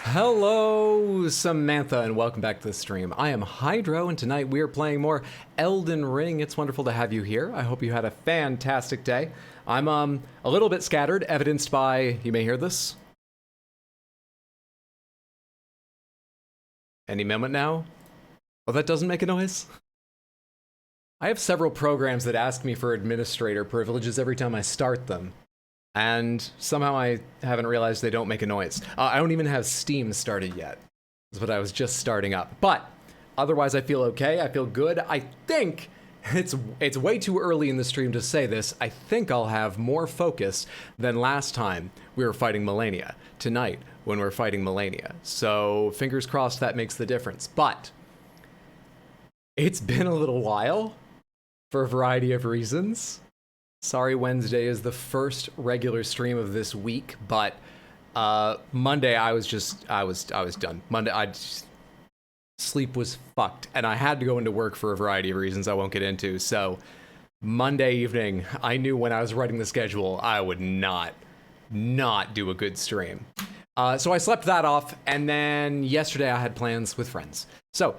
Hello, Samantha, and welcome back to the stream. I am Hydro, and tonight we are playing more Elden Ring. It's wonderful to have you here. I hope you had a fantastic day. I'm a little bit scattered, evidenced by, you may hear this. Any moment now? Oh, that doesn't make a noise? I have several programs that ask me for administrator privileges every time I start them. And somehow I haven't realized they don't make a noise. I don't even have Steam started yet. That's what I was just starting up. But otherwise I feel okay, I feel good. I think it's way too early in the stream to say this. I think I'll have more focus than last time we were fighting Malenia. Tonight, when we're fighting Malenia. So fingers crossed that makes the difference. But it's been a little while for a variety of reasons. Sorry, Wednesday is the first regular stream of this week, but Monday I was done. Monday sleep was fucked, and I had to go into work for a variety of reasons I won't get into. So Monday evening, I knew when I was writing the schedule I would not do a good stream. So I slept that off, and then yesterday I had plans with friends. So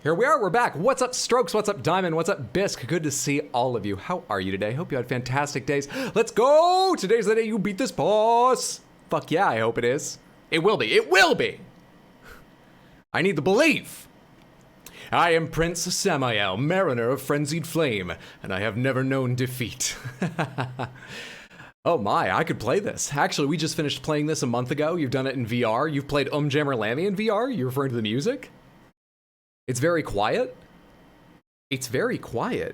here we are, we're back. What's up, Strokes? What's up, Diamond? What's up, Bisque? Good to see all of you. How are you today? Hope you had fantastic days. Let's go! Today's the day you beat this boss. Fuck yeah, I hope it is. It will be. It will be! I need the belief. I am Prince Samael, mariner of frenzied flame, and I have never known defeat. Oh my, I could play this. Actually, we just finished playing this a month ago. You've done it in VR. You've played Jammerlami in VR? You're referring to the music? It's very quiet. It's very quiet.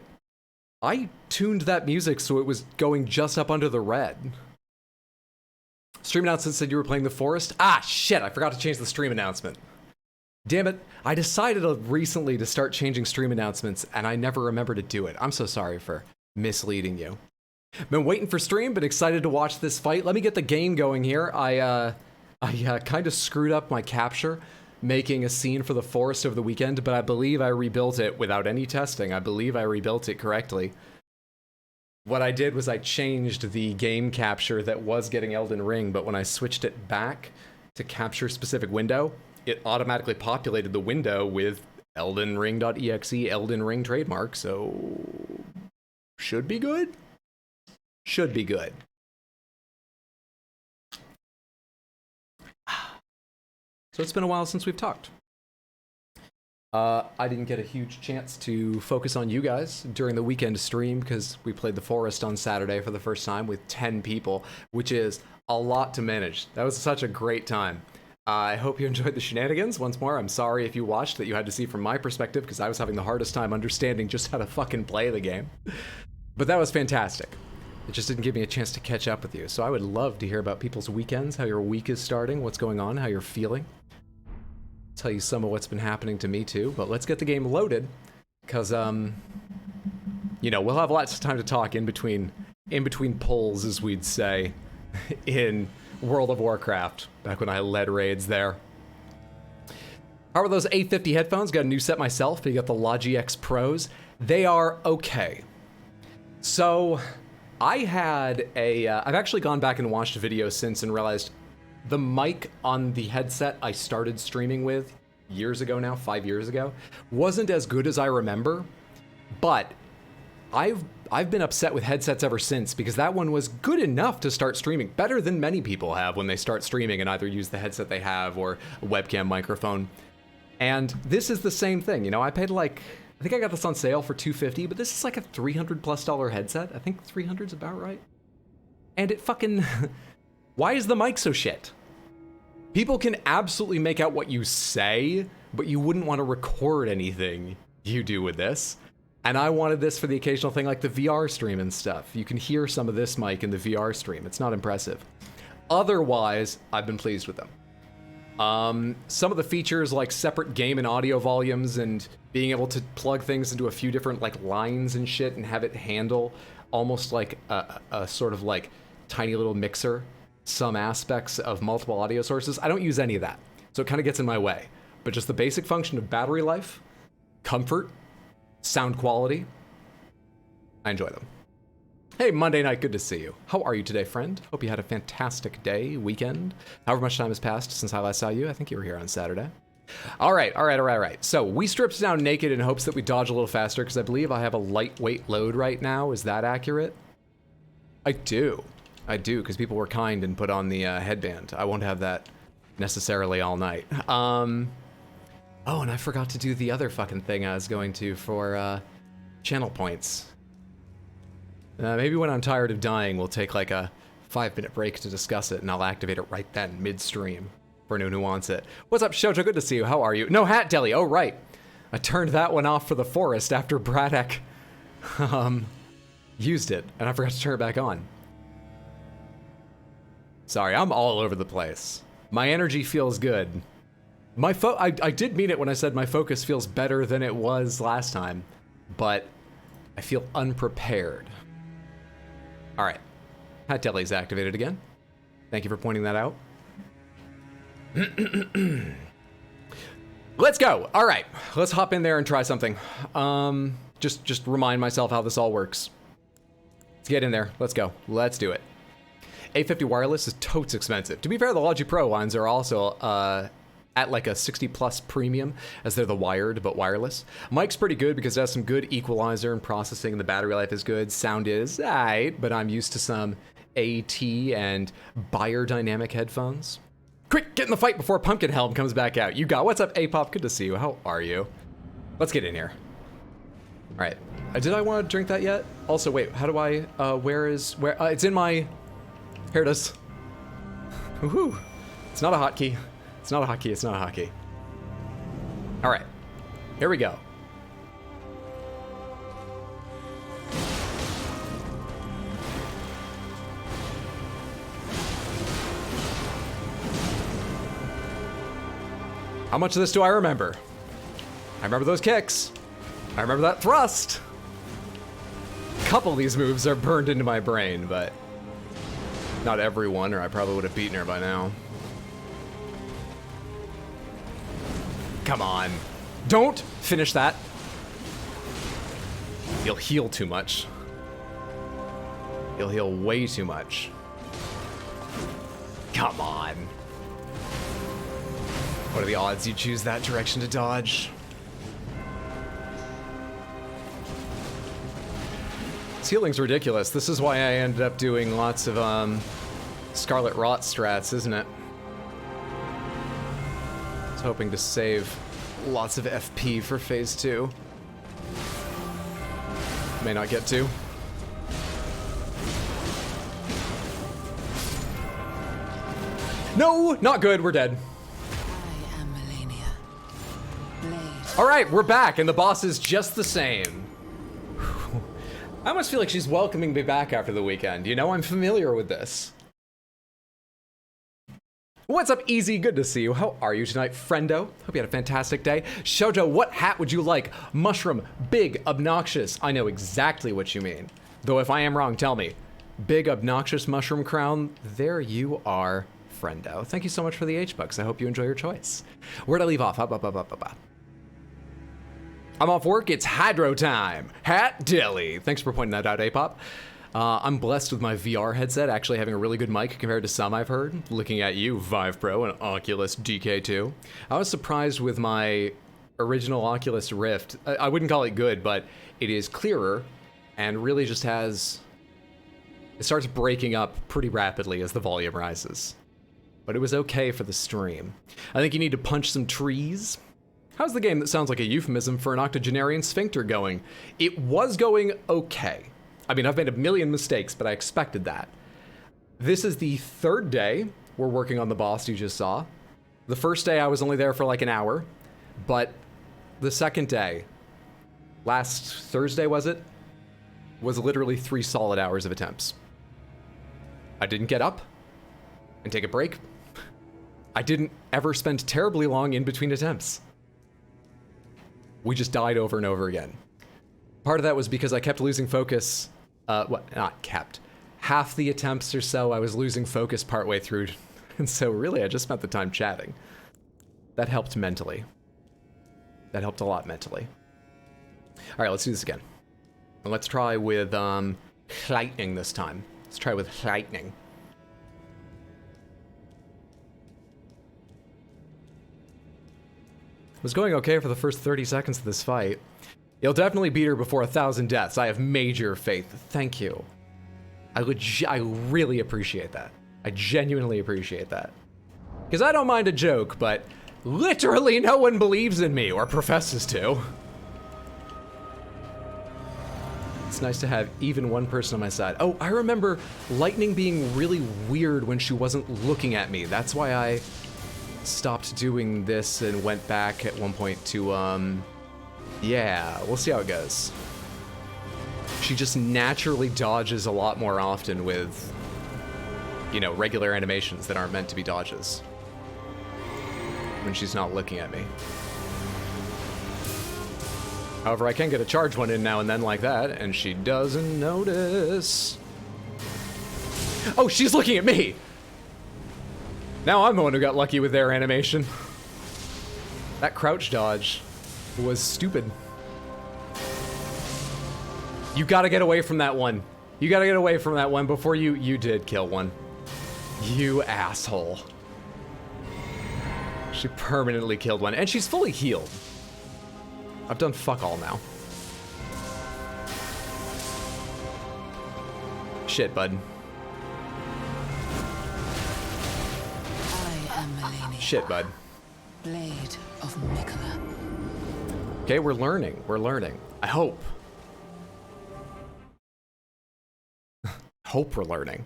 I tuned that music so it was going just up under the red. Stream announcement said you were playing The Forest. Ah, shit, I forgot to change the stream announcement. Damn it, I decided recently to start changing stream announcements and I never remember to do it. I'm so sorry for misleading you. Been waiting for stream, but excited to watch this fight. Let me get the game going here. I kind of screwed up my capture making a scene for the forest over the weekend, but I believe I rebuilt it without any testing. I believe I rebuilt it correctly. What I did was I changed the game capture that was getting Elden Ring, but when I switched it back to capture specific window, it automatically populated the window with eldenring.exe, Elden Ring trademark, so should be good? Should be good. So it's been a while since we've talked. I didn't get a huge chance to focus on you guys during the weekend stream because we played The Forest on Saturday for the first time with 10 people, which is a lot to manage. That was such a great time. I hope you enjoyed the shenanigans. Once more, I'm sorry if you watched that you had to see from my perspective because I was having the hardest time understanding just how to fucking play the game. But that was fantastic. It just didn't give me a chance to catch up with you. So I would love to hear about people's weekends, how your week is starting, what's going on, how you're feeling. Tell you some of what's been happening to me too, but let's get the game loaded because you know, we'll have lots of time to talk in between pulls, as we'd say in World of Warcraft back when I led raids there. How are those 850 headphones? Got a new set myself. You got the Logi X Pros. They are okay. So I had I've actually gone back and watched a video since and realized the mic on the headset I started streaming with years ago now, 5 years ago, wasn't as good as I remember, but I've been upset with headsets ever since because that one was good enough to start streaming, better than many people have when they start streaming and either use the headset they have or a webcam microphone. And this is the same thing, you know, I paid like, I think I got this on sale for $250, but this is like a $300+ headset. I think 300's about right. And it fucking... Why is the mic so shit? People can absolutely make out what you say, but you wouldn't want to record anything you do with this. And I wanted this for the occasional thing like the VR stream and stuff. You can hear some of this mic in the VR stream. It's not impressive. Otherwise, I've been pleased with them. Some of the features like separate game and audio volumes and being able to plug things into a few different like lines and shit and have it handle almost like a sort of like tiny little mixer. Some aspects of multiple audio sources. I don't use any of that, so it kind of gets in my way. But just the basic function of battery life, comfort, sound quality, I enjoy them. Hey, Monday night, good to see you. How are you today, friend? Hope you had a fantastic day, weekend. However much time has passed since I last saw you. I think you were here on Saturday. All right. So we stripped down naked in hopes that we dodge a little faster because I believe I have a lightweight load right now. Is that accurate? I do, because people were kind and put on the headband. I won't have that necessarily all night. Oh, and I forgot to do the other fucking thing I was going to for channel points. Maybe when I'm tired of dying, we'll take like a 5-minute break to discuss it, and I'll activate it right then, midstream, for anyone who wants it. What's up, Shoujo? Good to see you. How are you? No hat deli. Oh, right. I turned that one off for the forest after Braddock used it, and I forgot to turn it back on. Sorry, I'm all over the place. My energy feels good. I did mean it when I said my focus feels better than it was last time, but I feel unprepared. All right, Hat Deli's activated again. Thank you for pointing that out. Let's go. All right, let's hop in there and try something. Just remind myself how this all works. Let's get in there. Let's go. Let's do it. A50 wireless is totes expensive. To be fair, the Logi Pro lines are also at like a 60 plus premium, as they're the wired but wireless. Mic's pretty good because it has some good equalizer and processing, and the battery life is good. Sound is aight, but I'm used to some AT and biodynamic headphones. Quick, get in the fight before Pumpkin Helm comes back out. You got, what's up, A-Pop? Good to see you. How are you? Let's get in here. All right, did I want to drink that yet? Also, wait, how do I, where, it's in my, here it is. Woohoo, it's not a hotkey. It's not a hotkey, it's not a hotkey. All right, here we go. How much of this do I remember? I remember those kicks. I remember that thrust. A couple of these moves are burned into my brain, but not every one, or I probably would have beaten her by now. Come on. Don't finish that. You'll heal too much. You'll heal way too much. Come on. What are the odds you choose that direction to dodge? This healing's ridiculous. This is why I ended up doing lots of Scarlet Rot strats, isn't it? Hoping to save lots of FP for phase 2. May not get to. No, not good, we're dead. I am Malenia. Blade. All right, we're back, and the boss is just the same. I almost feel like she's welcoming me back after the weekend. You know, I'm familiar with this. What's up, Easy? Good to see you. How are you tonight, friendo? Hope you had a fantastic day. Shoujo, what hat would you like? Mushroom, big, obnoxious. I know exactly what you mean. Though if I am wrong, tell me. Big, obnoxious mushroom crown. There you are, friendo. Thank you so much for the H-Bucks. I hope you enjoy your choice. Where'd I leave off? Up. I'm off work. It's hydro time. Hat Deli. Thanks for pointing that out, A-Pop. I'm blessed with my VR headset actually having a really good mic compared to some I've heard. Looking at you, Vive Pro and Oculus DK2. I was surprised with my original Oculus Rift. I wouldn't call it good, but it is clearer and really just has... It starts breaking up pretty rapidly as the volume rises. But it was okay for the stream. I think you need to punch some trees. How's the game that sounds like a euphemism for an octogenarian sphincter going? It was going okay. I mean, I've made a million mistakes, but I expected that. This is the third day we're working on the boss you just saw. The first day I was only there for like an hour, but the second day, last Thursday was it? Was literally 3 solid hours of attempts. I didn't get up and take a break. I didn't ever spend terribly long in between attempts. We just died over and over again. Part of that was because I kept losing focus. Not kept. Half the attempts or so, I was losing focus partway through. And so really, I just spent the time chatting. That helped mentally. That helped a lot mentally. All right, let's do this again. And let's try with lightning this time. Let's try with lightning. It was going okay for the first 30 seconds of this fight. You'll definitely beat her before 1,000 deaths. I have major faith. Thank you. I really appreciate that. I genuinely appreciate that. Because I don't mind a joke, but literally no one believes in me or professes to. It's nice to have even one person on my side. Oh, I remember Lightning being really weird when she wasn't looking at me. That's why I stopped doing this and went back at one point to, yeah, we'll see how it goes. She just naturally dodges a lot more often with, you know, regular animations that aren't meant to be dodges when she's not looking at me. However, I can get a charge one in now and then like that, and she doesn't notice. Oh, she's looking at me! Now I'm the one who got lucky with their animation. That crouch dodge was stupid. You gotta get away from that one. You gotta get away from that one before you did kill one. You asshole. She permanently killed one, and she's fully healed. I've done fuck all now. Shit, bud. I am Malenia, Shit, bud. Blade of Mikola. Okay, we're learning. We're learning. I hope. Hope we're learning.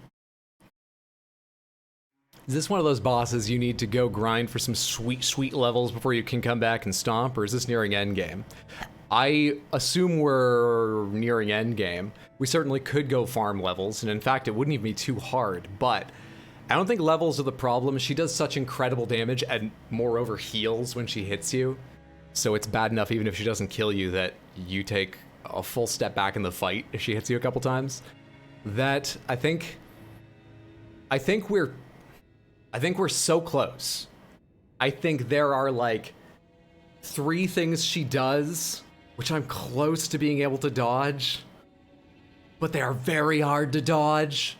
Is this one of those bosses you need to go grind for some sweet, sweet levels before you can come back and stomp, or is this nearing endgame? I assume we're nearing endgame. We certainly could go farm levels, and in fact, it wouldn't even be too hard, but I don't think levels are the problem. She does such incredible damage and moreover heals when she hits you, so it's bad enough even if she doesn't kill you that you take a full step back in the fight if she hits you a couple times. That I think we're so close. I think there are like 3 things she does, which I'm close to being able to dodge, but they are very hard to dodge,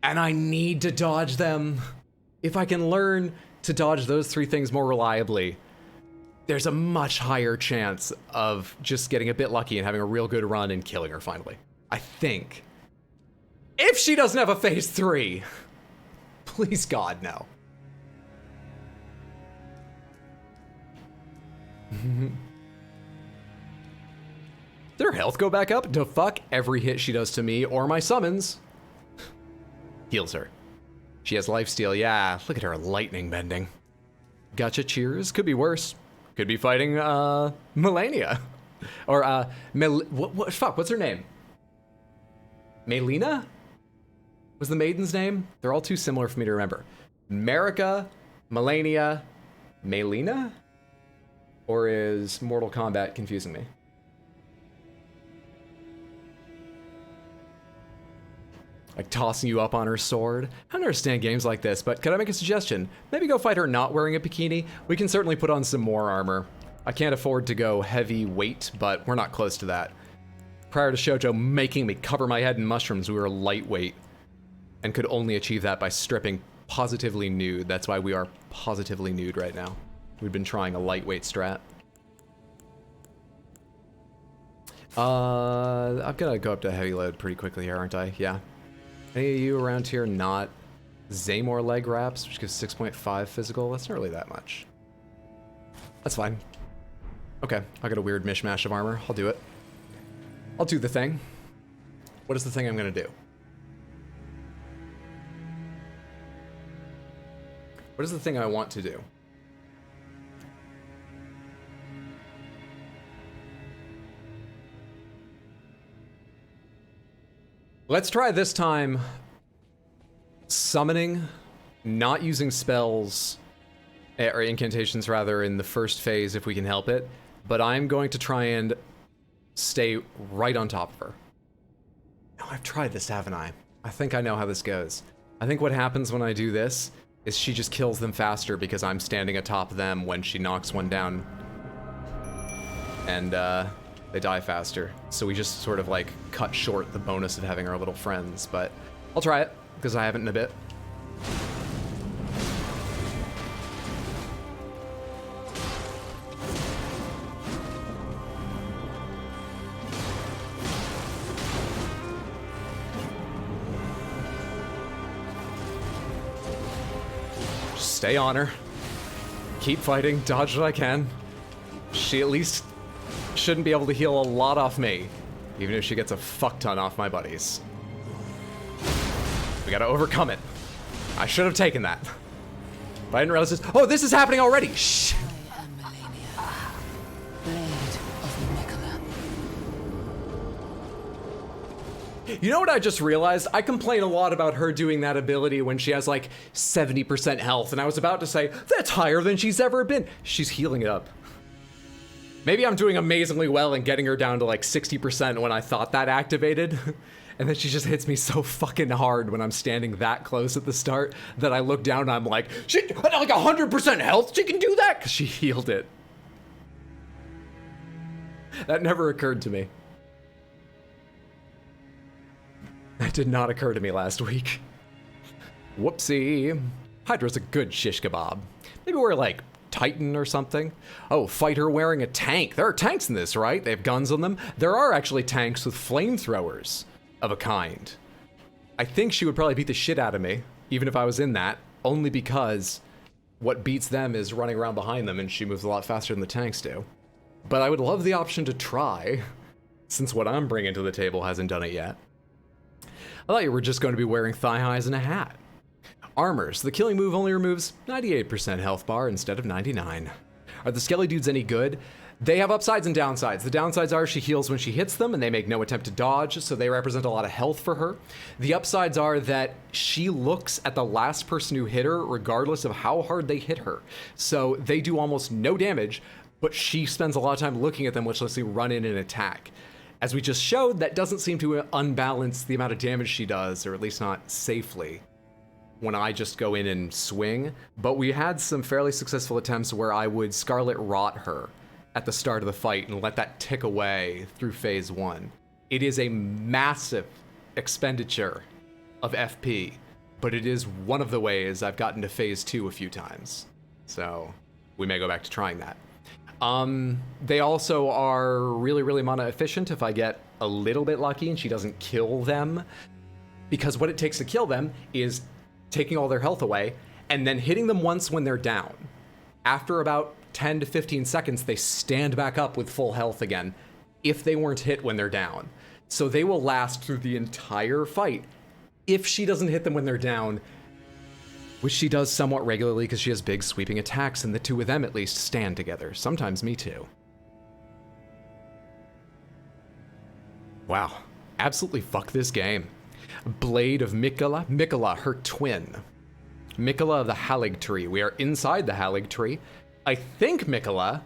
and I need to dodge them. If I can learn to dodge those 3 things more reliably, there's a much higher chance of just getting a bit lucky and having a real good run and killing her finally. I think. If she doesn't have a phase 3. Please God, no. Did her health go back up? To fuck every hit she does to me or my summons. Heals her. She has lifesteal, yeah. Look at her lightning bending. Gotcha, cheers. Could be worse. Could be fighting, Malenia. Or, what's her name? Melina? Was the maiden's name? They're all too similar for me to remember. Marika, Malenia, Melina? Or is Mortal Kombat confusing me? Like tossing you up on her sword? I don't understand games like this, but can I make a suggestion? Maybe go fight her not wearing a bikini? We can certainly put on some more armor. I can't afford to go heavy weight, but we're not close to that. Prior to Shoujo making me cover my head in mushrooms, we were lightweight and could only achieve that by stripping positively nude. That's why we are positively nude right now. We've been trying a lightweight strat. I've got to go up to heavy load pretty quickly here, aren't I? Yeah. Any of you around here not Zaymore leg wraps, which gives 6.5 physical? That's not really that much. That's fine. Okay, I got a weird mishmash of armor. I'll do it. I'll do the thing. What is the thing I'm gonna do? What is the thing I want to do? Let's try this time summoning, not using spells, or incantations rather, in the first phase if we can help it, but I'm going to try and stay right on top of her. No, I've tried this, haven't I? I think I know how this goes. I think what happens when I do this is she just kills them faster because I'm standing atop them when she knocks one down. And, they die faster. So we just sort of like cut short the bonus of having our little friends, but I'll try it because I haven't in a bit. Just stay on her. Keep fighting, dodge what I can. She at least shouldn't be able to heal a lot off me, even if she gets a fuck ton off my buddies. We gotta overcome it. I should have taken that. But I didn't realize this. Oh, this is happening already! Shh! I am Malenia, blade of Miquella. You know what I just realized? I complain a lot about her doing that ability when she has like 70% health, and I was about to say, that's higher than she's ever been. She's healing it up. Maybe I'm doing amazingly well and getting her down to like 60% when I thought that activated. And then she just hits me so fucking hard when I'm standing that close at the start that I look down and I'm like, she had like 100% health, she can do that? Because she healed it. That never occurred to me. That did not occur to me last week. Whoopsie. Hydra's a good shish kebab. Maybe we're like Titan or something. Oh, fighter wearing a tank. There are tanks in this, right? They have guns on them. There are actually tanks with flamethrowers of a kind. I think she would probably beat the shit out of me, even if I was in that, only because what beats them is running around behind them and she moves a lot faster than the tanks do. But I would love the option to try, since what I'm bringing to the table hasn't done it yet. I thought you were just going to be wearing thigh highs and a hat. Armors. The killing move only removes 98% health bar instead of 99. Are the skelly dudes any good? They have upsides and downsides. The downsides are she heals when she hits them and they make no attempt to dodge, so they represent a lot of health for her. The upsides are that she looks at the last person who hit her regardless of how hard they hit her. So they do almost no damage, but she spends a lot of time looking at them, which lets me run in and attack. As we just showed, that doesn't seem to unbalance the amount of damage she does, or at least not safely, when I just go in and swing. But we had some fairly successful attempts where I would Scarlet Rot her at the start of the fight and let that tick away through phase 1. It is a massive expenditure of FP, but it is one of the ways I've gotten to phase 2 a few times. So we may go back to trying that. They also are really, really mana efficient if I get a little bit lucky and she doesn't kill them, because what it takes to kill them is taking all their health away and then hitting them once when they're down. After about 10 to 15 seconds, they stand back up with full health again if they weren't hit when they're down. So they will last through the entire fight if she doesn't hit them when they're down, which she does somewhat regularly because she has big sweeping attacks and the two of them at least stand together. Sometimes me too. Wow, absolutely fuck this game. Blade of Miquella. Miquella, her twin. Miquella of the Haligtree. We are inside the Haligtree. I think Miquella,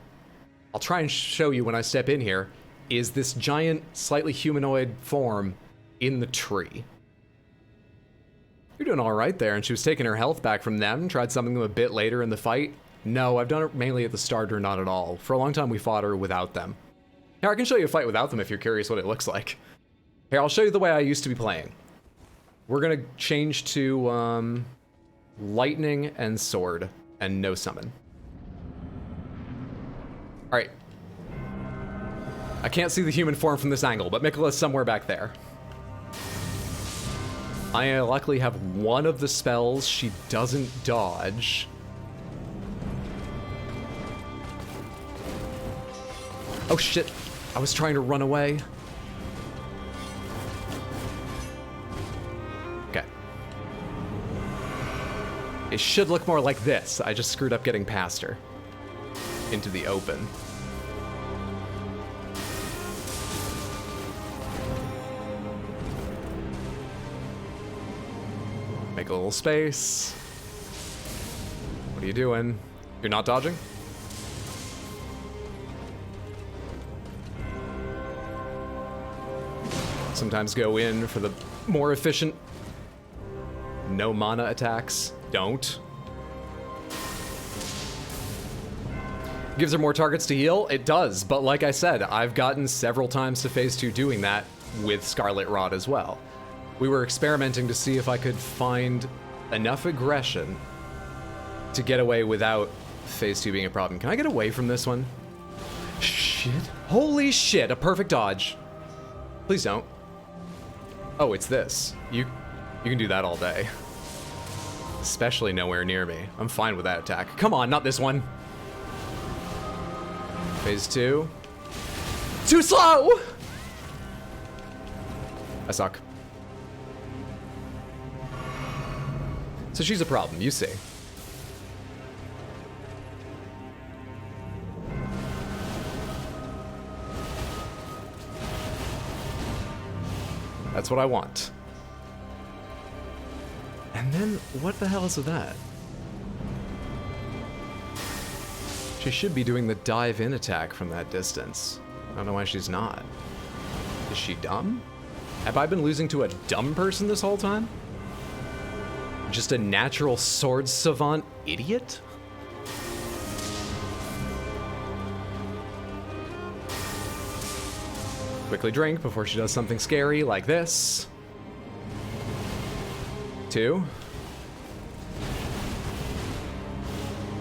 I'll try and show you when I step in here, is this giant, slightly humanoid form in the tree. You're doing all right there, and she was taking her health back from them, tried something a bit later in the fight. No, I've done it mainly at the start or not at all. For a long time, we fought her without them. Here, I can show you a fight without them if you're curious what it looks like. Here, I'll show you the way I used to be playing. We're gonna change to lightning and sword and no summon. All right. I can't see the human form from this angle, but Miquella's somewhere back there. I luckily have one of the spells she doesn't dodge. Oh shit, I was trying to run away. Okay. It should look more like this. I just screwed up getting past her into the open. Make a little space. What are you doing? You're not dodging? Sometimes go in for the more efficient no mana attacks. Don't. Gives her more targets to heal? It does, but like I said, I've gotten several times to phase 2 doing that with Scarlet Rot as well. We were experimenting to see if I could find enough aggression to get away without phase 2 being a problem. Can I get away from this one? Shit. Holy shit, a perfect dodge. Please don't. Oh, it's this. You can do that all day. Especially nowhere near me. I'm fine with that attack. Come on, not this one. Phase 2. Too slow! I suck. So she's a problem, you see. That's what I want. And then, what the hell is with that? She should be doing the dive-in attack from that distance. I don't know why she's not. Is she dumb? Have I been losing to a dumb person this whole time? Just a natural sword savant idiot? Quickly drink before she does something scary like this. 2.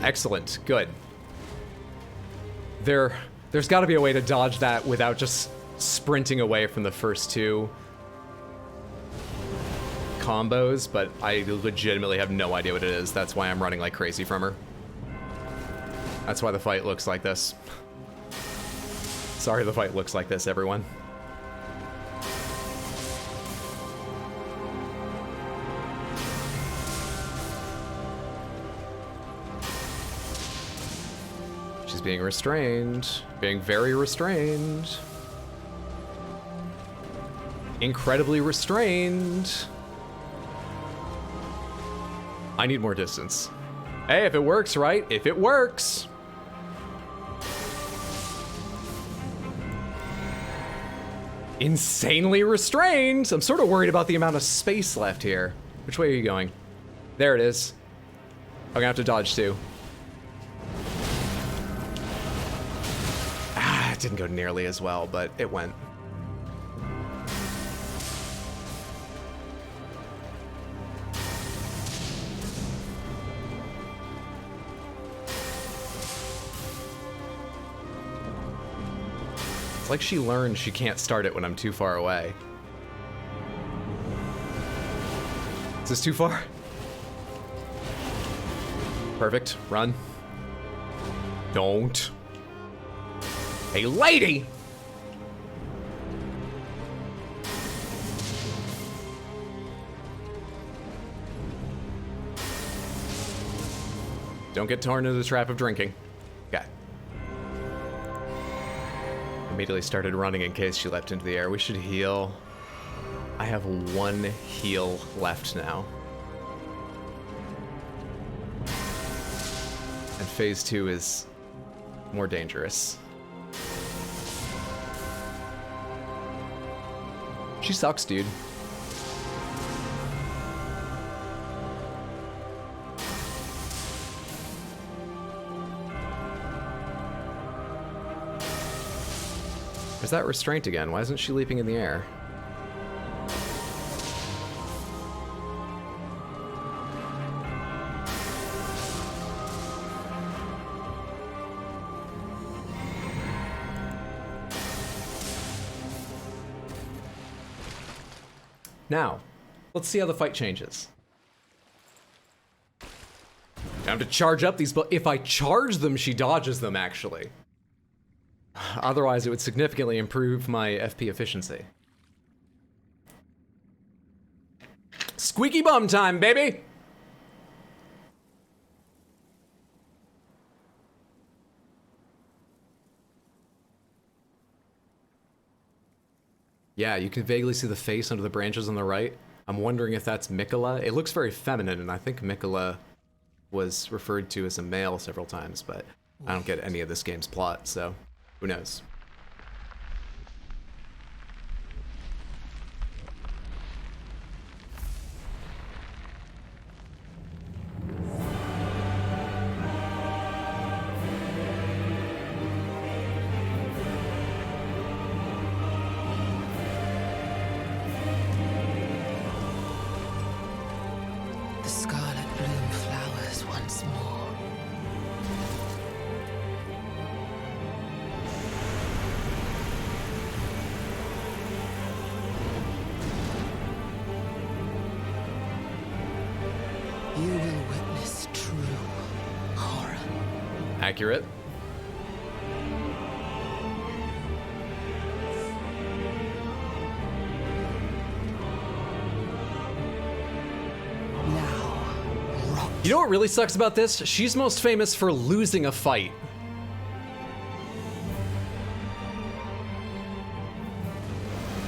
Excellent, good. There's got to be a way to dodge that without just sprinting away from the first 2 combos, but I legitimately have no idea what it is. That's why I'm running like crazy from her. That's why the fight looks like this. Sorry the fight looks like this, everyone. She's being restrained. Being very restrained. Incredibly restrained. I need more distance. Hey, if it works, right? If it works. Insanely restrained. I'm sort of worried about the amount of space left here. Which way are you going? There it is. I'm gonna have to dodge too. Ah, it didn't go nearly as well, but it went. It's like she learned she can't start it when I'm too far away. Is this too far? Perfect. Run. Don't. Hey, lady! Don't get torn into the trap of drinking. Okay. Immediately started running in case she leapt into the air. We should heal. I have 1 heal left now. And phase 2 is more dangerous. She sucks, dude. There's that restraint again. Why isn't she leaping in the air? Now, let's see how the fight changes. Time to charge up these, but if I charge them, she dodges them, actually. Otherwise, it would significantly improve my FP efficiency. Squeaky bum time, baby! Yeah, you can vaguely see the face under the branches on the right. I'm wondering if that's Mikola. It looks very feminine, and I think Mikola was referred to as a male several times, but I don't get any of this game's plot, so who knows? Accurate. You know what really sucks about this? She's most famous for losing a fight.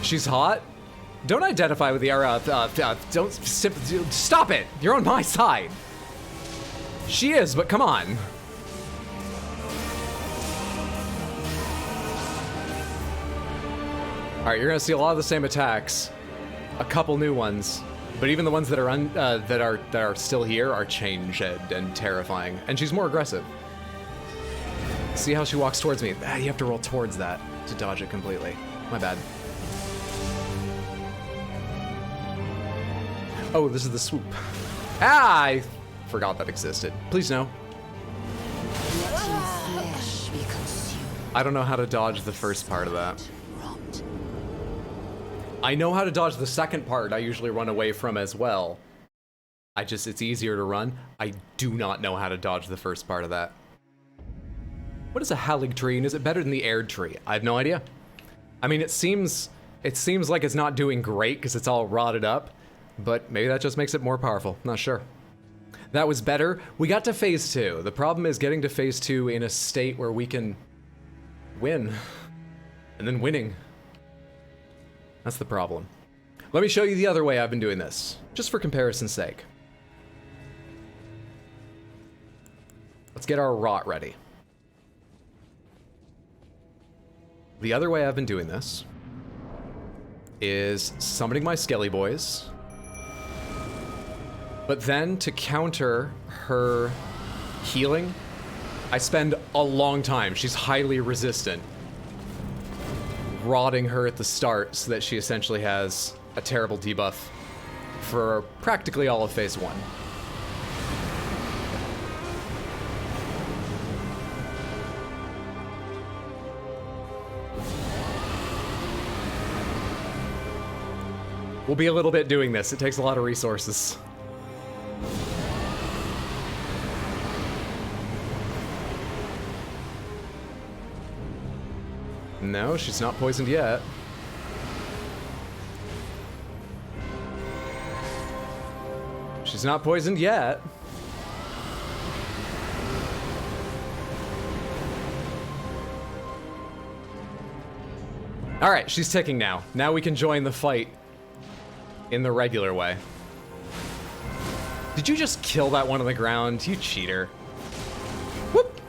She's hot? Don't identify with the don't stop it! You're on my side! She is, but come on. Alright, you're gonna see a lot of the same attacks. A couple new ones. But even the ones that are still here are changed and terrifying. And she's more aggressive. See how she walks towards me? Ah, you have to roll towards that to dodge it completely. My bad. Oh, this is the swoop. Ah, I forgot that existed. Please no. I don't know how to dodge the first part of that. I know how to dodge the second part I usually run away from as well. It's easier to run. I do not know how to dodge the first part of that. What is a Haligtree, and is it better than the Erdtree? I have no idea. I mean, it seems like it's not doing great because it's all rotted up, but maybe that just makes it more powerful. Not sure. That was better. We got to phase 2. The problem is getting to phase 2 in a state where we can win. And then winning. That's the problem. Let me show you the other way I've been doing this, just for comparison's sake. Let's get our rot ready. The other way I've been doing this is summoning my Skelly Boys, but then to counter her healing, I spend a long time. She's highly resistant. Rotting her at the start so that she essentially has a terrible debuff for practically all of phase 1. We'll be a little bit doing this. It takes a lot of resources. No, she's not poisoned yet. She's not poisoned yet. All right, she's ticking now. Now we can join the fight in the regular way. Did you just kill that one on the ground? You cheater. Whoop!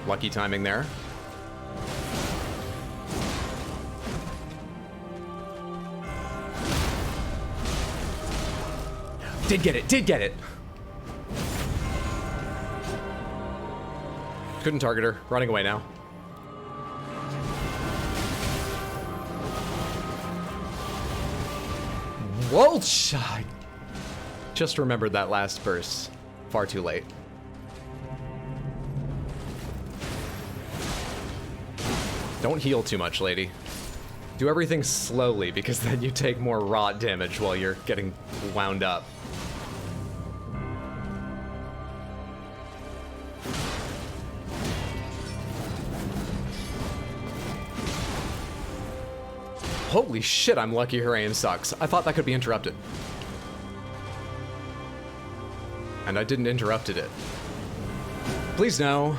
Lucky timing there. Did get it. Couldn't target her. Running away now. Whoa! I just remembered that last burst. Far too late. Don't heal too much, lady. Do everything slowly, because then you take more rot damage while you're getting wound up. Holy shit, I'm lucky her aim sucks. I thought that could be interrupted. And I didn't interrupted it. Please no.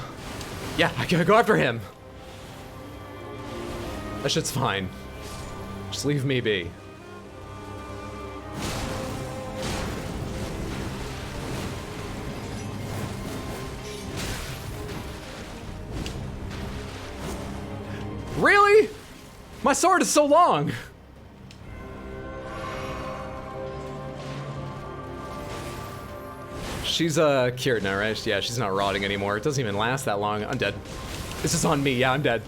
Yeah, I gotta go after him. That shit's fine. Just leave me be. Really? My sword is so long! She's cured now, right? Yeah, she's not rotting anymore. It doesn't even last that long. I'm dead. This is on me. Yeah, I'm dead.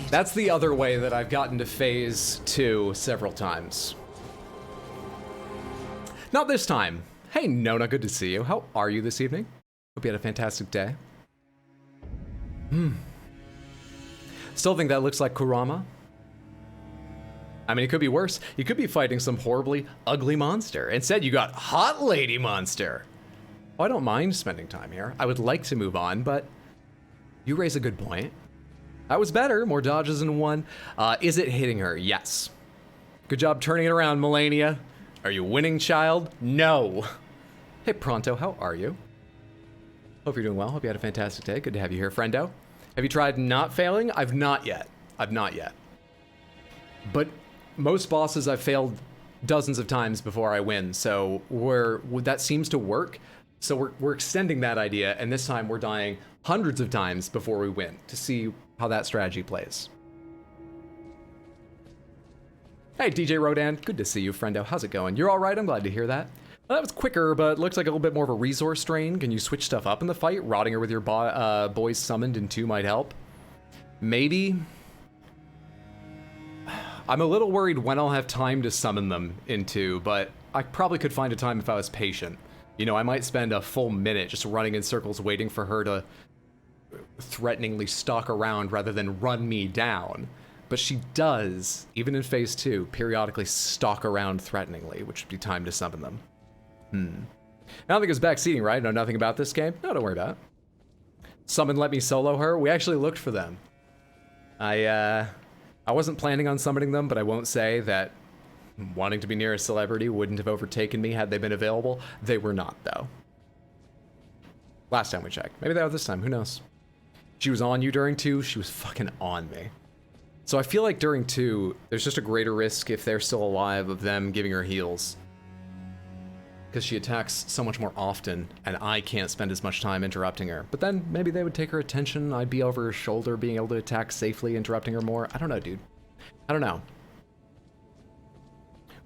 That's the other way that I've gotten to phase 2 several times. Not this time. Hey, Nona, good to see you. How are you this evening? Hope you had a fantastic day. Still think that looks like Kurama. I mean, it could be worse. You could be fighting some horribly ugly monster. Instead, you got hot lady monster. Oh, I don't mind spending time here. I would like to move on, but you raise a good point. That was better. More dodges in one. Is it hitting her? Yes. Good job turning it around, Malenia. Are you winning, child? No. Hey, Pronto, how are you? Hope you're doing well. Hope you had a fantastic day. Good to have you here, friendo. Have you tried not failing? I've not yet. But most bosses I've failed dozens of times before I win, so that seems to work. So we're extending that idea, and this time we're dying hundreds of times before we win to see how that strategy plays. Hey, DJ Rodan, good to see you, friendo. How's it going? You're all right? I'm glad to hear that. Well, that was quicker, but looks like a little bit more of a resource drain. Can you switch stuff up in the fight? Rotting her with your boys summoned in 2 might help. Maybe. I'm a little worried when I'll have time to summon them in 2, but I probably could find a time if I was patient. You know, I might spend a full minute just running in circles waiting for her to threateningly stalk around rather than run me down. But she does, even in phase 2, periodically stalk around threateningly, which would be time to summon them. I don't think it's backseating, right? Know nothing about this game? No, don't worry about it. Summon let me solo her? We actually looked for them. I wasn't planning on summoning them, but I won't say that wanting to be near a celebrity wouldn't have overtaken me had they been available. They were not, though. Last time we checked. Maybe they were this time, who knows? She was on you during 2, she was fucking on me. So I feel like during 2, there's just a greater risk if they're still alive of them giving her heals. Because she attacks so much more often, and I can't spend as much time interrupting her. But then maybe they would take her attention, I'd be over her shoulder, being able to attack safely, interrupting her more. I don't know, dude. I don't know.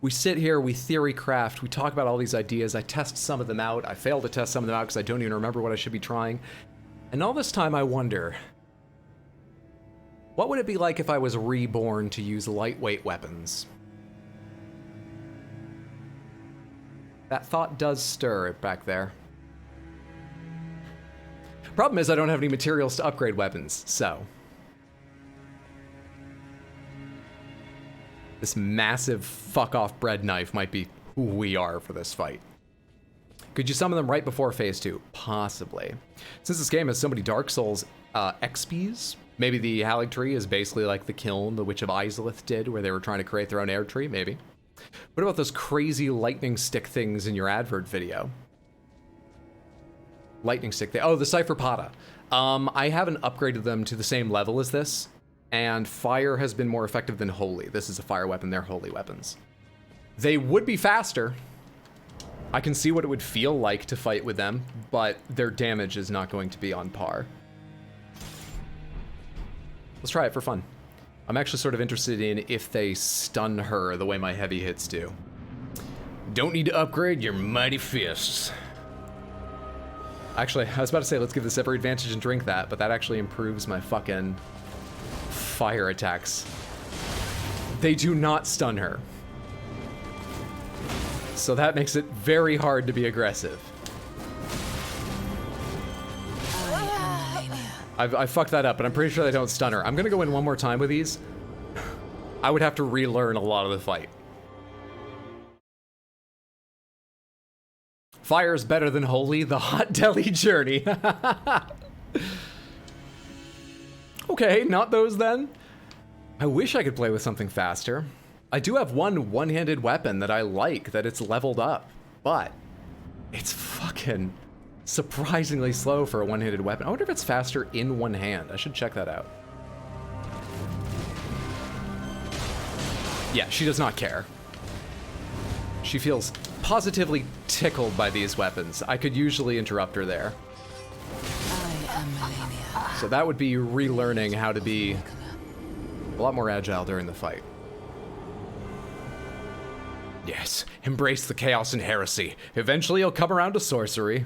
We sit here, we theory craft, we talk about all these ideas, I test some of them out, I fail to test some of them out because I don't even remember what I should be trying. And all this time I wonder, what would it be like if I was reborn to use lightweight weapons? That thought does stir back there. Problem is I don't have any materials to upgrade weapons, so. This massive fuck-off bread knife might be who we are for this fight. Could you summon them right before phase 2? Possibly. Since this game has so many Dark Souls XPs, maybe the Haligtree is basically like the kiln the Witch of Izalith did, where they were trying to create their own air tree, maybe. What about those crazy lightning stick things in your advert video? Lightning stick thing. Oh, the Cypherpata. I haven't upgraded them to the same level as this, and fire has been more effective than holy. This is a fire weapon, they're holy weapons. They would be faster. I can see what it would feel like to fight with them, but their damage is not going to be on par. Let's try it for fun. I'm actually sort of interested in if they stun her the way my heavy hits do. Don't need to upgrade your mighty fists. Actually, I was about to say let's give this every advantage and drink that, but that actually improves my fucking fire attacks. They do not stun her. So that makes it very hard to be aggressive. I fucked that up, but I'm pretty sure they don't stun her. I'm gonna go in one more time with these. I would have to relearn a lot of the fight. Fire is better than holy, the hot deli journey. Okay, not those then. I wish I could play with something faster. I do have one-handed weapon that I like, that it's leveled up, but it's fucking surprisingly slow for a one-handed weapon. I wonder if it's faster in one hand. I should check that out. Yeah, she does not care. She feels positively tickled by these weapons. I could usually interrupt her there. I am Malenia. So that would be relearning how to be a lot more agile during the fight. Yes, embrace the chaos and heresy. Eventually you'll come around to sorcery.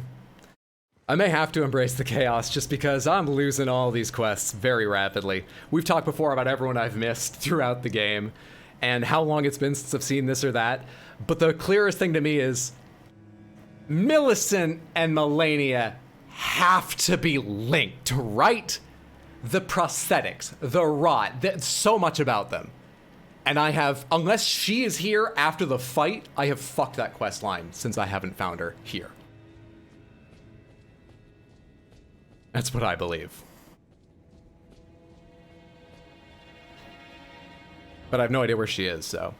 I may have to embrace the chaos just because I'm losing all these quests very rapidly. We've talked before about everyone I've missed throughout the game and how long it's been since I've seen this or that. But the clearest thing to me is Millicent and Malenia have to be linked, right? The prosthetics, the rot, so much about them. And I have, unless she is here after the fight, I have fucked that quest line since I haven't found her here. That's what I believe. But I have no idea where she is, so.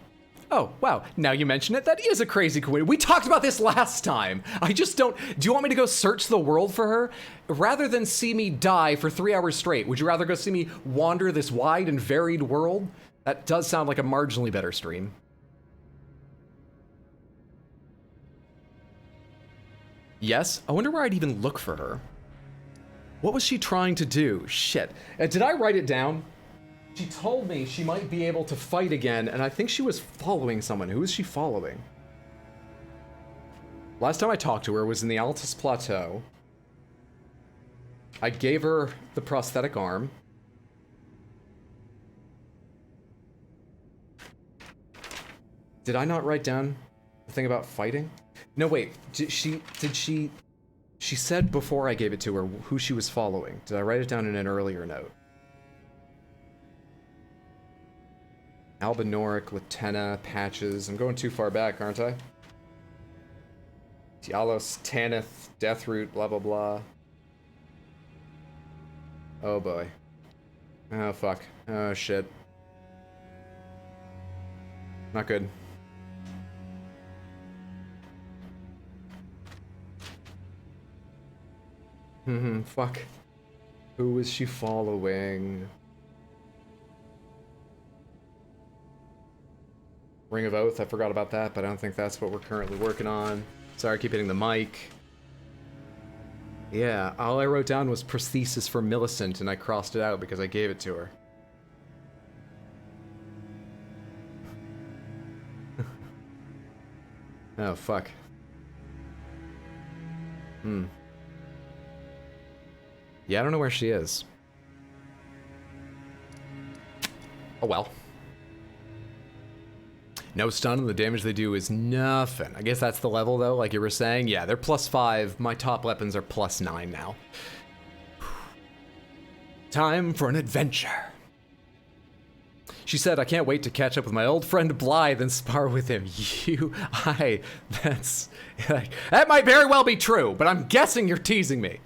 Oh, wow. Now you mention it, that is a crazy coincidence. We talked about this last time. I just don't... Do you want me to go search the world for her? Rather than see me die for 3 hours straight, would you rather go see me wander this wide and varied world? That does sound like a marginally better stream. Yes? I wonder where I'd even look for her. What was she trying to do? Shit. Did I write it down? She told me she might be able to fight again, and I think she was following someone. Who is she following? Last time I talked to her was in the Altus Plateau. I gave her the prosthetic arm. Did I not write down the thing about fighting? No, wait. She said before I gave it to her who she was following. Did I write it down in an earlier note? Albinoric, Latena, Patches. I'm going too far back, aren't I? Diallos, Tanith, Deathroot, blah, blah, blah. Oh, boy. Oh, fuck. Oh, shit. Not good. Fuck. Who was she following? Ring of Oath, I forgot about that, but I don't think that's what we're currently working on. Sorry, I keep hitting the mic. Yeah, all I wrote down was prosthesis for Millicent, and I crossed it out because I gave it to her. Oh, fuck. Yeah, I don't know where she is. Oh well. No stun, and the damage they do is nothing. I guess that's the level, though, like you were saying. Yeah, they're +5. My top weapons are +9 now. Time for an adventure. She said, I can't wait to catch up with my old friend Blythe and spar with him. That's... that might very well be true, but I'm guessing you're teasing me.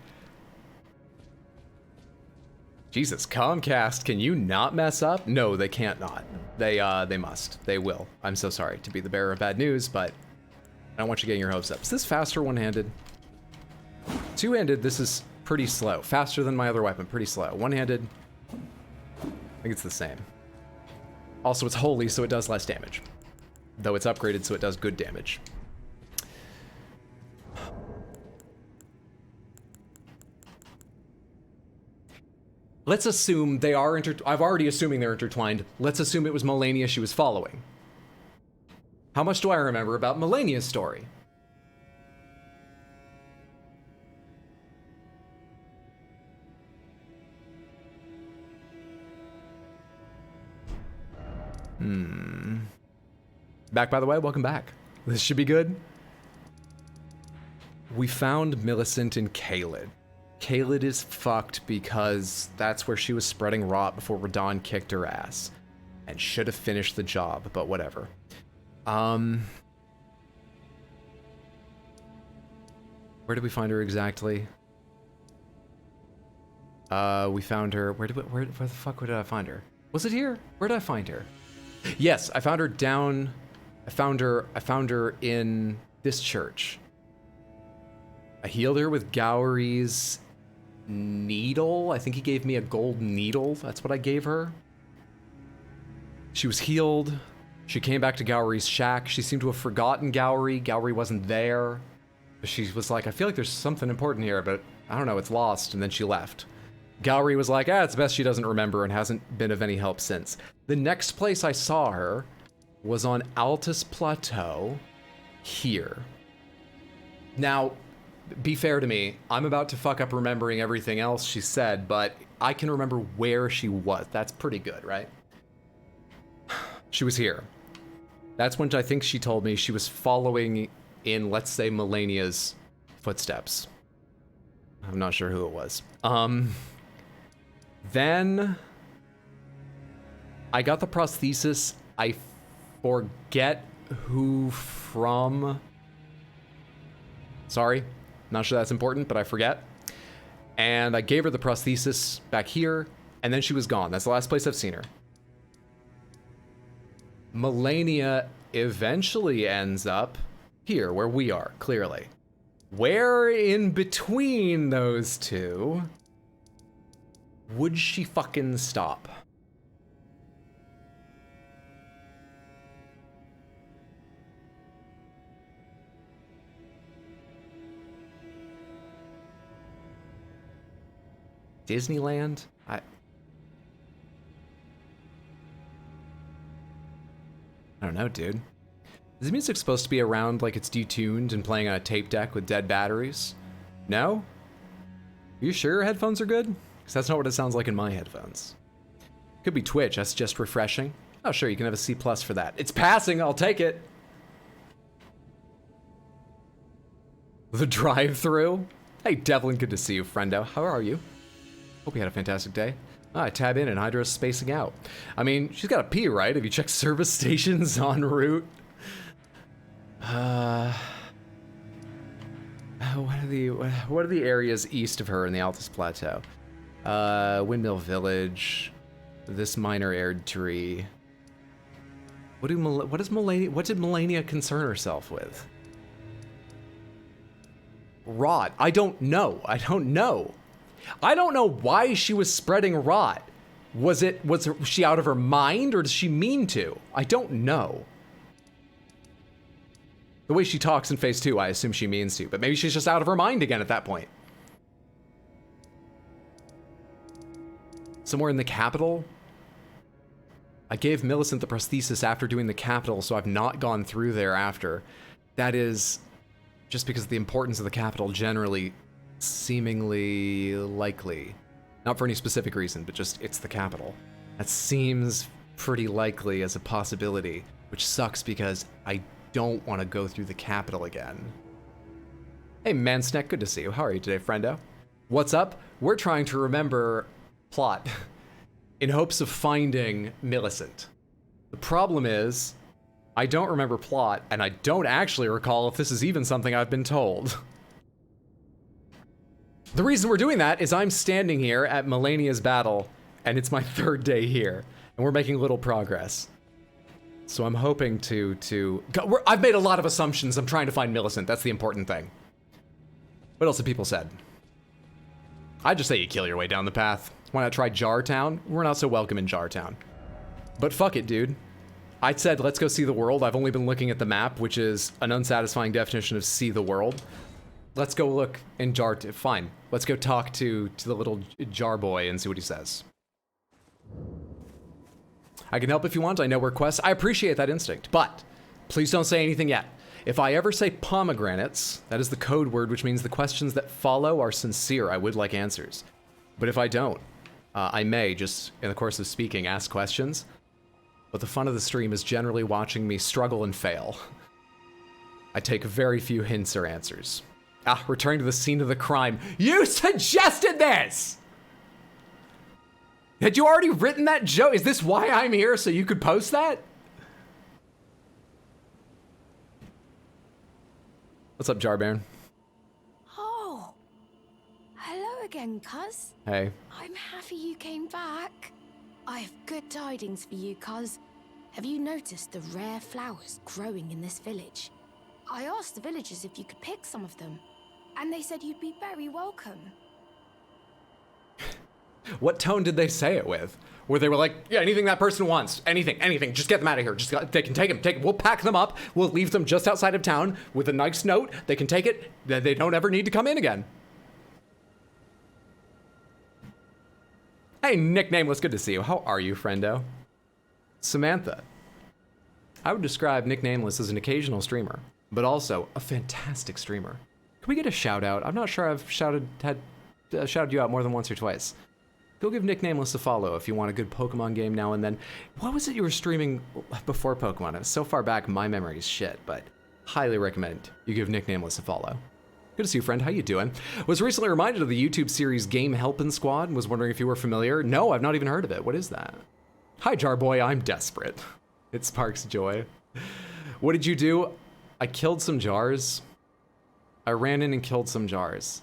Jesus, Comcast, can you not mess up? No, they can't not. They must. They will. I'm so sorry to be the bearer of bad news, but I don't want you getting your hopes up. Is this faster one-handed? Two-handed, this is pretty slow. Faster than my other weapon, pretty slow. One-handed, I think it's the same. Also, it's holy, so it does less damage. Though it's upgraded, so it does good damage. Let's assume they are I'm already assuming they're intertwined. Let's assume it was Malenia she was following. How much do I remember about Malenia's story? Back, by the way, welcome back. This should be good. We found Millicent in Caelid. Caelid is fucked because that's where she was spreading rot before Radahn kicked her ass. And should have finished the job, but whatever. Where did we find her exactly? We found her, where the fuck did I find her? Was it here? Where did I find her? Yes, I found her down, I found her in this church. I healed her with Gowry's needle. I think he gave me a gold needle. That's what I gave her. She was healed. She came back to Gowry's shack. She seemed to have forgotten Gowry. Gowry wasn't there. She was like, I feel like there's something important here, but I don't know, it's lost. And then she left. Gowry was like, it's best she doesn't remember and hasn't been of any help since. The next place I saw her was on Altus Plateau here. Now, be fair to me, I'm about to fuck up remembering everything else she said, but I can remember where she was. That's pretty good, right? She was here. That's when I think she told me she was following in, let's say, Malenia's footsteps. I'm not sure who it was. Then I got the prosthesis I forget who from. Sorry, not sure that's important, but I forget. And I gave her the prosthesis back here, and then she was gone. That's the last place I've seen her. Malenia eventually ends up here, where we are, clearly. Where in between those two would she fucking stop? Disneyland? I don't know, dude. Is the music supposed to be around like it's detuned and playing on a tape deck with dead batteries? No? Are you sure your headphones are good? Because that's not what it sounds like in my headphones. Could be Twitch, that's just refreshing. Oh sure, you can have a C+ for that. It's passing, I'll take it! The drive-thru? Hey Devlin, good to see you, friendo. How are you? Hope you had a fantastic day. I tab in and Hydra's spacing out. I mean, she's got a pee, right? Have you checked service stations en route? What are the areas east of her in the Altus Plateau? Windmill Village, this minor aired tree. What did Malenia concern herself with? Rot. I don't know. I don't know why she was spreading rot. Was she out of her mind, or does she mean to? I don't know. The way she talks in phase 2, I assume she means to, but maybe she's just out of her mind again at that point. Somewhere in the capital? I gave Millicent the prosthesis after doing the capital, so I've not gone through there after. That is just because of the importance of the capital generally seemingly likely. Not for any specific reason, but just it's the capital. That seems pretty likely as a possibility, which sucks because I don't want to go through the capital again. Hey Mansneck, good to see you. How are you today, friendo? What's up? We're trying to remember plot in hopes of finding Millicent. The problem is, I don't remember plot, and I don't actually recall if this is even something I've been told. The reason we're doing that is I'm standing here at Malenia's battle, and it's my 3rd day here, and we're making little progress. So I'm hoping I've made a lot of assumptions. I'm trying to find Millicent. That's the important thing. What else have people said? I just say you kill your way down the path. Why not try Jartown? We're not so welcome in Jartown. But fuck it, dude. I said let's go see the world. I've only been looking at the map, which is an unsatisfying definition of see the world. Let's go look in fine. Let's go talk to the little jar boy and see what he says. I can help if you want. I know where quests. I appreciate that instinct, but please don't say anything yet. If I ever say pomegranates, that is the code word, which means the questions that follow are sincere. I would like answers. But if I don't, I may just, in the course of speaking, ask questions. But the fun of the stream is generally watching me struggle and fail. I take very few hints or answers. Returning to the scene of the crime. You suggested this! Had you already written that joke? Is this why I'm here, so you could post that? What's up, Jarburg? Oh, hello again, cuz. Hey. I'm happy you came back. I have good tidings for you, cuz. Have you noticed the rare flowers growing in this village? I asked the villagers if you could pick some of them, and they said you'd be very welcome. What tone did they say it with? Where they were like, yeah, anything that person wants, anything, just get them out of here. They can take them, we'll pack them up, we'll leave them just outside of town with a nice note, they can take it, they don't ever need to come in again. Hey, Nick Nameless, good to see you. How are you, friendo? Samantha. I would describe Nick Nameless as an occasional streamer, but also a fantastic streamer. Can we get a shout out? I'm not sure I've shouted you out more than once or twice. Go give Nick Nameless a follow if you want a good Pokemon game now and then. What was it you were streaming before Pokemon? It was so far back, my memory is shit, but highly recommend you give Nick Nameless a follow. Good to see you, friend. How you doing? Was recently reminded of the YouTube series Game Helpin' Squad. Was wondering if you were familiar. No, I've not even heard of it. What is that? Hi, Jarboy. I'm desperate. It sparks joy. What did you do? I killed some jars. I ran in and killed some jars.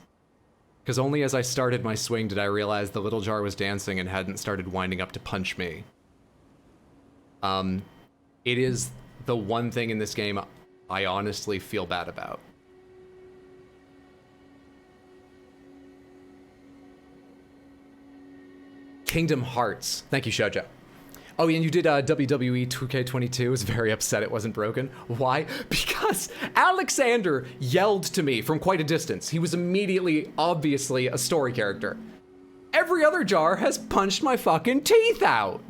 Because only as I started my swing did I realize the little jar was dancing and hadn't started winding up to punch me. It is the one thing in this game I honestly feel bad about. Kingdom Hearts. Thank you, Shoujo. Oh, and you did WWE 2K22. I was very upset it wasn't broken. Why? Because Alexander yelled to me from quite a distance. He was immediately, obviously, a story character. Every other jar has punched my fucking teeth out.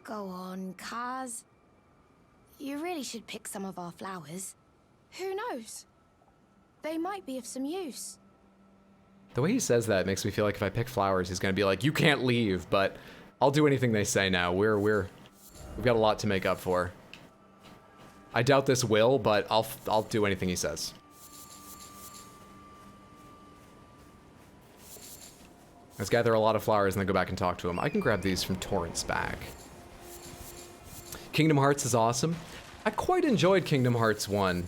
Go on, Kaz. You really should pick some of our flowers. Who knows? They might be of some use. The way he says that makes me feel like if I pick flowers, he's gonna be like, you can't leave, but I'll do anything they say now. We've got a lot to make up for. I doubt this will, but I'll do anything he says. Let's gather a lot of flowers and then go back and talk to him. I can grab these from Torrent's bag. Kingdom Hearts is awesome. I quite enjoyed Kingdom Hearts 1.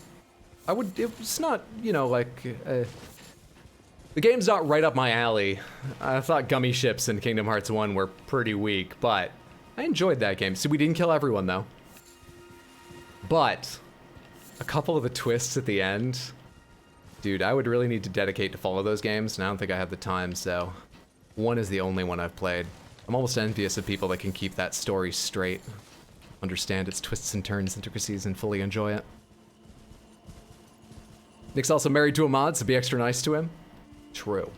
It was not, you know, like, the game's not right up my alley. I thought Gummy Ships in Kingdom Hearts 1 were pretty weak, but I enjoyed that game. So we didn't kill everyone, though. But a couple of the twists at the end, dude, I would really need to dedicate to follow those games, and I don't think I have the time, so 1 is the only one I've played. I'm almost envious of people that can keep that story straight, understand its twists and turns, intricacies, and fully enjoy it. Nick's also married to a mod, so be extra nice to him. True.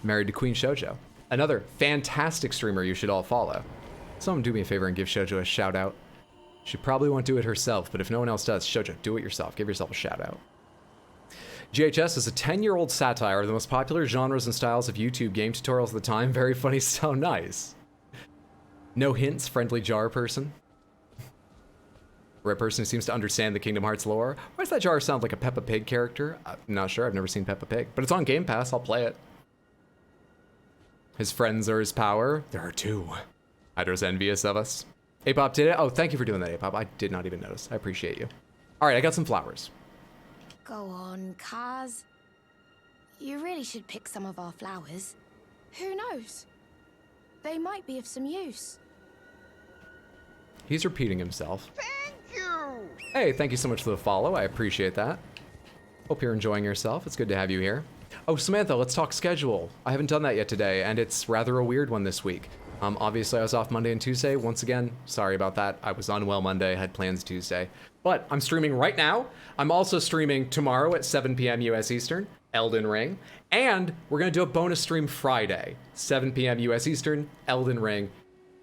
Married to Queen Shoujo. Another fantastic streamer you should all follow. Someone do me a favor and give Shoujo a shout out. She probably won't do it herself, but if no one else does, Shoujo, do it yourself. Give yourself a shout out. GHS is a 10-year-old satire of the most popular genres and styles of YouTube game tutorials of the time. Very funny, so nice. No hints, friendly jar person. Red person who seems to understand the Kingdom Hearts lore. Why does that jar sound like a Peppa Pig character? I'm not sure, I've never seen Peppa Pig. But it's on Game Pass, I'll play it. His friends are his power. There are 2. Hydra's envious of us. Apop did it? Oh, thank you for doing that, Apop. I did not even notice. I appreciate you. Alright, I got some flowers. Go on, Kaz. You really should pick some of our flowers. Who knows? They might be of some use. He's repeating himself. Thank you! Hey, thank you so much for the follow. I appreciate that. Hope you're enjoying yourself. It's good to have you here. Oh, Samantha, let's talk schedule. I haven't done that yet today, and it's rather a weird one this week. Obviously, I was off Monday and Tuesday. Once again, sorry about that. I was unwell Monday, had plans Tuesday. But I'm streaming right now. I'm also streaming tomorrow at 7 p.m. US Eastern, Elden Ring. And we're going to do a bonus stream Friday, 7 p.m. US Eastern, Elden Ring,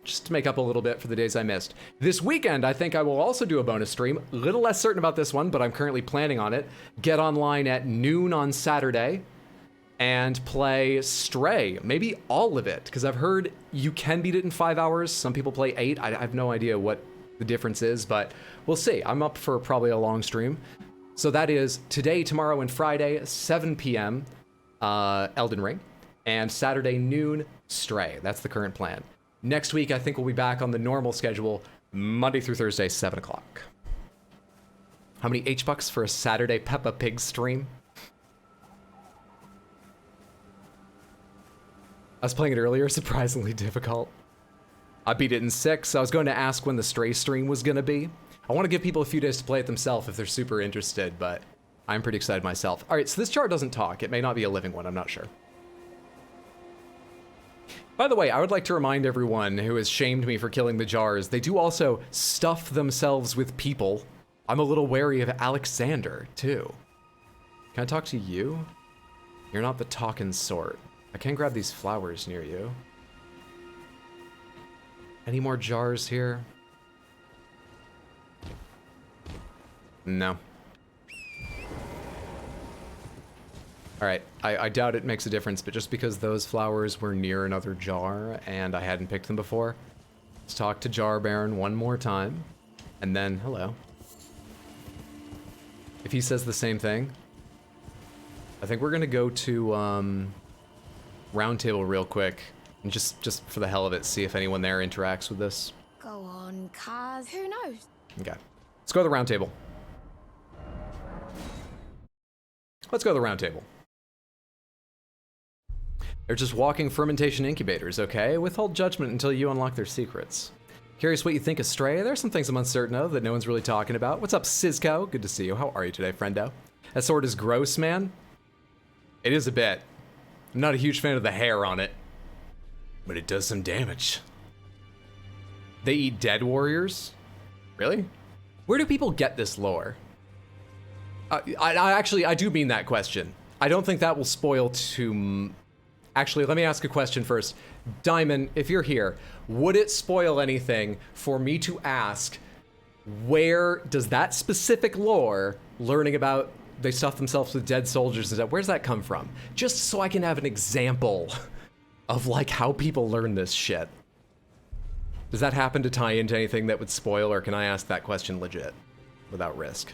just to make up a little bit for the days I missed. This weekend, I think I will also do a bonus stream. A little less certain about this one, but I'm currently planning on it. Get online at noon on Saturday and play Stray. Maybe all of it, because I've heard you can beat it in 5 hours. Some people play 8. I have no idea what the difference is, but we'll see. I'm up for probably a long stream. So that is today, tomorrow, and Friday, 7 p.m. Elden Ring, and Saturday noon, Stray. That's the current plan. Next week, I think we'll be back on the normal schedule, Monday through Thursday, 7 o'clock. How many H-bucks for a Saturday Peppa Pig stream? I was playing it earlier, surprisingly difficult. I beat it in 6. I was going to ask when the Stray stream was going to be. I want to give people a few days to play it themselves if they're super interested, but I'm pretty excited myself. All right, so this jar doesn't talk. It may not be a living one, I'm not sure. By the way, I would like to remind everyone who has shamed me for killing the jars, they do also stuff themselves with people. I'm a little wary of Alexander, too. Can I talk to you? You're not the talking sort. I can grab these flowers near you. Any more jars here? No. Alright, I doubt it makes a difference, but just because those flowers were near another jar and I hadn't picked them before, let's talk to Jar Baron one more time, and then hello. If he says the same thing, I think we're gonna go to Roundtable real quick, and just for the hell of it, see if anyone there interacts with this. Go on, Kaz. Who knows? Okay. Let's go to the round table. Let's go to the round table. They're just walking fermentation incubators, okay? Withhold judgment until you unlock their secrets. Curious what you think of Stray? There's some things I'm uncertain of that no one's really talking about. What's up, Sizco? Good to see you. How are you today, friendo? That sword is gross, man. It is a bit. I'm not a huge fan of the hair on it, but it does some damage. They eat dead warriors? Really? Where do people get this lore? I do mean that question. I don't think that will spoil too... Actually, let me ask a question first. Diamond, if you're here, would it spoil anything for me to ask, where does that specific lore, learning about they stuff themselves with dead soldiers and stuff, where's that come from? Just so I can have an example of like how people learn this shit. Does that happen to tie into anything that would spoil, or can I ask that question legit without risk?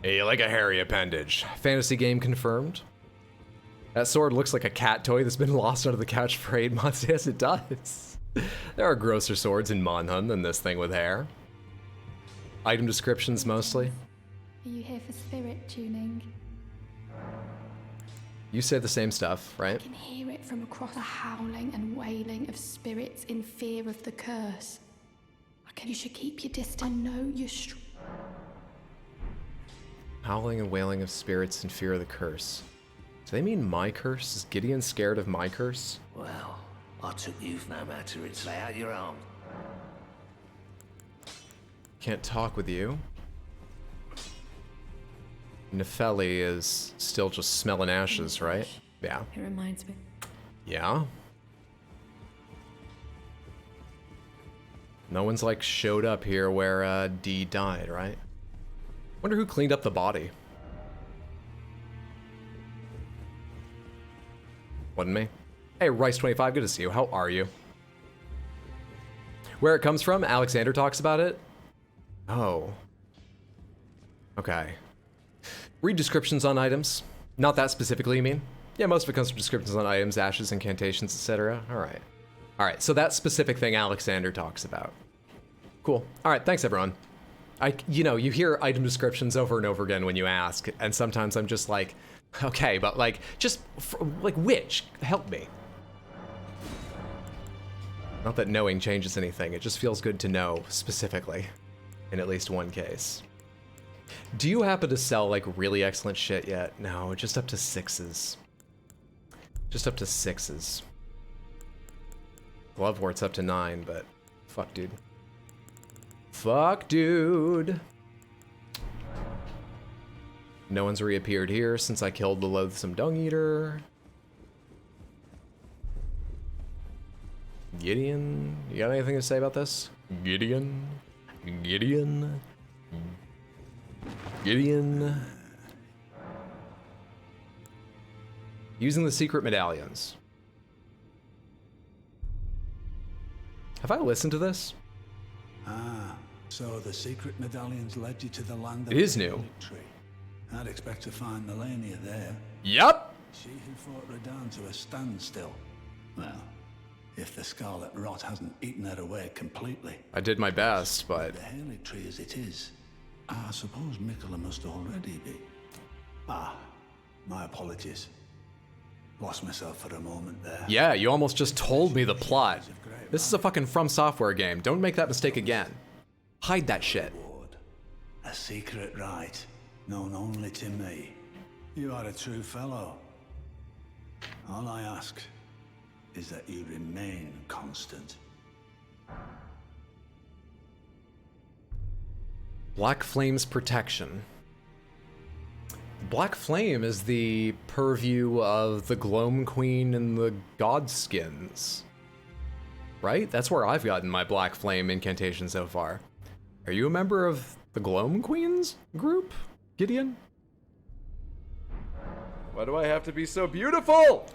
Hey, like a hairy appendage. Fantasy game confirmed. That sword looks like a cat toy that's been lost under the couch for 8 months. Yes, it does. There are grosser swords in Monhun than this thing with hair. Item descriptions mostly. Are you here for spirit tuning? You say the same stuff, right? I can hear it from across the howling and wailing of spirits in fear of the curse. You should keep your distance. Know you're strong. Howling and wailing of spirits in fear of the curse. Do they mean my curse? Is Gideon scared of my curse? Well, I took you no matter it's lay out your arm. Can't talk with you. Nefeli is still just smelling ashes, right? Yeah. It reminds me. Yeah. No one's like showed up here where D died, right? Wonder who cleaned up the body. Wasn't me. Hey, Rice25, good to see you. How are you? Where it comes from? Alexander talks about it. Oh. Okay. Read descriptions on items. Not that specifically, you mean? Yeah, most of it comes from descriptions on items, ashes, incantations, etc. Alright. Alright, so that specific thing Alexander talks about. Cool. Alright, thanks everyone. You know, you hear item descriptions over and over again when you ask, and sometimes I'm just like, okay, but like, just, like, which? Help me. Not that knowing changes anything, it just feels good to know specifically, in at least one case. Do you happen to sell, like, really excellent shit yet? No, just up to 6s. Just up to 6s. Glovewort's up to 9, but fuck, dude. Fuck, dude. No one's reappeared here since I killed the loathsome dung eater. Gideon, you got anything to say about this? Gideon? Gideon? Gideon? Using the secret medallions. Have I listened to this? Ah, so the secret medallions led you to the land of It is new. Haligtree. I'd expect to find Malenia there. Yup. She who fought Radahn to a standstill. Well, if the Scarlet Rot hasn't eaten her away completely. I did my best, but... The Haligtree as it is, I suppose Mikola must already be. Ah, my apologies. Lost myself for a moment there. Yeah, you almost just told me the plot. This is a fucking From Software game. Don't make that mistake again. Hide that shit. A secret rite, known only to me. You are a true fellow. All I ask is that you remain constant. Black Flame's protection. Black Flame is the purview of the Gloam Queen and the Godskins. Right? That's where I've gotten my Black Flame incantation so far. Are you a member of the Gloam Queens group, Gideon? Why do I have to be so beautiful?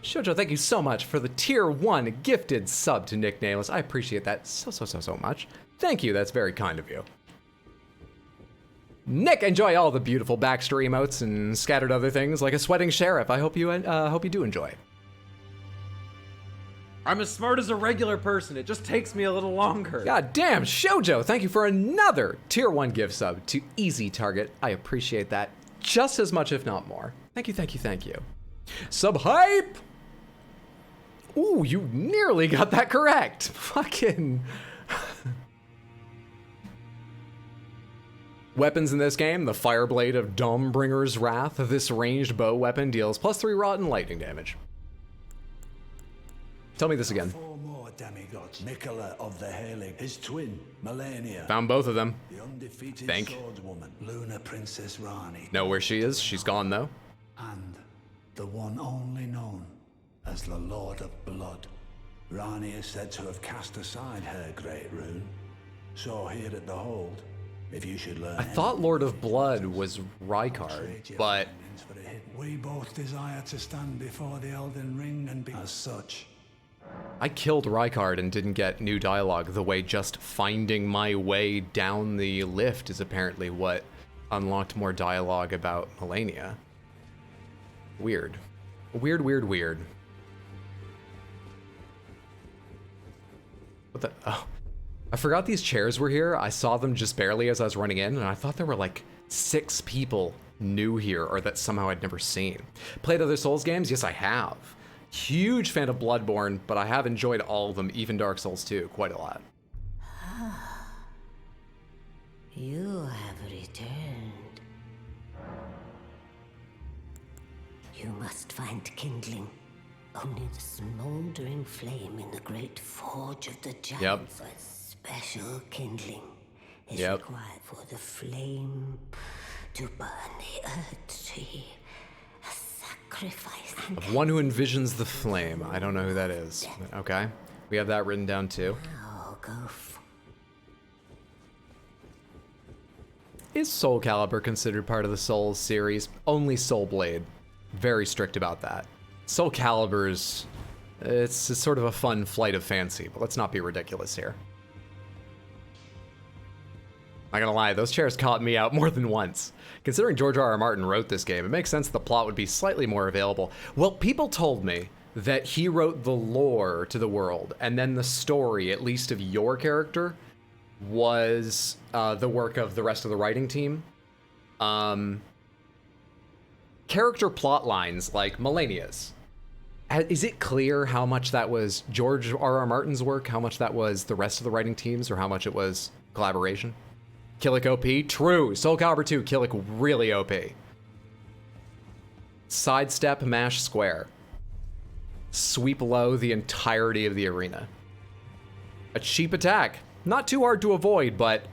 Shoujo, thank you so much for the tier 1 gifted sub to Nick Nameless. I appreciate that so much. Thank you, that's very kind of you. Nick, enjoy all the beautiful Baxter emotes and scattered other things like a sweating sheriff. I hope you do enjoy. I'm as smart as a regular person. It just takes me a little longer. God damn, Shoujo, thank you for another tier 1 gift sub to Easy Target. I appreciate that just as much, if not more. Thank you, thank you, thank you. Sub hype! Ooh, you nearly got that correct. Fucking... Weapons in this game, the Fireblade of Dawmbringer's Wrath. This ranged bow weapon deals +3 rot and lightning damage. Tell me this again. 4 more demigods. Nicola of the Halig, his twin, Malenia. Found both of them. The undefeated Think. swordswoman, Luna Princess Rani. Know where she is. She's gone, though. And the one only known as the Lord of Blood. Rani is said to have cast aside her great rune. So here at the Hold, if you should learn... I thought Lord of Blood was Rykard, but... We both desire to stand before the Elden Ring and be as such. I killed Rykard and didn't get new dialogue the way just finding my way down the lift is apparently what unlocked more dialogue about Malenia. Weird. Weird, weird, weird. What the... Oh. I forgot these chairs were here. I saw them just barely as I was running in, and I thought there were like 6 people new here or that somehow I'd never seen. Played other Souls games? Yes, I have. Huge fan of Bloodborne, but I have enjoyed all of them, even Dark Souls 2, quite a lot. You have returned. You must find kindling. Only the smoldering flame in the great forge of the giants. A special kindling is required for the flame to burn the earth tree. A sacrifice. Of one who envisions the flame. I don't know who that is. But okay. We have that written down too. Now go Is Soul Calibur considered part of the Souls series? Only Soul Blade. Very strict about that. Soul Calibur's... It's sort of a fun flight of fancy, but let's not be ridiculous here. Not gonna lie, those chairs caught me out more than once. Considering George R.R. Martin wrote this game, it makes sense the plot would be slightly more available. Well, people told me that he wrote the lore to the world, and then the story, at least of your character, was the work of the rest of the writing team. Character plot lines like Malenia's. Is it clear how much that was George R.R. Martin's work, how much that was the rest of the writing teams, or how much it was collaboration? Killick OP? True. Soul Calibur 2, Killick really OP. Sidestep, mash, square. Sweep low the entirety of the arena. A cheap attack. Not too hard to avoid, but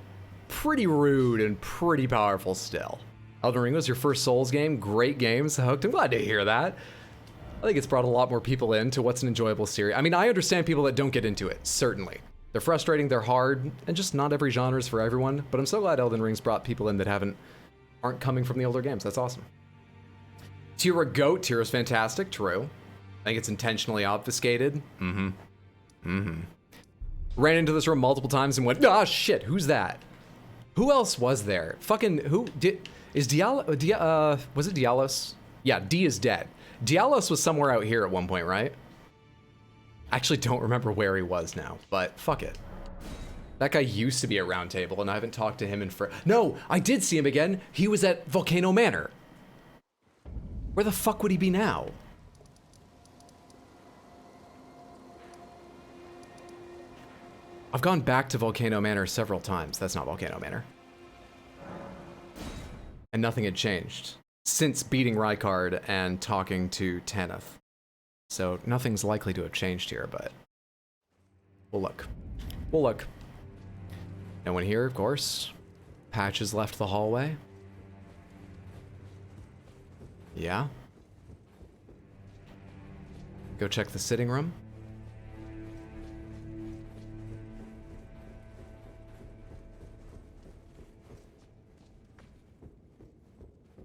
pretty rude and pretty powerful still. Elden Ring was your first Souls game. Great games, Hooked. I'm glad to hear that. I think it's brought a lot more people into what's an enjoyable series. I mean, I understand people that don't get into it, certainly. They're frustrating, they're hard, and just not every genre is for everyone, but I'm so glad Elden Ring's brought people in that aren't coming from the older games. That's awesome. Tira Goat, Tira's fantastic, true. I think it's intentionally obfuscated. Ran into this room multiple times and went, ah, shit, who's that? Who else was there? Fucking, is Diallos, was it Diallos? Yeah, D is dead. Diallos was somewhere out here at one point, right? I actually don't remember where he was now, but fuck it. That guy used to be at Roundtable, and I haven't talked to him in No, I did see him again. He was at Volcano Manor. Where the fuck would he be now? I've gone back to Volcano Manor several times. That's not Volcano Manor. And nothing had changed since beating Rykard and talking to Kenneth. So nothing's likely to have changed here, but we'll look. We'll look. No one here, of course. Patches left the hallway. Yeah. Go check the sitting room.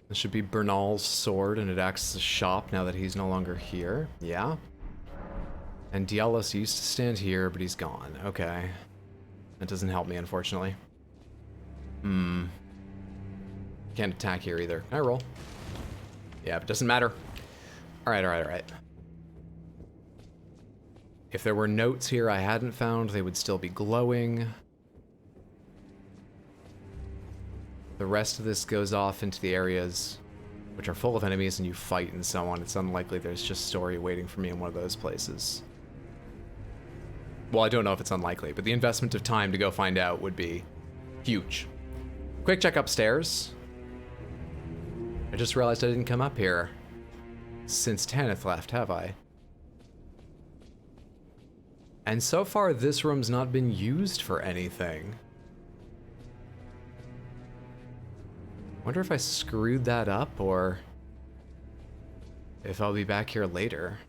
This should be Bernal's sword, and it acts as a shop now that he's no longer here. Yeah. And Diallos used to stand here, but he's gone. Okay. That doesn't help me, unfortunately. Can't attack here either. Can I roll? Yeah, but it doesn't matter. Alright, alright, alright. If there were notes here I hadn't found, they would still be glowing. The rest of this goes off into the areas which are full of enemies and you fight and so on. It's unlikely there's just story waiting for me in one of those places. Well, I don't know if it's unlikely, but the investment of time to go find out would be huge. Quick check upstairs. I just realized I didn't come up here since Kenneth left, have I? And so far, this room's not been used for anything. Wonder if I screwed that up, or if I'll be back here later.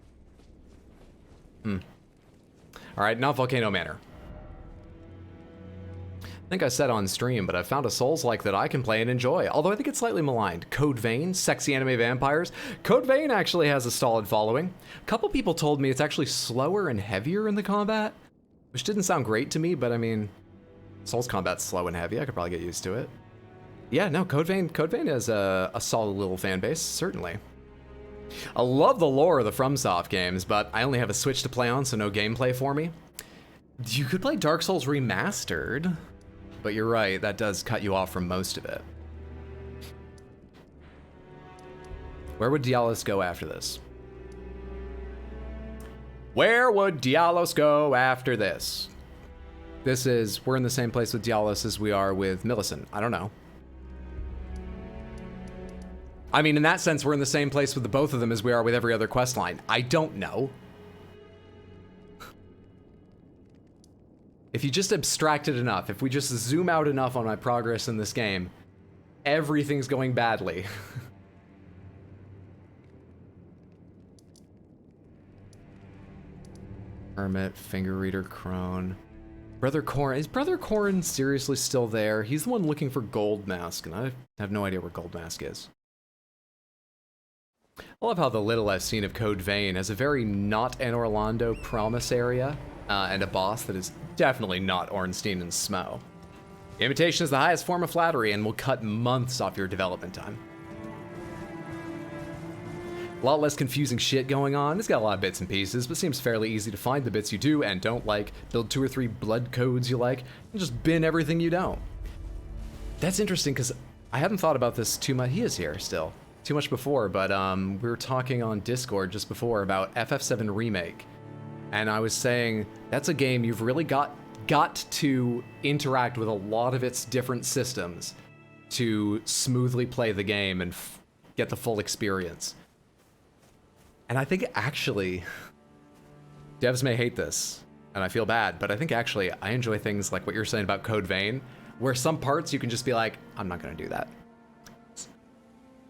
Alright, not Volcano Manor. I think I said on stream, but I found a Souls-like that I can play and enjoy, although I think it's slightly maligned. Code Vein, sexy anime vampires. Code Vein actually has a solid following. A couple people told me it's actually slower and heavier in the combat, which didn't sound great to me, but I mean, Souls combat's slow and heavy. I could probably get used to it. Yeah, no, Code Vein has a solid little fan base, certainly. I love the lore of the FromSoft games, but I only have a Switch to play on, so no gameplay for me. You could play Dark Souls Remastered, but you're right, that does cut you off from most of it. Where would Diallos go after this? Where would Diallos go after this? We're in the same place with Diallos as we are with Millicent. I don't know. I mean, in that sense, we're in the same place with the both of them as we are with every other quest line. I don't know. If you just abstract it enough, if we just zoom out enough on my progress in this game, everything's going badly. Hermit, Finger Reader, Crone. Brother Corrin. Is Brother Corrin seriously still there? He's the one looking for Goldmask, and I have no idea where Goldmask is. I love how the little I've seen of Code Vein has a very not an Orlando promise area, and a boss that is definitely not Ornstein and Smo. Imitation is the highest form of flattery and will cut months off your development time. A lot less confusing shit going on. It's got a lot of bits and pieces, but seems fairly easy to find the bits you do and don't like, build 2 or 3 blood codes you like, and just bin everything you don't. That's interesting, because I hadn't thought about this too much. He is here still. Too much before, but we were talking on Discord just before about FF7 Remake, and I was saying that's a game you've really got to interact with a lot of its different systems to smoothly play the game and get the full experience. And I think actually, devs may hate this, and I feel bad, but I think actually I enjoy things like what you're saying about Code Vein, where some parts you can just be like, I'm not gonna do that.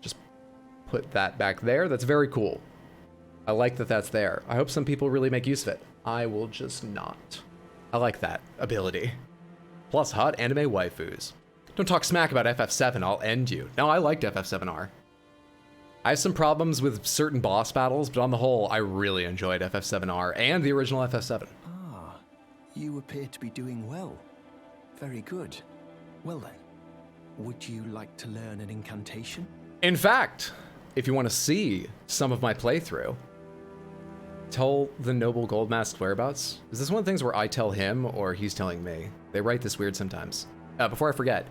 Just put that back there. That's very cool. I like that that's there. I hope some people really make use of it. I will just not. I like that ability. Plus hot anime waifus. Don't talk smack about FF7, I'll end you. No, I liked FF7R. I have some problems with certain boss battles, but on the whole, I really enjoyed FF7R and the original FF7. Ah, you appear to be doing well. Very good. Well then, would you like to learn an incantation? In fact, if you want to see some of my playthrough, tell the noble Goldmask whereabouts. Is this one of the things where I tell him or he's telling me? They write this weird sometimes. Before I forget,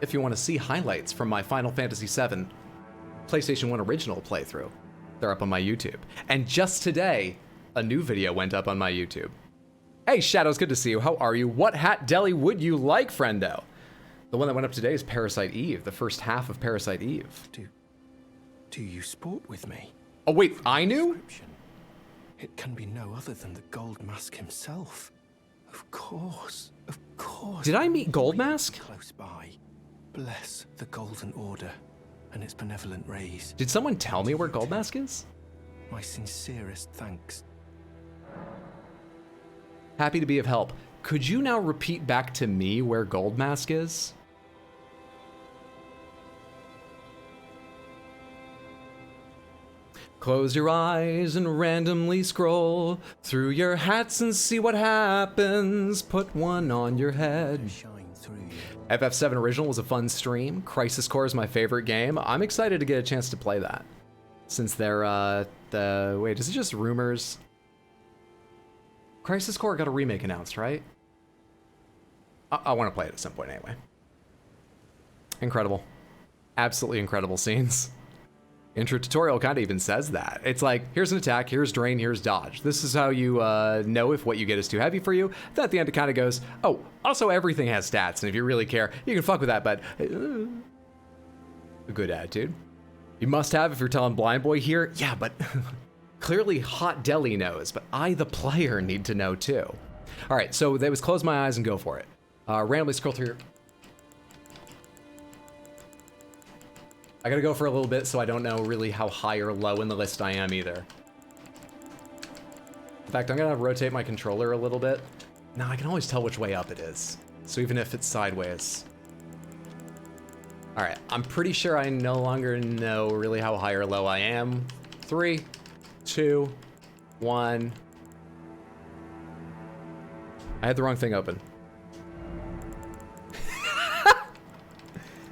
if you want to see highlights from my Final Fantasy VII PlayStation 1 original playthrough, they're up on my YouTube. And just today, a new video went up on my YouTube. Hey Shadows, good to see you. How are you? What hat deli would you like, friendo? The one that went up today is Parasite Eve, the first half of Parasite Eve. Do you sport with me? Oh wait, I knew? It can be no other than the Goldmask himself. Of course. Did I meet Goldmask? Close by. Bless the Golden Order and its benevolent rays. Did someone tell me where Goldmask is? My sincerest thanks. Happy to be of help. Could you now repeat back to me where Goldmask is? Close your eyes and randomly scroll through your hats and see what happens. Put one on your head. FF7 Original was a fun stream. Crisis Core is my favorite game. I'm excited to get a chance to play that. Since they're, wait, is it just rumors? Crisis Core got a remake announced, right? I want to play it at some point anyway. Incredible. Absolutely incredible scenes. Intro tutorial kind of even says that. It's like, here's an attack, here's drain, here's dodge. This is how you know if what you get is too heavy for you. Then at the end it kind of goes, oh, also everything has stats, and if you really care, you can fuck with that, but a good attitude. You must have if you're telling Blind Boy here. Yeah, but clearly Hot Deli knows, but I, the player, need to know too. All right, so that was close my eyes and go for it. Randomly scroll through. I gotta go for a little bit so I don't know really how high or low in the list I am either. In fact, I'm gonna rotate my controller a little bit. Now I can always tell which way up it is. So even if it's sideways. All right, I'm pretty sure I no longer know really how high or low I am. 3, 2, 1. I had the wrong thing open.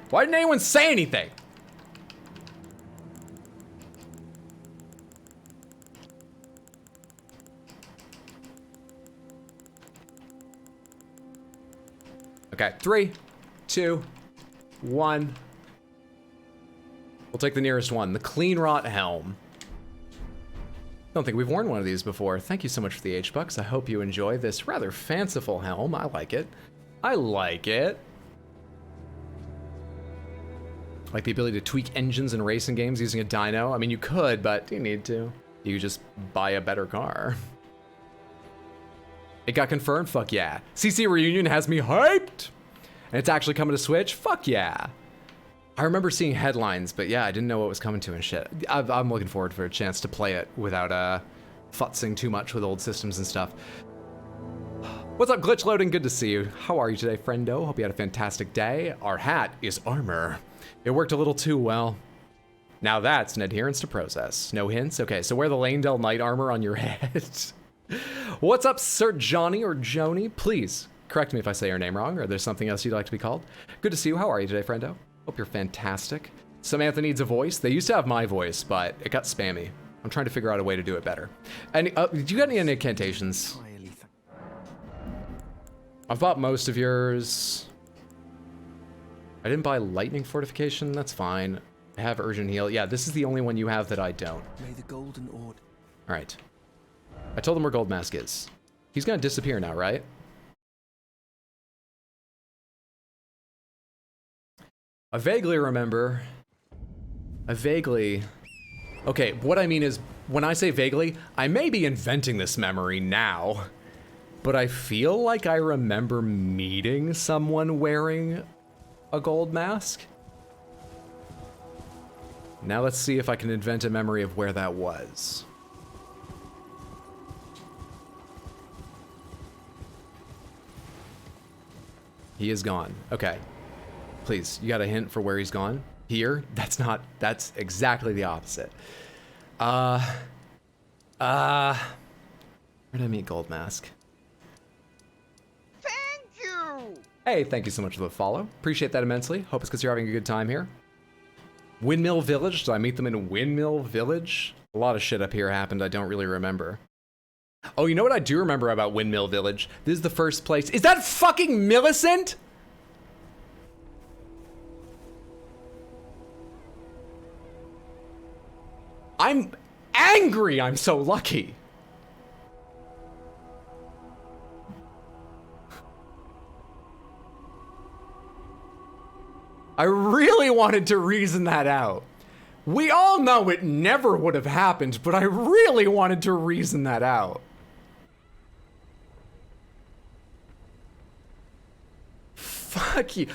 Why didn't anyone say anything? Okay, 3, 2, 1. We'll take the nearest one, the Clean Rot Helm. Don't think we've worn one of these before. Thank you so much for the H-Bucks. I hope you enjoy this rather fanciful helm. I like it. I like it. Like the ability to tweak engines in racing games using a dyno. I mean, you could, but do you need to? You just buy a better car. It got confirmed? Fuck yeah. CC Reunion has me hyped! And it's actually coming to Switch? Fuck yeah. I remember seeing headlines, but yeah, I didn't know what was coming to and shit. I'm looking forward for a chance to play it without futzing too much with old systems and stuff. What's up, Glitch Loading? Good to see you. How are you today, friendo? Hope you had a fantastic day. Our hat is armor. It worked a little too well. Now that's an adherence to process. No hints? Okay, so wear the Lanedell Knight armor on your head. What's up, Sir Johnny or Joni? Please correct me if I say your name wrong, or there's something else you'd like to be called. Good to see you. How are you today, friendo? Hope you're fantastic. Samantha needs a voice. They used to have my voice, but it got spammy. I'm trying to figure out a way to do it better. And did you got any incantations? I've bought most of yours. I didn't buy lightning fortification. That's fine. I have urgent heal. Yeah, this is the only one you have that I don't. May the golden order. All right. I told him where Goldmask is. He's gonna disappear now, right? I vaguely remember. Okay, what I mean is, when I say vaguely, I may be inventing this memory now, but I feel like I remember meeting someone wearing a gold mask. Now let's see if I can invent a memory of where that was. He is gone. Okay. Please, you got a hint for where he's gone? Here? That's exactly the opposite. Where did I meet Goldmask? Thank you! Hey, thank you so much for the follow. Appreciate that immensely. Hope it's because you're having a good time here. Windmill Village? Did I meet them in Windmill Village? A lot of shit up here happened I don't really remember. Oh, you know what I do remember about Windmill Village? This is the first place. Is that fucking Millicent? I'm angry I'm so lucky. I really wanted to reason that out. We all know it never would have happened, but I really wanted to reason that out. Fuck you.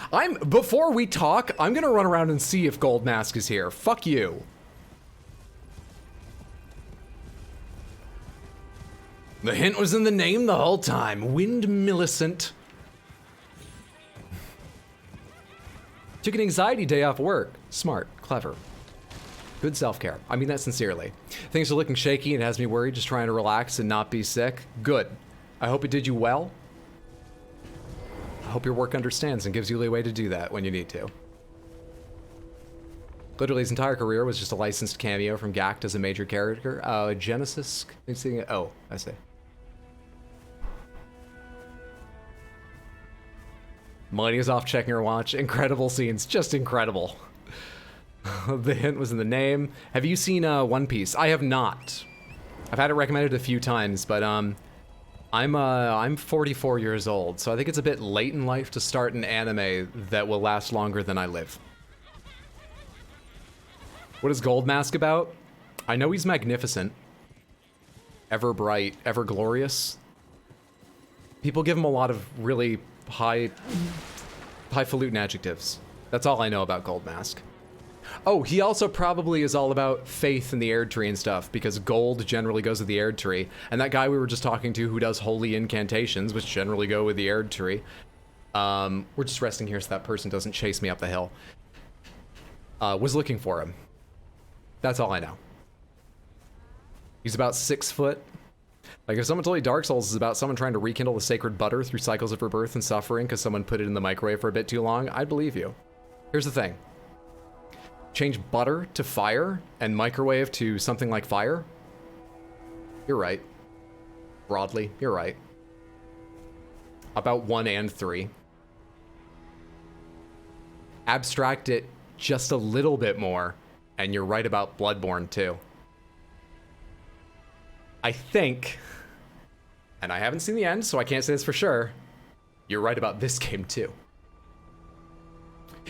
Before we talk, I'm gonna run around and see if Goldmask is here. Fuck you. The hint was in the name the whole time. Wind Millicent. Took an anxiety day off work. Smart, clever. Good self-care. I mean that sincerely. Things are looking shaky and it has me worried, just trying to relax and not be sick. Good. I hope it did you well. I hope your work understands and gives you leeway to do that when you need to. Literally his entire career was just a licensed cameo from Gact as a major character. Genesis? Oh, I see. Malenia's off checking her watch. Incredible scenes, just incredible. The hint was in the name. Have you seen One Piece? I have not. I've had it recommended a few times, but I'm 44 years old, so I think it's a bit late in life to start an anime that will last longer than I live. What is Goldmask about? I know he's magnificent. Ever bright, ever glorious. People give him a lot of really highfalutin adjectives. That's all I know about Goldmask. Oh, he also probably is all about faith in the Erdtree and stuff, because gold generally goes with the Erdtree. And that guy we were just talking to who does holy incantations, which generally go with the Erdtree. We're just resting here so that person doesn't chase me up the hill. Was looking for him. That's all I know. He's about 6 foot. Like, if someone told you Dark Souls is about someone trying to rekindle the sacred butter through cycles of rebirth and suffering because someone put it in the microwave for a bit too long, I'd believe you. Here's the thing. Change butter to fire and microwave to something like fire? You're right. Broadly, you're right. About 1 and 3. Abstract it just a little bit more, and you're right about Bloodborne too. I think, and I haven't seen the end, so I can't say this for sure, you're right about this game too.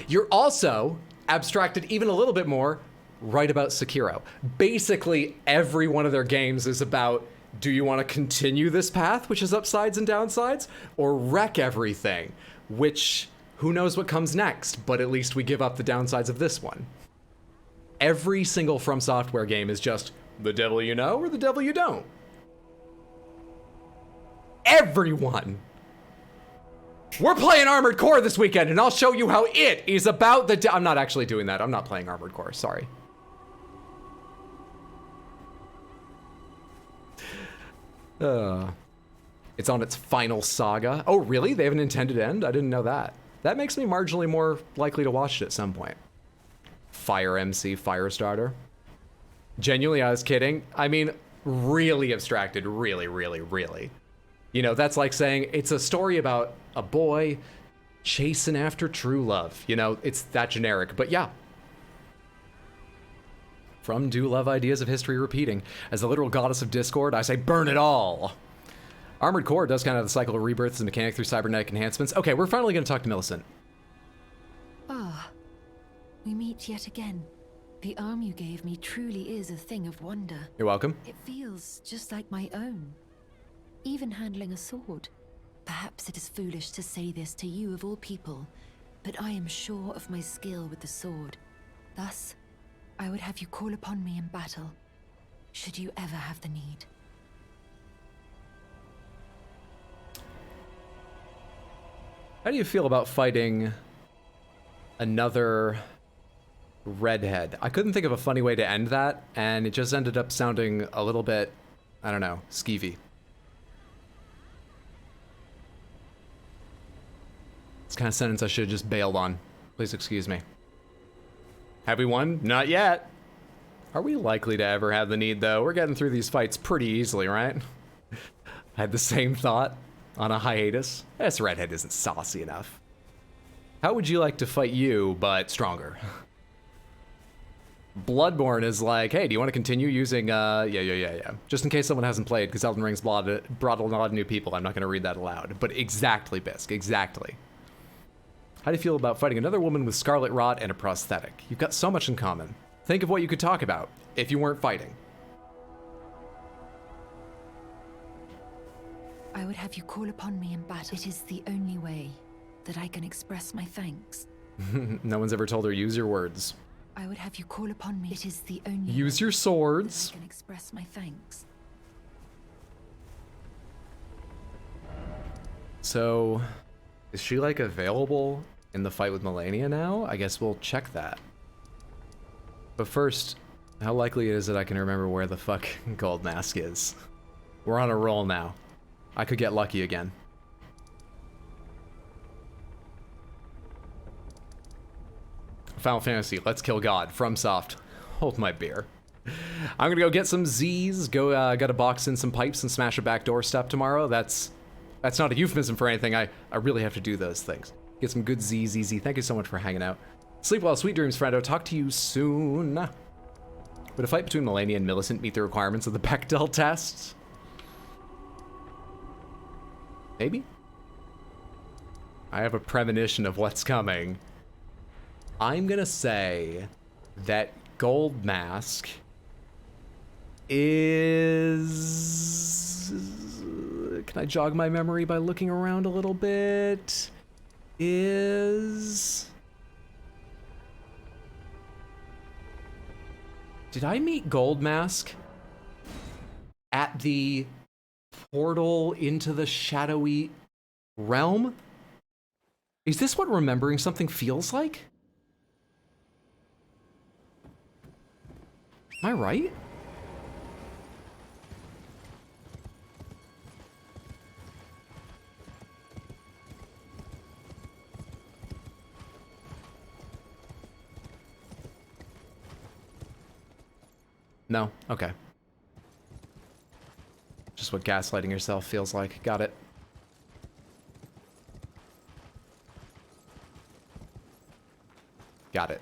You're also, abstracted even a little bit more, right about Sekiro. Basically, every one of their games is about, do you want to continue this path, which is upsides and downsides, or wreck everything, which, who knows what comes next, but at least we give up the downsides of this one. Every single From Software game is just, the devil you know or the devil you don't. Everyone. We're playing Armored Core this weekend, and I'll show you how it is about the I'm not actually doing that. I'm not playing Armored Core, sorry. It's on its final saga. Oh, really? They have an intended end? I didn't know that. That makes me marginally more likely to watch it at some point. Fire MC, Firestarter. Genuinely, I was kidding. I mean, really abstracted, really, really, really. You know, that's like saying it's a story about a boy chasing after true love. You know, it's that generic, but yeah. From do love ideas of history repeating. As the literal goddess of discord, I say burn it all. Armored Core does kind of the cycle of rebirth as a mechanic through cybernetic enhancements. Okay, we're finally going to talk to Millicent. Ah, we meet yet again. The arm you gave me truly is a thing of wonder. You're welcome. It feels just like my own. Even handling a sword. Perhaps it is foolish to say this to you of all people, but I am sure of my skill with the sword. Thus, I would have you call upon me in battle, should you ever have the need. How do you feel about fighting another redhead? I couldn't think of a funny way to end that, and it just ended up sounding a little bit, I don't know, skeevy. It's the kind of sentence I should have just bailed on. Please excuse me. Have we won? Not yet. Are we likely to ever have the need, though? We're getting through these fights pretty easily, right? I had the same thought on a hiatus. This redhead isn't saucy enough. How would you like to fight you, but stronger? Bloodborne is like, hey, do you want to continue using, yeah. Just in case someone hasn't played, because Elden Ring's brought a lot of new people, I'm not going to read that aloud. But exactly, Bisk, exactly. How do you feel about fighting another woman with Scarlet Rot and a prosthetic? You've got so much in common. Think of what you could talk about if you weren't fighting. I would have you call upon me in battle. It is the only way that I can express my thanks. No one's ever told her use your words. I would have you call upon me. It is the only use way your swords. that I can express my thanks. So, is she like available in the fight with Malenia now? I guess we'll check that. But first, how likely is it I can remember where the fuck Goldmask is? We're on a roll now. I could get lucky again. Final Fantasy, let's kill God. FromSoft. Hold my beer. I'm gonna go get some Z's, gotta box in some pipes and smash a backdoor step tomorrow. That's not a euphemism for anything. I really have to do those things. Get some good Z's, easy. Thank you so much for hanging out. Sleep well, sweet dreams, friendo. Talk to you soon. Would a fight between Malenia and Millicent meet the requirements of the Bechdel test? Maybe? I have a premonition of what's coming. I'm gonna say that Goldmask is... Can I jog my memory by looking around a little bit? Is... Did I meet Goldmask at the portal into the shadowy realm? Is this what remembering something feels like? Am I right? No? Okay. Just what gaslighting yourself feels like. Got it. Got it.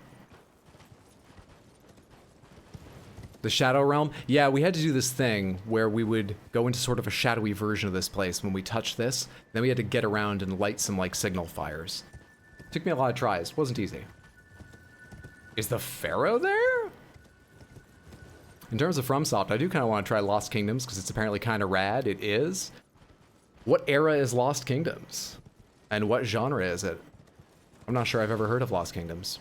The Shadow Realm? Yeah, we had to do this thing where we would go into sort of a shadowy version of this place when we touched this. Then we had to get around and light some, like, signal fires. Took me a lot of tries. Wasn't easy. Is the Pharaoh there? In terms of FromSoft, I do kind of want to try Lost Kingdoms because it's apparently kind of rad. It is. What era is Lost Kingdoms? And what genre is it? I'm not sure I've ever heard of Lost Kingdoms.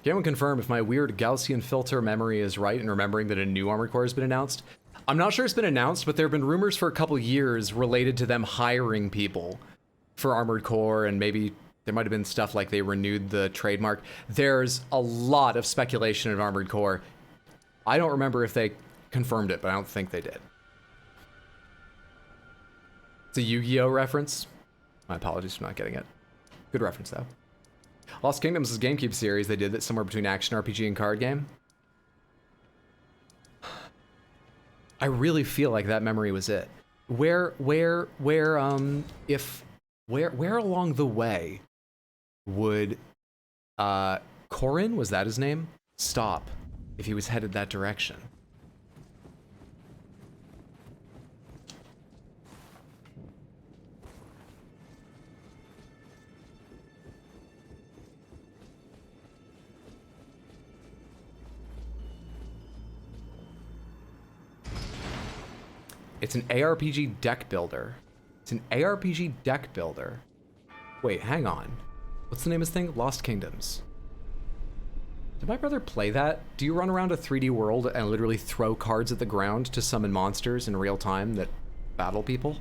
Can anyone confirm if my weird Gaussian filter memory is right in remembering that a new Armored Core has been announced? I'm not sure it's been announced, but there have been rumors for a couple years related to them hiring people for Armored Core, and maybe there might have been stuff like they renewed the trademark. There's a lot of speculation of Armored Core. I don't remember if they confirmed it, but I don't think they did. It's a Yu-Gi-Oh reference. My apologies for not getting it. Good reference, though. Lost Kingdoms is a GameCube series they did that's somewhere between action RPG and card game. I really feel like that memory was it. Where along the way would Corin, was that his name, stop if he was headed that direction? It's an ARPG deck builder. It's an ARPG deck builder. Wait, hang on. What's the name of this thing? Lost Kingdoms. Did my brother play that? Do you run around a 3D world and literally throw cards at the ground to summon monsters in real time that battle people?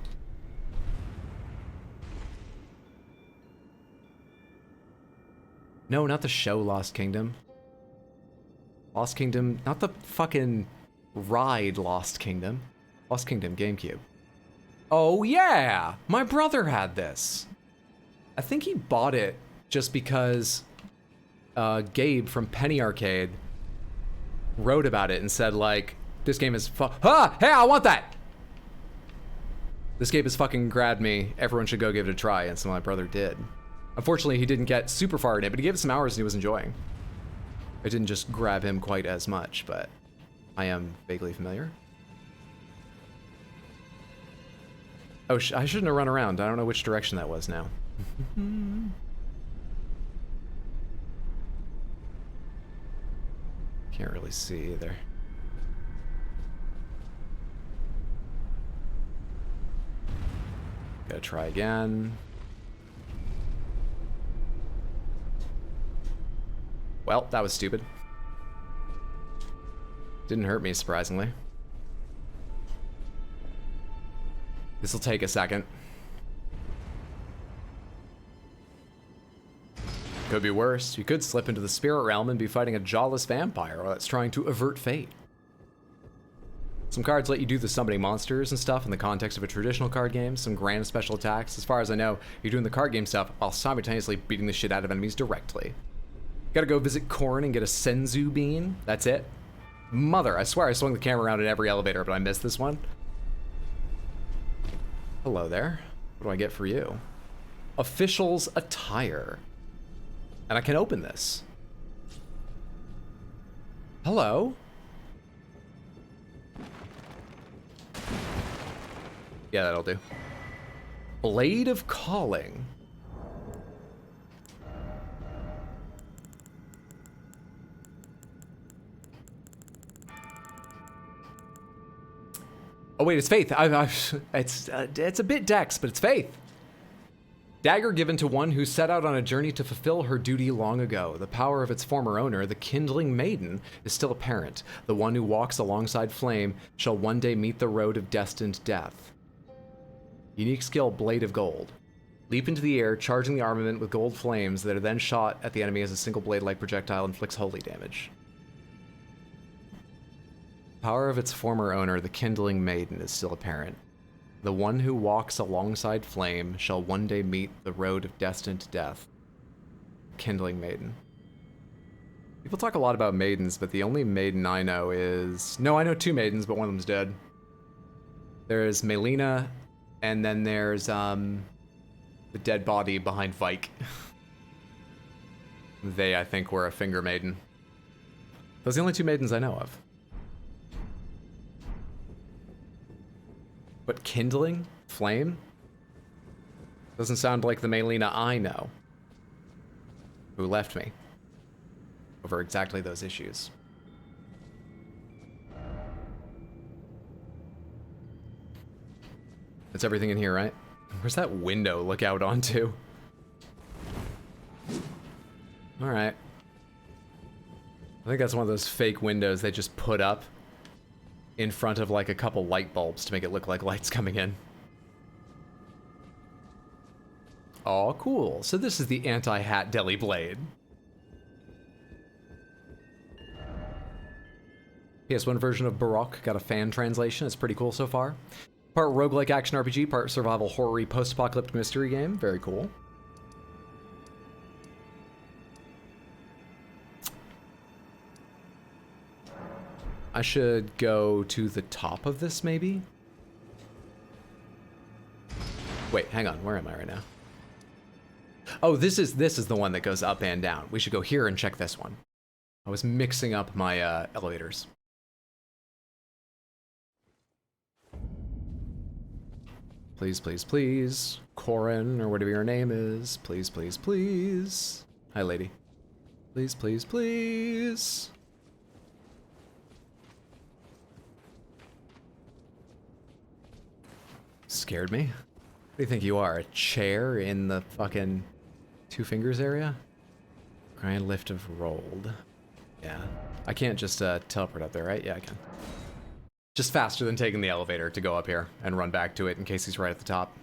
No, not the show Lost Kingdom. Lost Kingdom, not the fucking ride Lost Kingdom. Lost Kingdom, GameCube. Oh yeah! My brother had this. I think he bought it just because Gabe from Penny Arcade wrote about it and said, like, this game is hey, I want that! This game has fucking grabbed me. Everyone should go give it a try, and so my brother did. Unfortunately, he didn't get super far in it, but he gave it some hours and he was enjoying. It didn't just grab him quite as much, but I am vaguely familiar. Oh, I shouldn't have run around. I don't know which direction that was now. Can't really see either. Gotta try again. Well, that was stupid. Didn't hurt me, surprisingly. This'll take a second. Could be worse. You could slip into the spirit realm and be fighting a jawless vampire that's trying to avert fate. Some cards let you do the summoning monsters and stuff in the context of a traditional card game, some grand special attacks. As far as I know, you're doing the card game stuff while simultaneously beating the shit out of enemies directly. Gotta go visit Korn and get a Senzu bean. That's it. Mother, I swear I swung the camera around in every elevator, but I missed this one. Hello there. What do I get for you? Official's attire. And I can open this. Hello? Yeah, that'll do. Blade of Calling. Oh wait, it's Faith. It's a bit Dex, but it's Faith. Dagger given to one who set out on a journey to fulfill her duty long ago. The power of its former owner, the Kindling Maiden, is still apparent. The one who walks alongside flame shall one day meet the road of destined death. Unique skill, Blade of Gold. Leap into the air, charging the armament with gold flames that are then shot at the enemy as a single blade-like projectile inflicts holy damage. Power of its former owner, the Kindling Maiden, is still apparent. The one who walks alongside flame shall one day meet the road of destined death. Kindling Maiden. People talk a lot about maidens, but the only maiden I know is... No, I know two maidens, but one of them's dead. There's Malenia, and then there's the dead body behind Vike. They, I think, were a finger maiden. Those are the only two maidens I know of. But Kindling? Flame? Doesn't sound like the Malenia I know. Who left me. Over exactly those issues. That's everything in here, right? Where's that window look out onto? Alright. I think that's one of those fake windows they just put up in front of like a couple light bulbs to make it look like light's coming in. Oh, cool. So this is the anti-hat deli blade. PS1 version of Baroque got a fan translation. It's pretty cool so far. Part roguelike action RPG, part survival horror-y post-apocalyptic mystery game. Very cool. I should go to the top of this, maybe? Wait, hang on. Where am I right now? Oh, this is the one that goes up and down. We should go here and check this one. I was mixing up my elevators. Please, please, please. Corin, or whatever your name is. Please, please, please. Hi, lady. Please, please, please. Scared me? What do you think you are? A chair in the fucking two fingers area? Grind lift of rolled. Yeah. I can't just teleport up there, right? Yeah, I can. Just faster than taking the elevator to go up here and run back to it in case he's right at the top.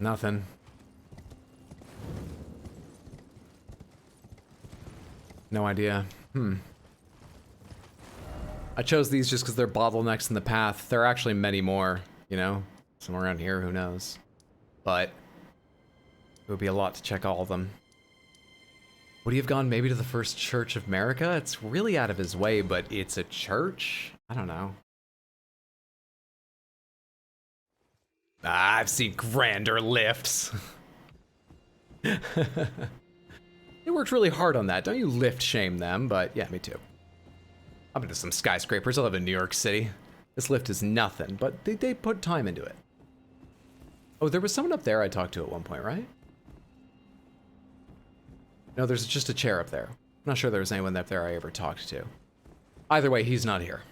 Nothing. No idea. I chose these just because they're bottlenecks in the path. There are actually many more, you know? Somewhere around here, who knows? But it would be a lot to check all of them. Would he have gone maybe to the First Church of America? It's really out of his way, but it's a church? I don't know. I've seen grander lifts. They worked really hard on that. Don't you lift shame them, but yeah, me too. I've been to some skyscrapers. I live in New York City. This lift is nothing, but they put time into it. Oh, there was someone up there I talked to at one point, right? No, there's just a chair up there. I'm not sure there was anyone up there I ever talked to. Either way, he's not here.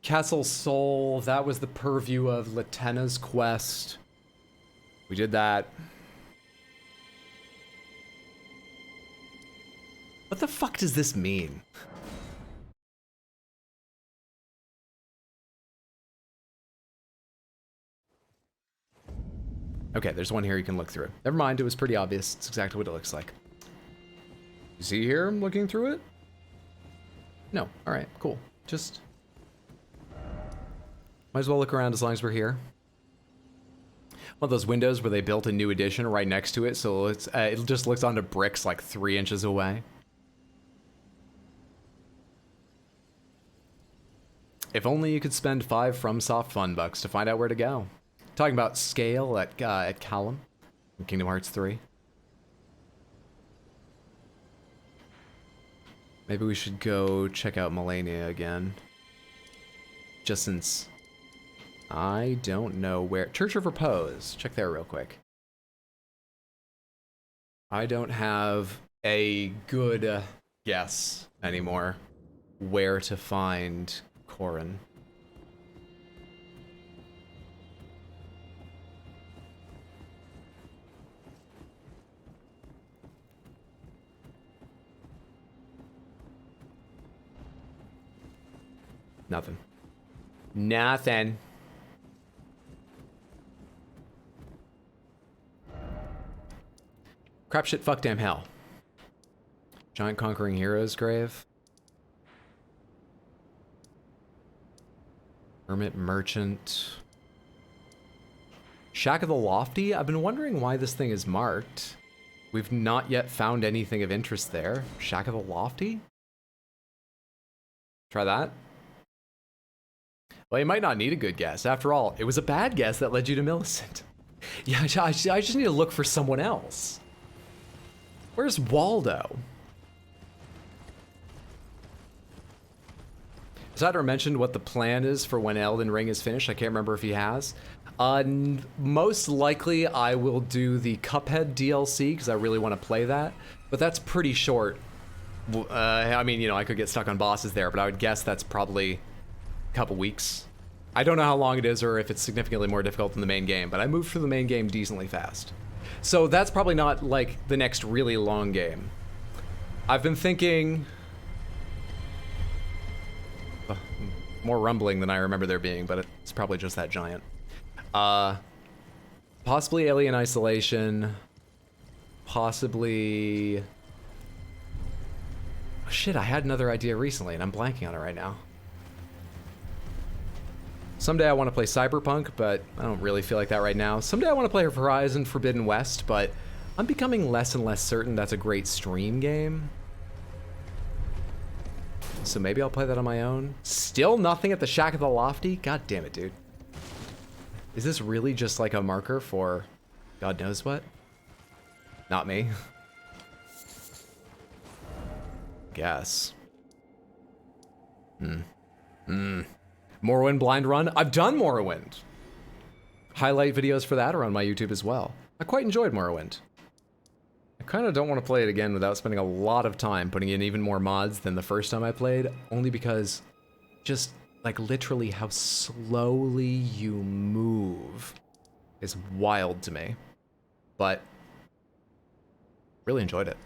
Castle Soul, that was the purview of Latena's quest. We did that. What the fuck does this mean? Okay, there's one here you can look through. Never mind, it was pretty obvious. It's exactly what it looks like. You see here, I'm looking through it? No, alright, cool. Just... might as well look around as long as we're here. One of those windows where they built a new addition right next to it, so it's, it just looks onto bricks like 3 inches away. If only you could spend 5 FromSoft Fun bucks to find out where to go. Talking about scale at Callum in Kingdom Hearts 3. Maybe we should go check out Malenia again. Just since I don't know where... Church of Repose. Check there real quick. I don't have a good guess anymore where to find Corrin. Nothing. Nothing. Crap shit fuck damn hell. Giant Conquering Heroes grave. Hermit Merchant. Shack of the Lofty? I've been wondering why this thing is marked. We've not yet found anything of interest there. Shack of the Lofty? Try that. Well, you might not need a good guess. After all, it was a bad guess that led you to Millicent. Yeah, I just need to look for someone else. Where's Waldo? Cider mentioned what the plan is for when Elden Ring is finished. I can't remember if he has. Most likely I will do the Cuphead DLC because I really want to play that. But that's pretty short. I mean, you know, I could get stuck on bosses there, but I would guess that's probably couple weeks. I don't know how long it is or if it's significantly more difficult than the main game, but I moved through the main game decently fast. So that's probably not like the next really long game. I've been thinking... more rumbling than I remember there being, but it's probably just that giant. Possibly Alien Isolation. Possibly... Oh, shit, I had another idea recently and I'm blanking on it right now. Someday I want to play Cyberpunk, but I don't really feel like that right now. Someday I want to play Horizon Forbidden West, but I'm becoming less and less certain that's a great stream game. So maybe I'll play that on my own. Still nothing at the Shack of the Lofty? God damn it, dude. Is this really just like a marker for God knows what? Not me. Guess. Morrowind Blind Run. I've done Morrowind. Highlight videos for that are on my YouTube as well. I quite enjoyed Morrowind. I kind of don't want to play it again without spending a lot of time putting in even more mods than the first time I played, only because just like literally how slowly you move is wild to me. But really enjoyed it.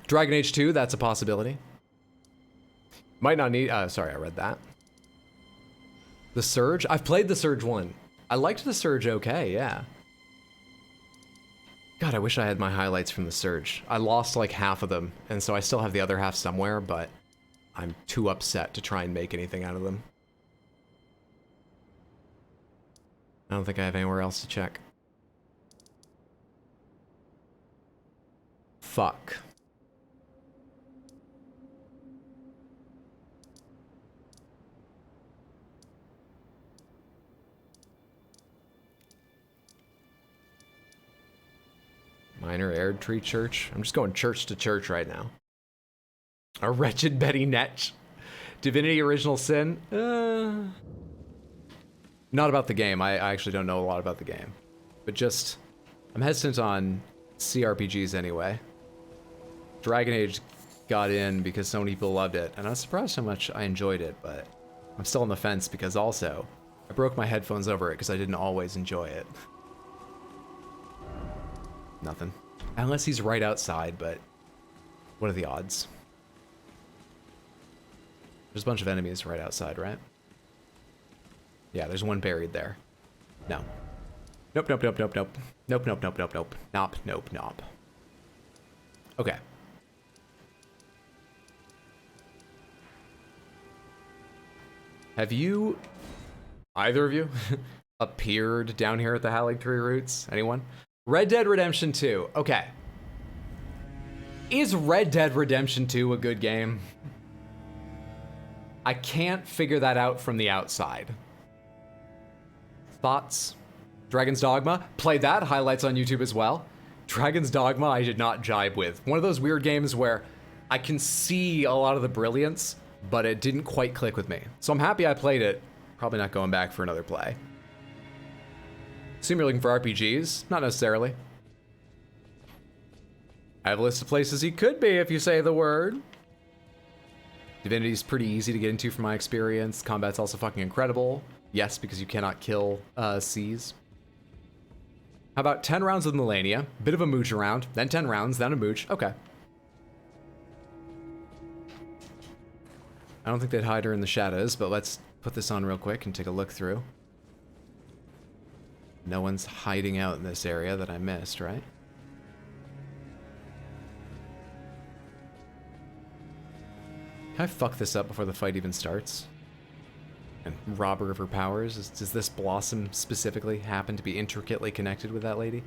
Dragon Age 2, that's a possibility. Might not need, sorry, I read that. The Surge? I've played the Surge 1. I liked the Surge okay, yeah. God, I wish I had my highlights from the Surge. I lost like half of them, and so I still have the other half somewhere, but I'm too upset to try and make anything out of them. I don't think I have anywhere else to check. Fuck. Minor Erdtree Church. I'm just going church to church right now. A Wretched Betty Netch. Divinity Original Sin. Not about the game. I actually don't know a lot about the game. But just, I'm hesitant on CRPGs anyway. Dragon Age got in because so many people loved it, and I was surprised how much I enjoyed it, but I'm still on the fence because also, I broke my headphones over it because I didn't always enjoy it. Nothing. Unless he's right outside, but what are the odds? There's a bunch of enemies right outside, right? Yeah, there's one buried there. No. Nope, nope, nope, nope, nope. Nope, nope, nope, nope, nope. Nope, nope, nope. Okay. Have you, either of you, appeared down here at the Haligtree roots? Anyone? Red Dead Redemption 2. Okay. Is Red Dead Redemption 2 a good game? I can't figure that out from the outside. Thoughts? Dragon's Dogma? Played that, highlights on YouTube as well. Dragon's Dogma I did not jibe with. One of those weird games where I can see a lot of the brilliance, but it didn't quite click with me. So I'm happy I played it. Probably not going back for another play. Assume you're looking for RPGs? Not necessarily. I have a list of places he could be if you say the word. Divinity's pretty easy to get into from my experience. Combat's also fucking incredible. Yes, because you cannot kill C's. How about 10 rounds with Malenia? Bit of a mooch around, then 10 rounds, then a mooch. Okay. I don't think they'd hide her in the shadows, but let's put this on real quick and take a look through. No one's hiding out in this area that I missed, right? Can I fuck this up before the fight even starts? And rob her of her powers? Does this Blossom specifically happen to be intricately connected with that lady?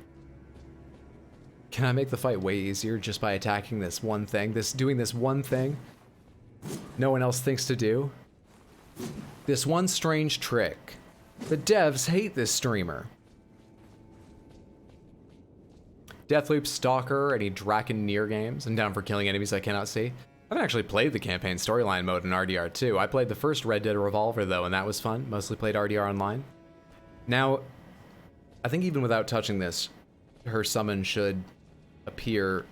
Can I make the fight way easier just by attacking this one thing? Doing this one thing no one else thinks to do? This one strange trick. The devs hate this streamer. Deathloop, Stalker, any Drakenir games? I'm down for killing enemies I cannot see. I haven't actually played the campaign storyline mode in RDR 2. I played the first Red Dead Revolver though, and that was fun. Mostly played RDR Online. Now, I think even without touching this, her summon should appear...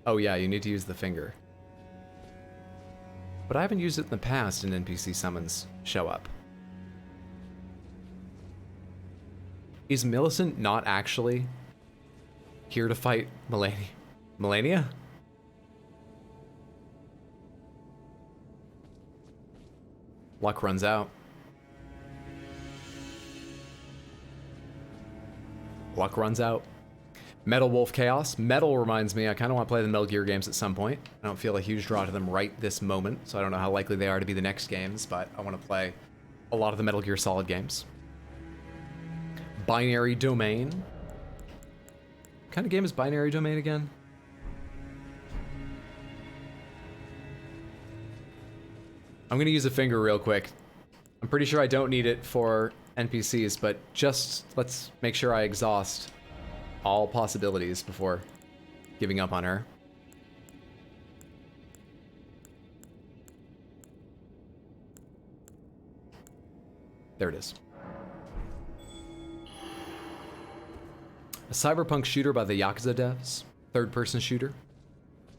Oh yeah, you need to use the finger. But I haven't used it in the past and NPC summons show up. Is Millicent not actually here to fight Malenia? Luck runs out. Luck runs out. Metal Wolf Chaos. Metal reminds me, I kind of want to play the Metal Gear games at some point. I don't feel a huge draw to them right this moment, so I don't know how likely they are to be the next games, but I want to play a lot of the Metal Gear Solid games. Binary Domain. What kind of game is Binary Domain again? I'm gonna use a finger real quick. I'm pretty sure I don't need it for NPCs, but just let's make sure I exhaust all possibilities before giving up on her. There it is. A cyberpunk shooter by the Yakuza devs. Third-person shooter.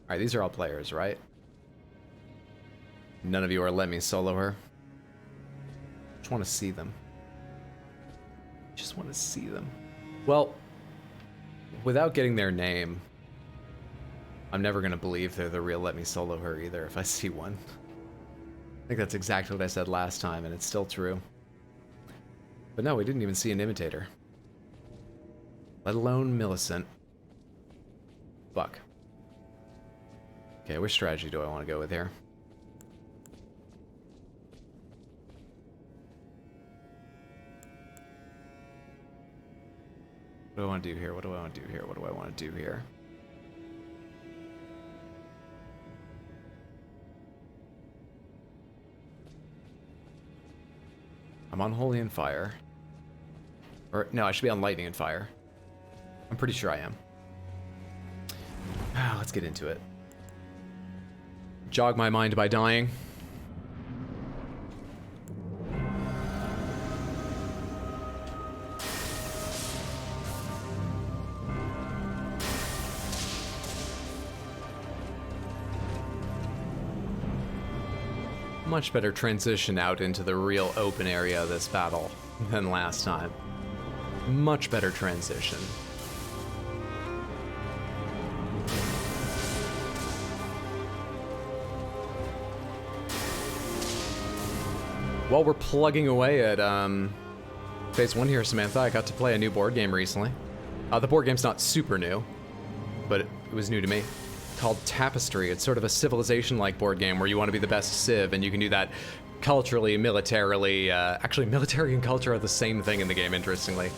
Alright, these are all players, right? None of you are letting me solo her. Just want to see them. Just want to see them. Well, without getting their name, I'm never going to believe they're the real Let Me Solo Her either if I see one. I think that's exactly what I said last time, and it's still true. But no, we didn't even see an imitator. Let alone Millicent. Fuck. Okay, which strategy do I want to go with here? What do I want to do here? What do I want to do here? What do I want to do here? I'm on Holy and Fire. Or, no, I should be on Lightning and Fire. I'm pretty sure I am. Let's get into it. Jog my mind by dying. Much better transition out into the real open area of this battle than last time. Much better transition. While we're plugging away at Phase 1 here, Samantha. I got to play a new board game recently. The board game's not super new, but it was new to me. Called Tapestry. It's sort of a civilization-like board game where you want to be the best civ, and you can do that culturally, militarily. Actually, military and culture are the same thing in the game, interestingly.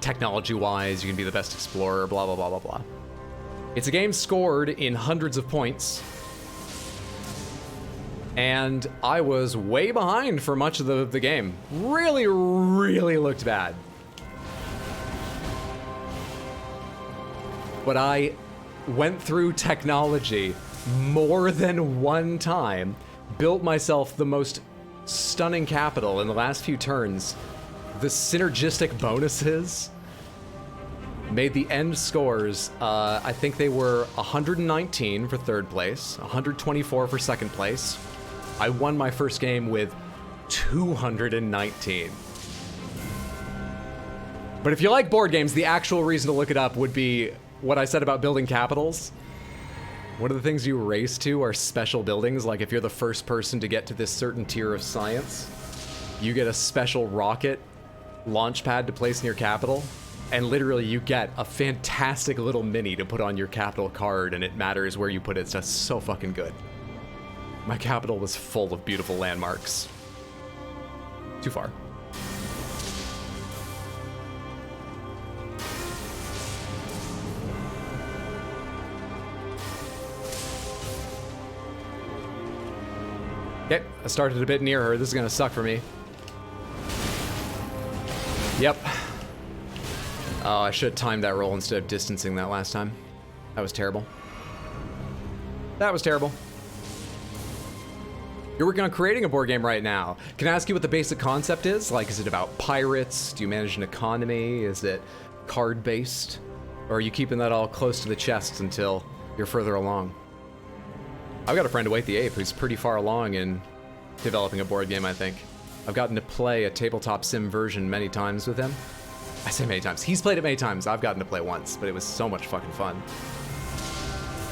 Technology-wise, you can be the best explorer, blah, blah, blah, blah, blah. It's a game scored in hundreds of points, and I was way behind for much of the game. Really, really looked bad. But I went through technology more than one time, built myself the most stunning capital in the last few turns. The synergistic bonuses made the end scores, I think they were 119 for third place, 124 for second place. I won my first game with 219. But if you like board games, the actual reason to look it up would be what I said about building capitals. One of the things you race to are special buildings, like if you're the first person to get to this certain tier of science, you get a special rocket launch pad to place in your capital, and literally you get a fantastic little mini to put on your capital card, and it matters where you put it. It's just so fucking good. My capital was full of beautiful landmarks. Too far. Okay, I started a bit near her. This is gonna suck for me. Yep. Oh, I should have timed that roll instead of distancing that last time. That was terrible. That was terrible. You're working on creating a board game right now. Can I ask you what the basic concept is? Like, is it about pirates? Do you manage an economy? Is it card-based? Or are you keeping that all close to the chest until you're further along? I've got a friend, Await the Ape, who's pretty far along in developing a board game, I think. I've gotten to play a tabletop sim version many times with him. I say many times. He's played it many times. I've gotten to play once, but it was so much fucking fun.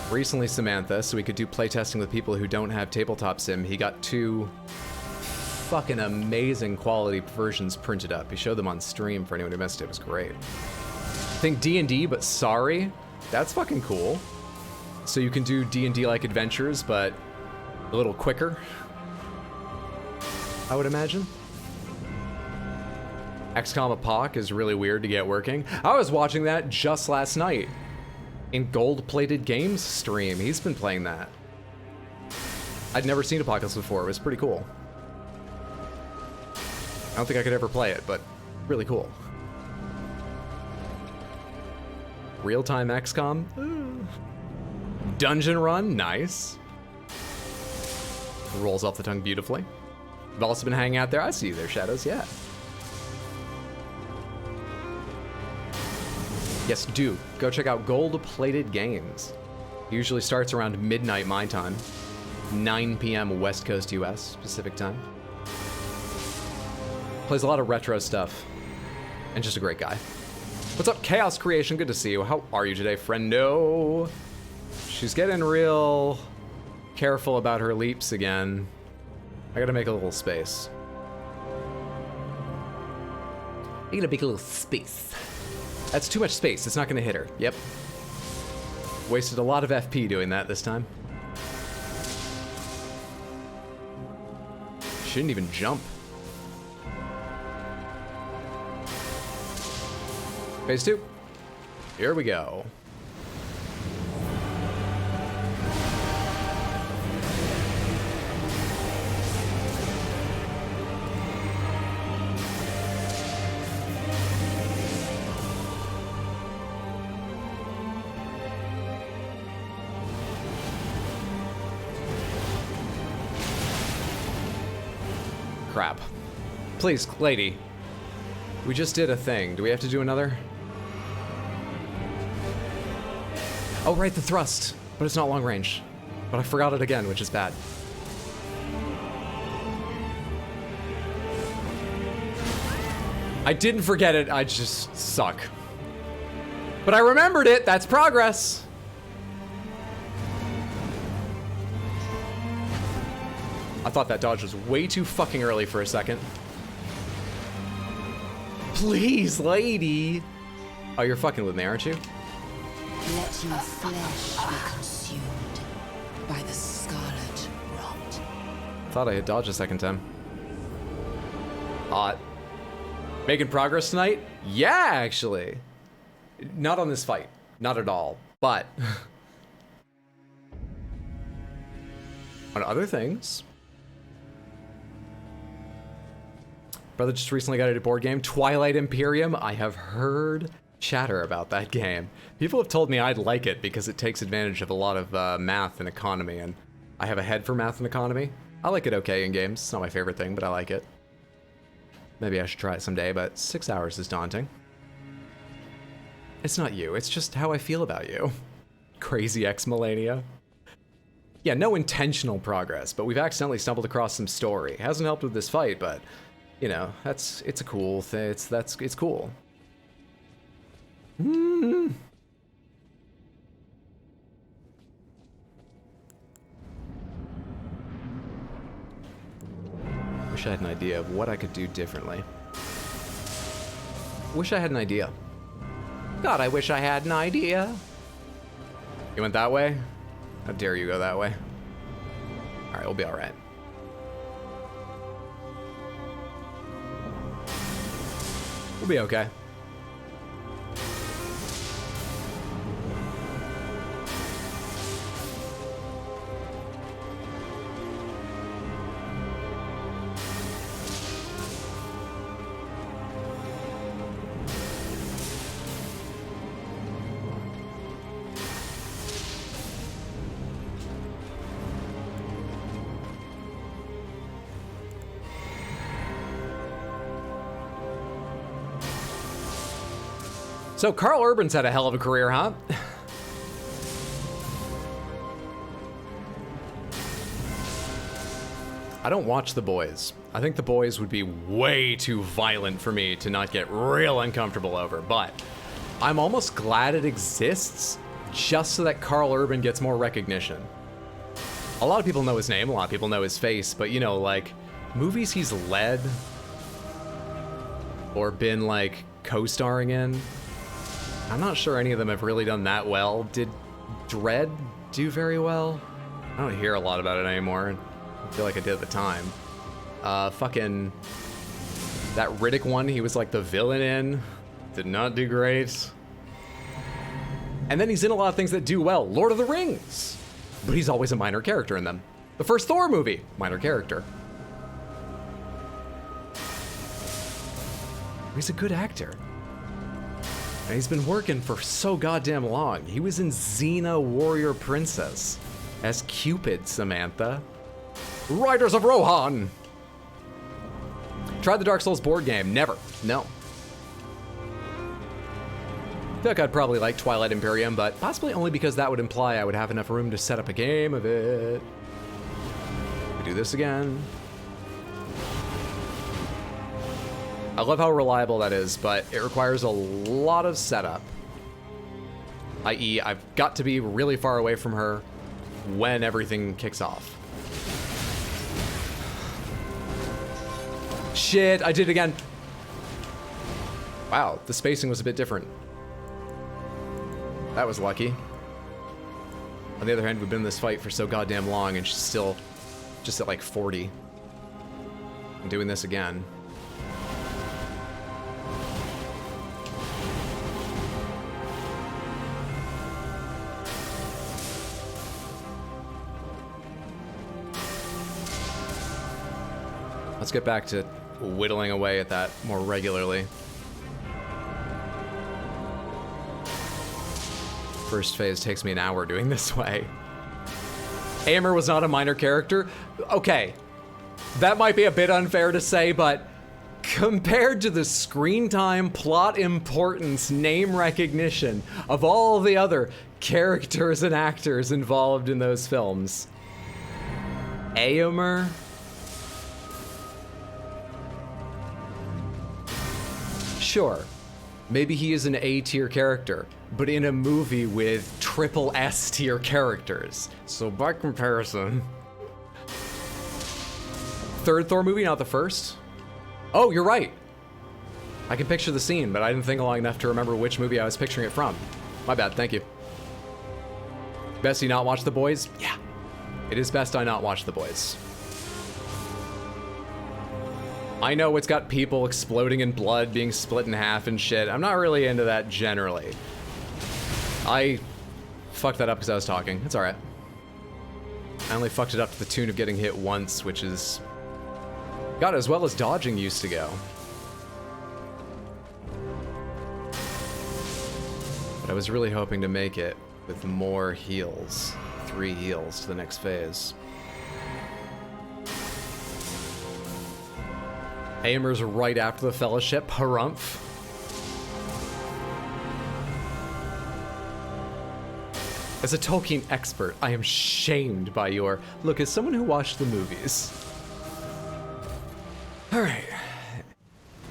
Recently, Samantha, so we could do playtesting with people who don't have tabletop sim, he got 2 fucking amazing quality versions printed up. He showed them on stream for anyone who missed it. It was great. Think D&D, but sorry. That's fucking cool. So you can do D&D-like adventures, but a little quicker, I would imagine. XCOM Apoc is really weird to get working. I was watching that just last night in Gold-Plated Games stream. He's been playing that. I'd never seen Apocalypse before. It was pretty cool. I don't think I could ever play it, but really cool. Real-time XCOM? Dungeon Run, nice. Rolls off the tongue beautifully. I've also been hanging out there. I see you there, Shadows, yeah. Yes, do. Go check out Gold-Plated Games. It usually starts around midnight my time. 9 p.m. West Coast US, Pacific time. Plays a lot of retro stuff. And just a great guy. What's up, Chaos Creation? Good to see you. How are you today, friendo? She's getting real careful about her leaps again. I gotta make a little space. I gotta make a little space. That's too much space. It's not gonna hit her. Yep. Wasted a lot of FP doing that this time. She didn't even jump. Phase 2. Here we go. Crap. Please, lady. We just did a thing. Do we have to do another? Oh, right, the thrust. But it's not long range. But I forgot it again, which is bad. I didn't forget it, I just suck. But I remembered it, that's progress. I thought that dodge was way too fucking early for a second. Please, lady. Oh, you're fucking with me, aren't you? Let your flesh be consumed by the Scarlet Rot. Thought I had dodged a second time. Hot. Making progress tonight? Yeah, actually. Not on this fight. Not at all. But on other things. Brother just recently got a board game, Twilight Imperium. I have heard chatter about that game. People have told me I'd like it because it takes advantage of a lot of math and economy, and I have a head for math and economy. I like it okay in games. It's not my favorite thing, but I like it. Maybe I should try it someday, but 6 hours is daunting. It's not you, it's just how I feel about you. Crazy ex Malenia. Yeah, no intentional progress, but we've accidentally stumbled across some story. Hasn't helped with this fight, but you know, it's a cool thing. It's cool. Wish I had an idea of what I could do differently. Wish I had an idea. God, I wish I had an idea. You went that way? How dare you go that way? Alright, we'll be alright. We'll be okay. So Carl Urban's had a hell of a career, huh? I don't watch The Boys. I think The Boys would be way too violent for me to not get real uncomfortable over, but I'm almost glad it exists just so that Carl Urban gets more recognition. A lot of people know his name, a lot of people know his face, but you know, like, movies he's led or been like co-starring in, I'm not sure any of them have really done that well. Did Dread do very well? I don't hear a lot about it anymore. I feel like I did at the time. Fucking that Riddick one, he was like the villain in. Did not do great. And then he's in a lot of things that do well. Lord of the Rings. But he's always a minor character in them. The first Thor movie, minor character. He's a good actor. And he's been working for so goddamn long. He was in Xena Warrior Princess as Cupid, Samantha. Riders of Rohan. Tried the Dark Souls board game. Never. No. I feel like I'd probably like Twilight Imperium, but possibly only because that would imply I would have enough room to set up a game of it. We do this again. I love how reliable that is, but it requires a lot of setup. I.e., I've got to be really far away from her when everything kicks off. Shit, I did it again. Wow, the spacing was a bit different. That was lucky. On the other hand, we've been in this fight for so goddamn long and she's still just at like 40. I'm doing this again. Let's get back to whittling away at that more regularly. First phase takes me an hour doing this way. Aemir was not a minor character. Okay, that might be a bit unfair to say, but compared to the screen time, plot importance, name recognition of all the other characters and actors involved in those films, Aemir? Sure, maybe he is an A-tier character, but in a movie with triple S-tier characters. So by comparison... Third Thor movie, not the first? Oh, you're right. I can picture the scene, but I didn't think long enough to remember which movie I was picturing it from. My bad, thank you. Best you not watch The Boys? Yeah. It is best I not watch The Boys. I know it's got people exploding in blood, being split in half and shit. I'm not really into that generally. I fucked that up because I was talking. It's alright. I only fucked it up to the tune of getting hit once, which is... God, as well as dodging used to go. But I was really hoping to make it with more heals. 3 heals to the next phase. Aimers right after the Fellowship, harumph. As a Tolkien expert, I am shamed by your... Look, as someone who watched the movies... Alright.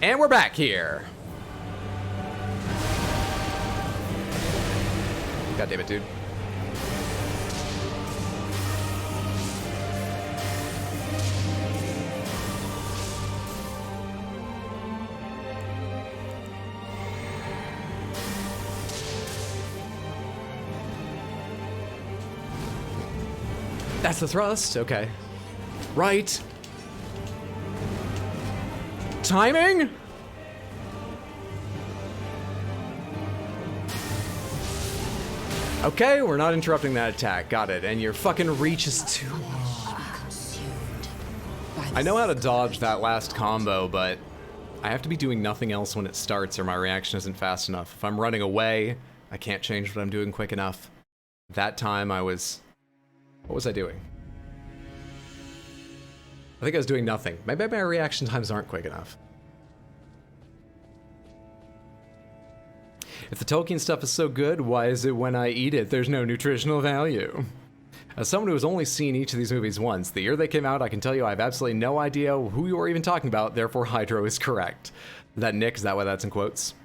And we're back here. God damn it, dude. That's the thrust, okay. Right. Timing? Okay, we're not interrupting that attack, got it. And your fucking reach is too long. I know how to dodge that last combo, but I have to be doing nothing else when it starts or my reaction isn't fast enough. If I'm running away, I can't change what I'm doing quick enough. That time I was... What was I doing? I think I was doing nothing. Maybe my reaction times aren't quick enough. If the Tolkien stuff is so good, why is it when I eat it, there's no nutritional value? As someone who has only seen each of these movies once, the year they came out, I can tell you I have absolutely no idea who you are even talking about, therefore Hydro is correct. That Nick, is that why that's in quotes?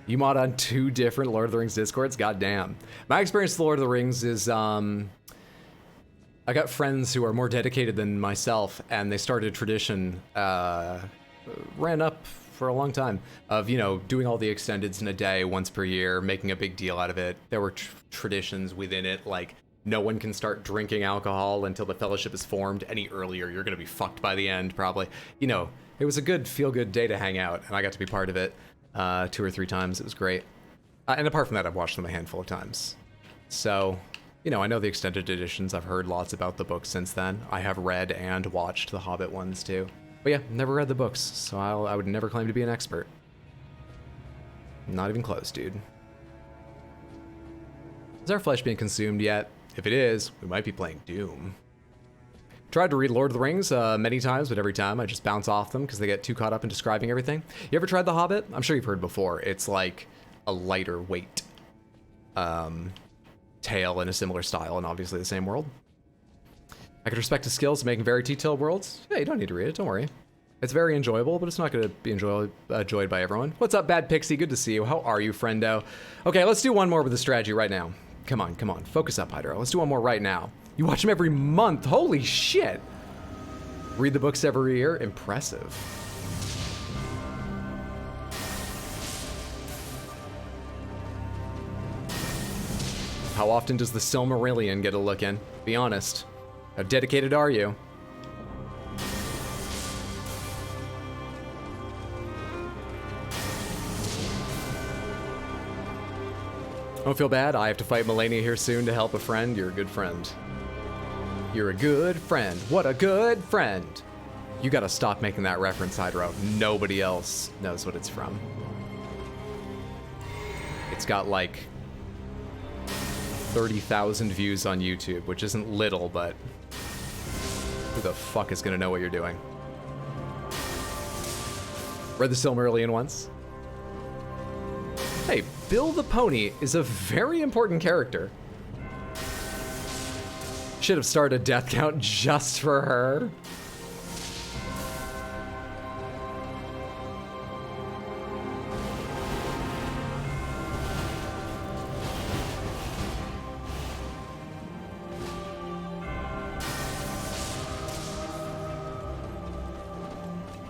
You mod on 2 different Lord of the Rings Discords? Goddamn. My experience with Lord of the Rings is, I got friends who are more dedicated than myself, and they started a tradition, ran up for a long time, of, you know, doing all the extendeds in a day once per year, making a big deal out of it. There were traditions within it, like, no one can start drinking alcohol until the Fellowship is formed. Any earlier, you're gonna be fucked by the end, probably. You know, it was a good, feel-good day to hang out, and I got to be part of it 2 or 3 times. It was great. And apart from that, I've watched them a handful of times. So... You know, I know the extended editions. I've heard lots about the books since then. I have read and watched the Hobbit ones too. But yeah, never read the books, so I would never claim to be an expert. Not even close, dude. Is our flesh being consumed yet? If it is, we might be playing Doom. Tried to read Lord of the Rings many times, but every time I just bounce off them because they get too caught up in describing everything. You ever tried The Hobbit? I'm sure you've heard before. It's like a lighter weight. Tale in a similar style and obviously the same world. I could respect his skills making very detailed worlds. Yeah, you don't need to read it, don't worry. It's very enjoyable, but it's not going to be enjoyed by everyone. What's up, Bad Pixie? Good to see you. How are you, friendo? Okay, let's do one more with the strategy right now. Come on, come on. Focus up, Hydro. Let's do one more right now. You watch them every month. Holy shit. Read the books every year. Impressive. How often does the Silmarillion get a look in? Be honest. How dedicated are you? Don't feel bad. I have to fight Malenia here soon to help a friend. You're a good friend. You're a good friend. What a good friend. You gotta stop making that reference, Hydro. Nobody else knows what it's from. It's got like 30,000 views on YouTube, which isn't little, but who the fuck is gonna know what you're doing? Read the Silmarillion once. Hey, Bill the Pony is a very important character. Should have started a death count just for her.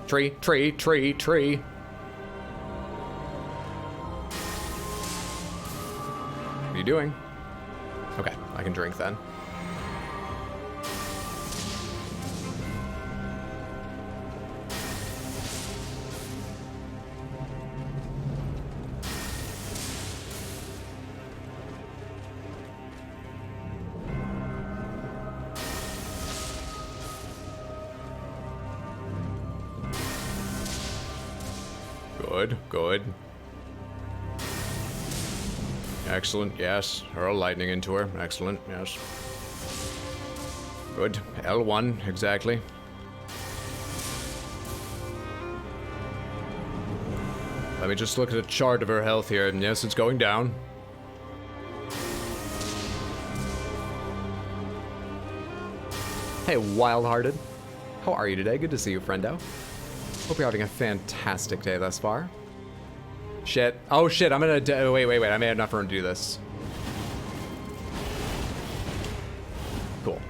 Tree, tree, tree, tree. doing? Okay, I can drink then. Good, good. Excellent, yes. Hurl lightning into her. Excellent, yes. Good. L1, exactly. Let me just look at a chart of her health here, and yes, it's going down. Hey, Wild-Hearted. How are you today? Good to see you, friendo. Hope you're having a fantastic day thus far. Shit. Oh, shit. I'm gonna... Wait. I may have enough room to do this. Cool.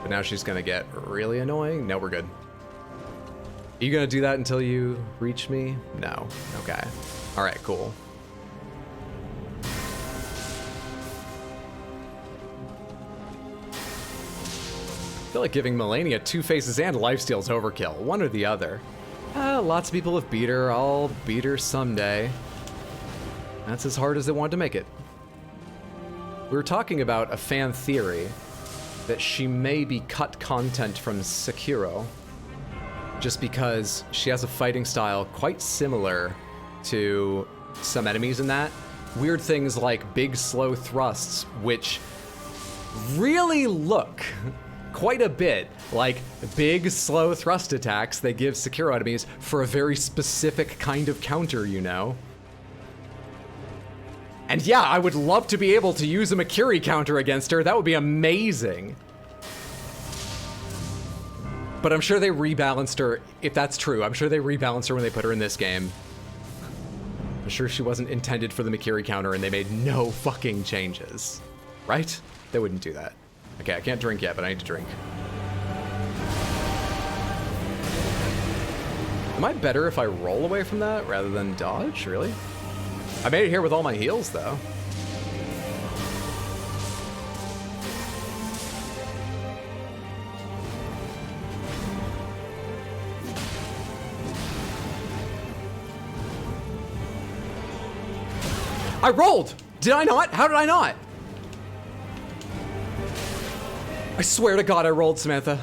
But now she's gonna get really annoying. No, we're good. Are you gonna do that until you reach me? No. Okay. Alright, cool. I feel like giving Malenia 2 faces and lifesteal's overkill. One or the other. Lots of people have beat her. I'll beat her someday. That's as hard as they want to make it. We were talking about a fan theory that she may be cut content from Sekiro just because she has a fighting style quite similar to some enemies in that. Weird things like big slow thrusts, which really look quite a bit like big, slow thrust attacks they give Sekiro enemies for a very specific kind of counter, you know? And yeah, I would love to be able to use a Makiri counter against her. That would be amazing. But I'm sure they rebalanced her, if that's true. I'm sure they rebalanced her when they put her in this game. I'm sure she wasn't intended for the Makiri counter and they made no fucking changes. Right? They wouldn't do that. Okay, I can't drink yet, but I need to drink. Am I better if I roll away from that rather than dodge? Really? I made it here with all my heals, though. I rolled! Did I not? How did I not? I swear to God I rolled, Samantha.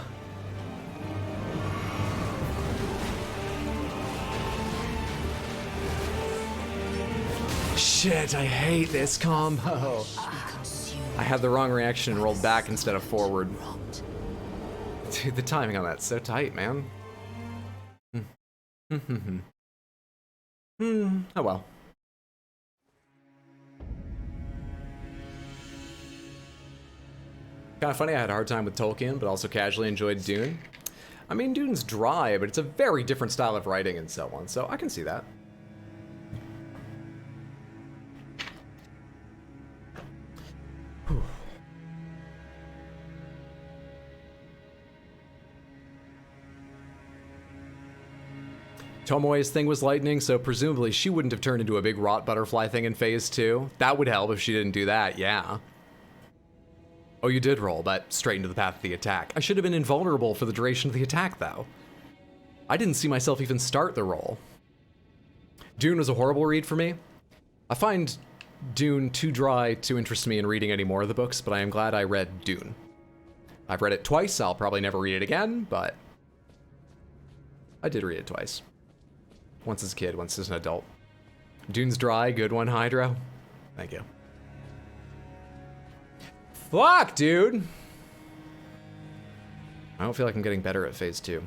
Shit, I hate this combo. I had the wrong reaction and rolled back instead of forward. Dude, the timing on that's so tight, man. Oh well. Kind of funny, I had a hard time with Tolkien, but also casually enjoyed Dune. I mean, Dune's dry, but it's a very different style of writing and so on, so I can see that. Whew. Tomoe's thing was lightning, so presumably she wouldn't have turned into a big rot butterfly thing in phase 2. That would help if she didn't do that, yeah. Oh, you did roll, but straight into the path of the attack. I should have been invulnerable for the duration of the attack, though. I didn't see myself even start the roll. Dune was a horrible read for me. I find Dune too dry to interest me in reading any more of the books, but I am glad I read Dune. I've read it twice, I'll probably never read it again, but I did read it twice. Once as a kid, once as an adult. Dune's dry, good one, Hydro. Thank you. Fuck, dude! I don't feel like I'm getting better at phase 2.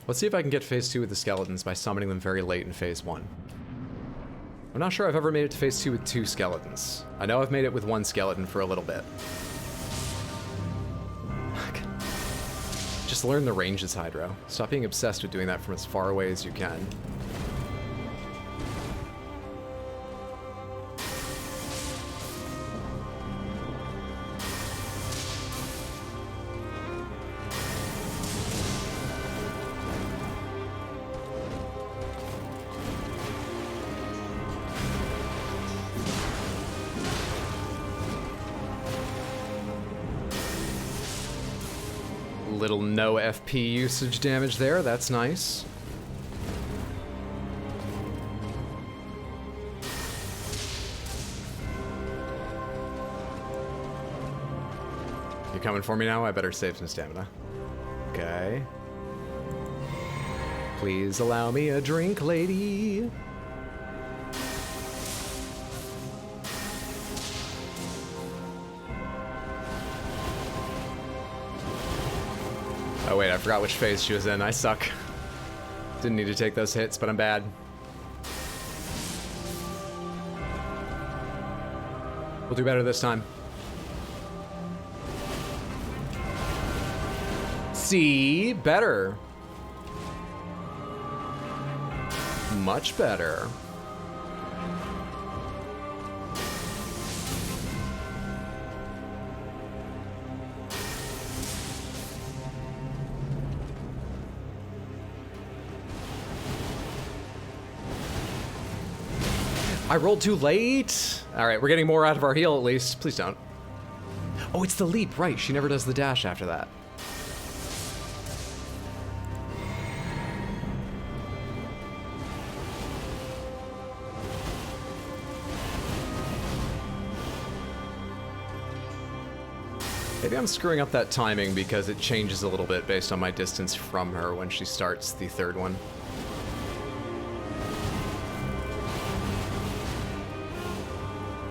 Let's see if I can get phase 2 with the skeletons by summoning them very late in phase 1. I'm not sure I've ever made it to phase 2 with 2 skeletons. I know I've made it with 1 skeleton for a little bit. Just learn the ranges, Hydro. Stop being obsessed with doing that from as far away as you can. little no FP usage damage there. That's nice. You coming for me now? I better save some stamina. Okay. Please allow me a drink, lady. Oh wait, I forgot which phase she was in. I suck. Didn't need to take those hits, but I'm bad. We'll do better this time. See? Better. Much better. I rolled too late. All right, we're getting more out of our heal at least. Please don't. Oh, it's the leap, right? She never does the dash after that. Maybe I'm screwing up that timing because it changes a little bit based on my distance from her when she starts the third one.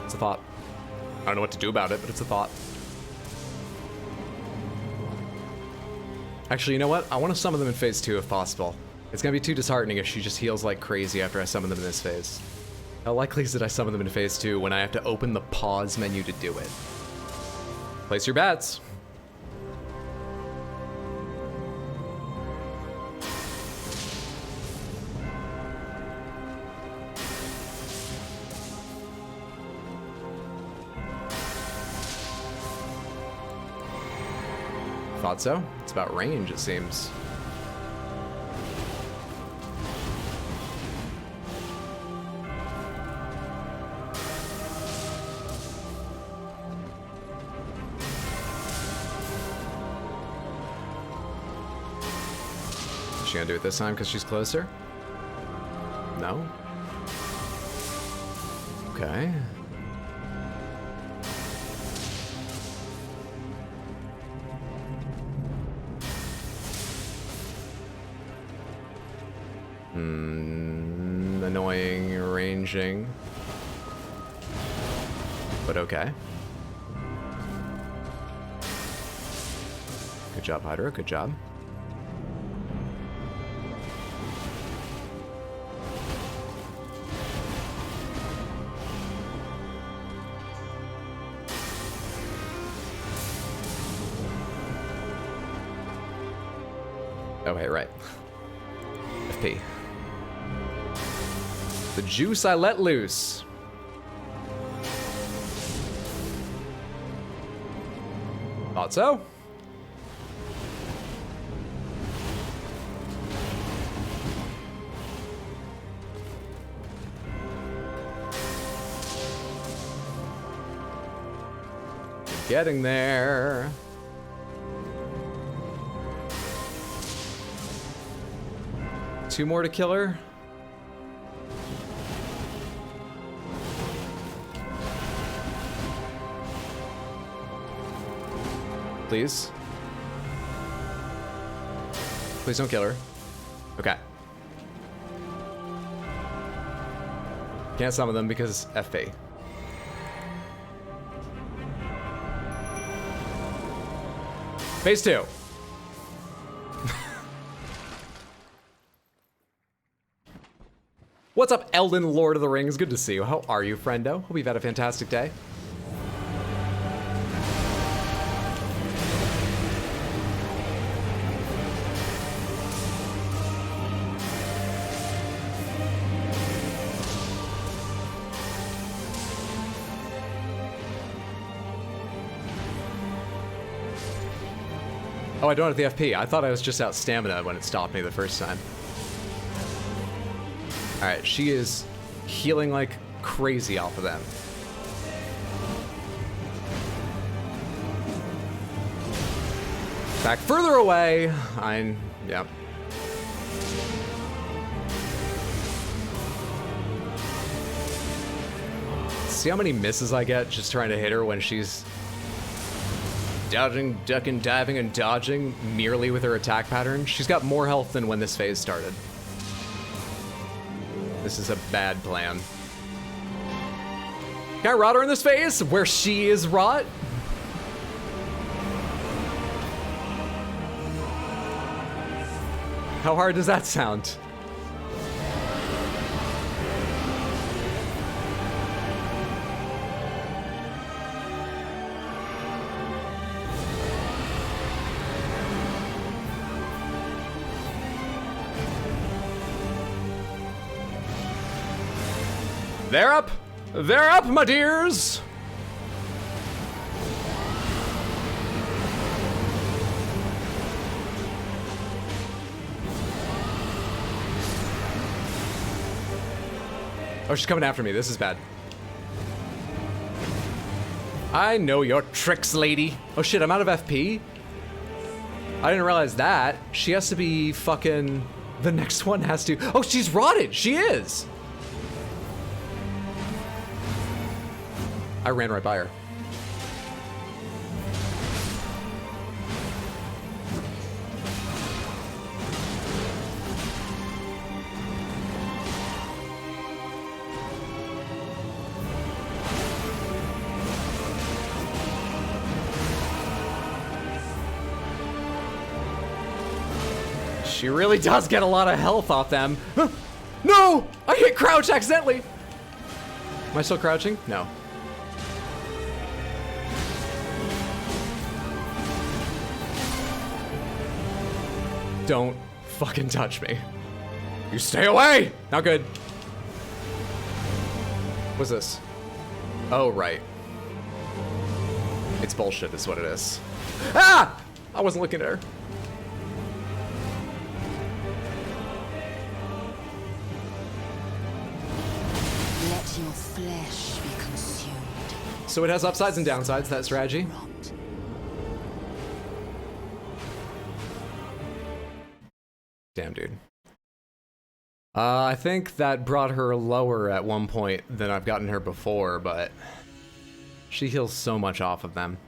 It's a thought. I don't know what to do about it, but it's a thought. Actually, you know what? I want to summon them in phase 2 if possible. It's gonna be too disheartening if she just heals like crazy after I summon them in this phase. How likely is it I summon them in phase 2 when I have to open the pause menu to do it? Place your bets. Thought so. It's about range, it seems. Is she gonna do it this time because she's closer? No? Okay. Annoying ranging. But okay. Good job, Hydra. Good job. Oh, hey, right. FP. The juice I let loose. Thought so. Getting there. Two more to kill her. Please. Please don't kill her. Okay. Can't summon them because FP. Phase 2. What's up, Elden Lord of the Rings? Good to see you. How are you, friendo? Hope you've had a fantastic day. Oh, I don't have the FP. I thought I was just out stamina when it stopped me the first time. Alright, she is healing like crazy off of them. Back further away. Yep. See how many misses I get just trying to hit her when she's dodging, ducking, diving, and dodging merely with her attack pattern? She's got more health than when this phase started. This is a bad plan. Can I rot her in this phase where she is rot? How hard does that sound? They're up! They're up, my dears! Oh, she's coming after me. This is bad. I know your tricks, lady. Oh shit, I'm out of FP? I didn't realize that. She has to be fucking... The next one has to... Oh, she's rotted! She is! I ran right by her. She really does get a lot of health off them. No! I hit crouch accidentally! Am I still crouching? No. Don't fucking touch me. You stay away! Not good. What's this? Oh, right. It's bullshit is what it is. Ah! I wasn't looking at her. Let your flesh be consumed. So it has upsides and downsides, that strategy. Damn, dude. I think that brought her lower at one point than I've gotten her before, but she heals so much off of them.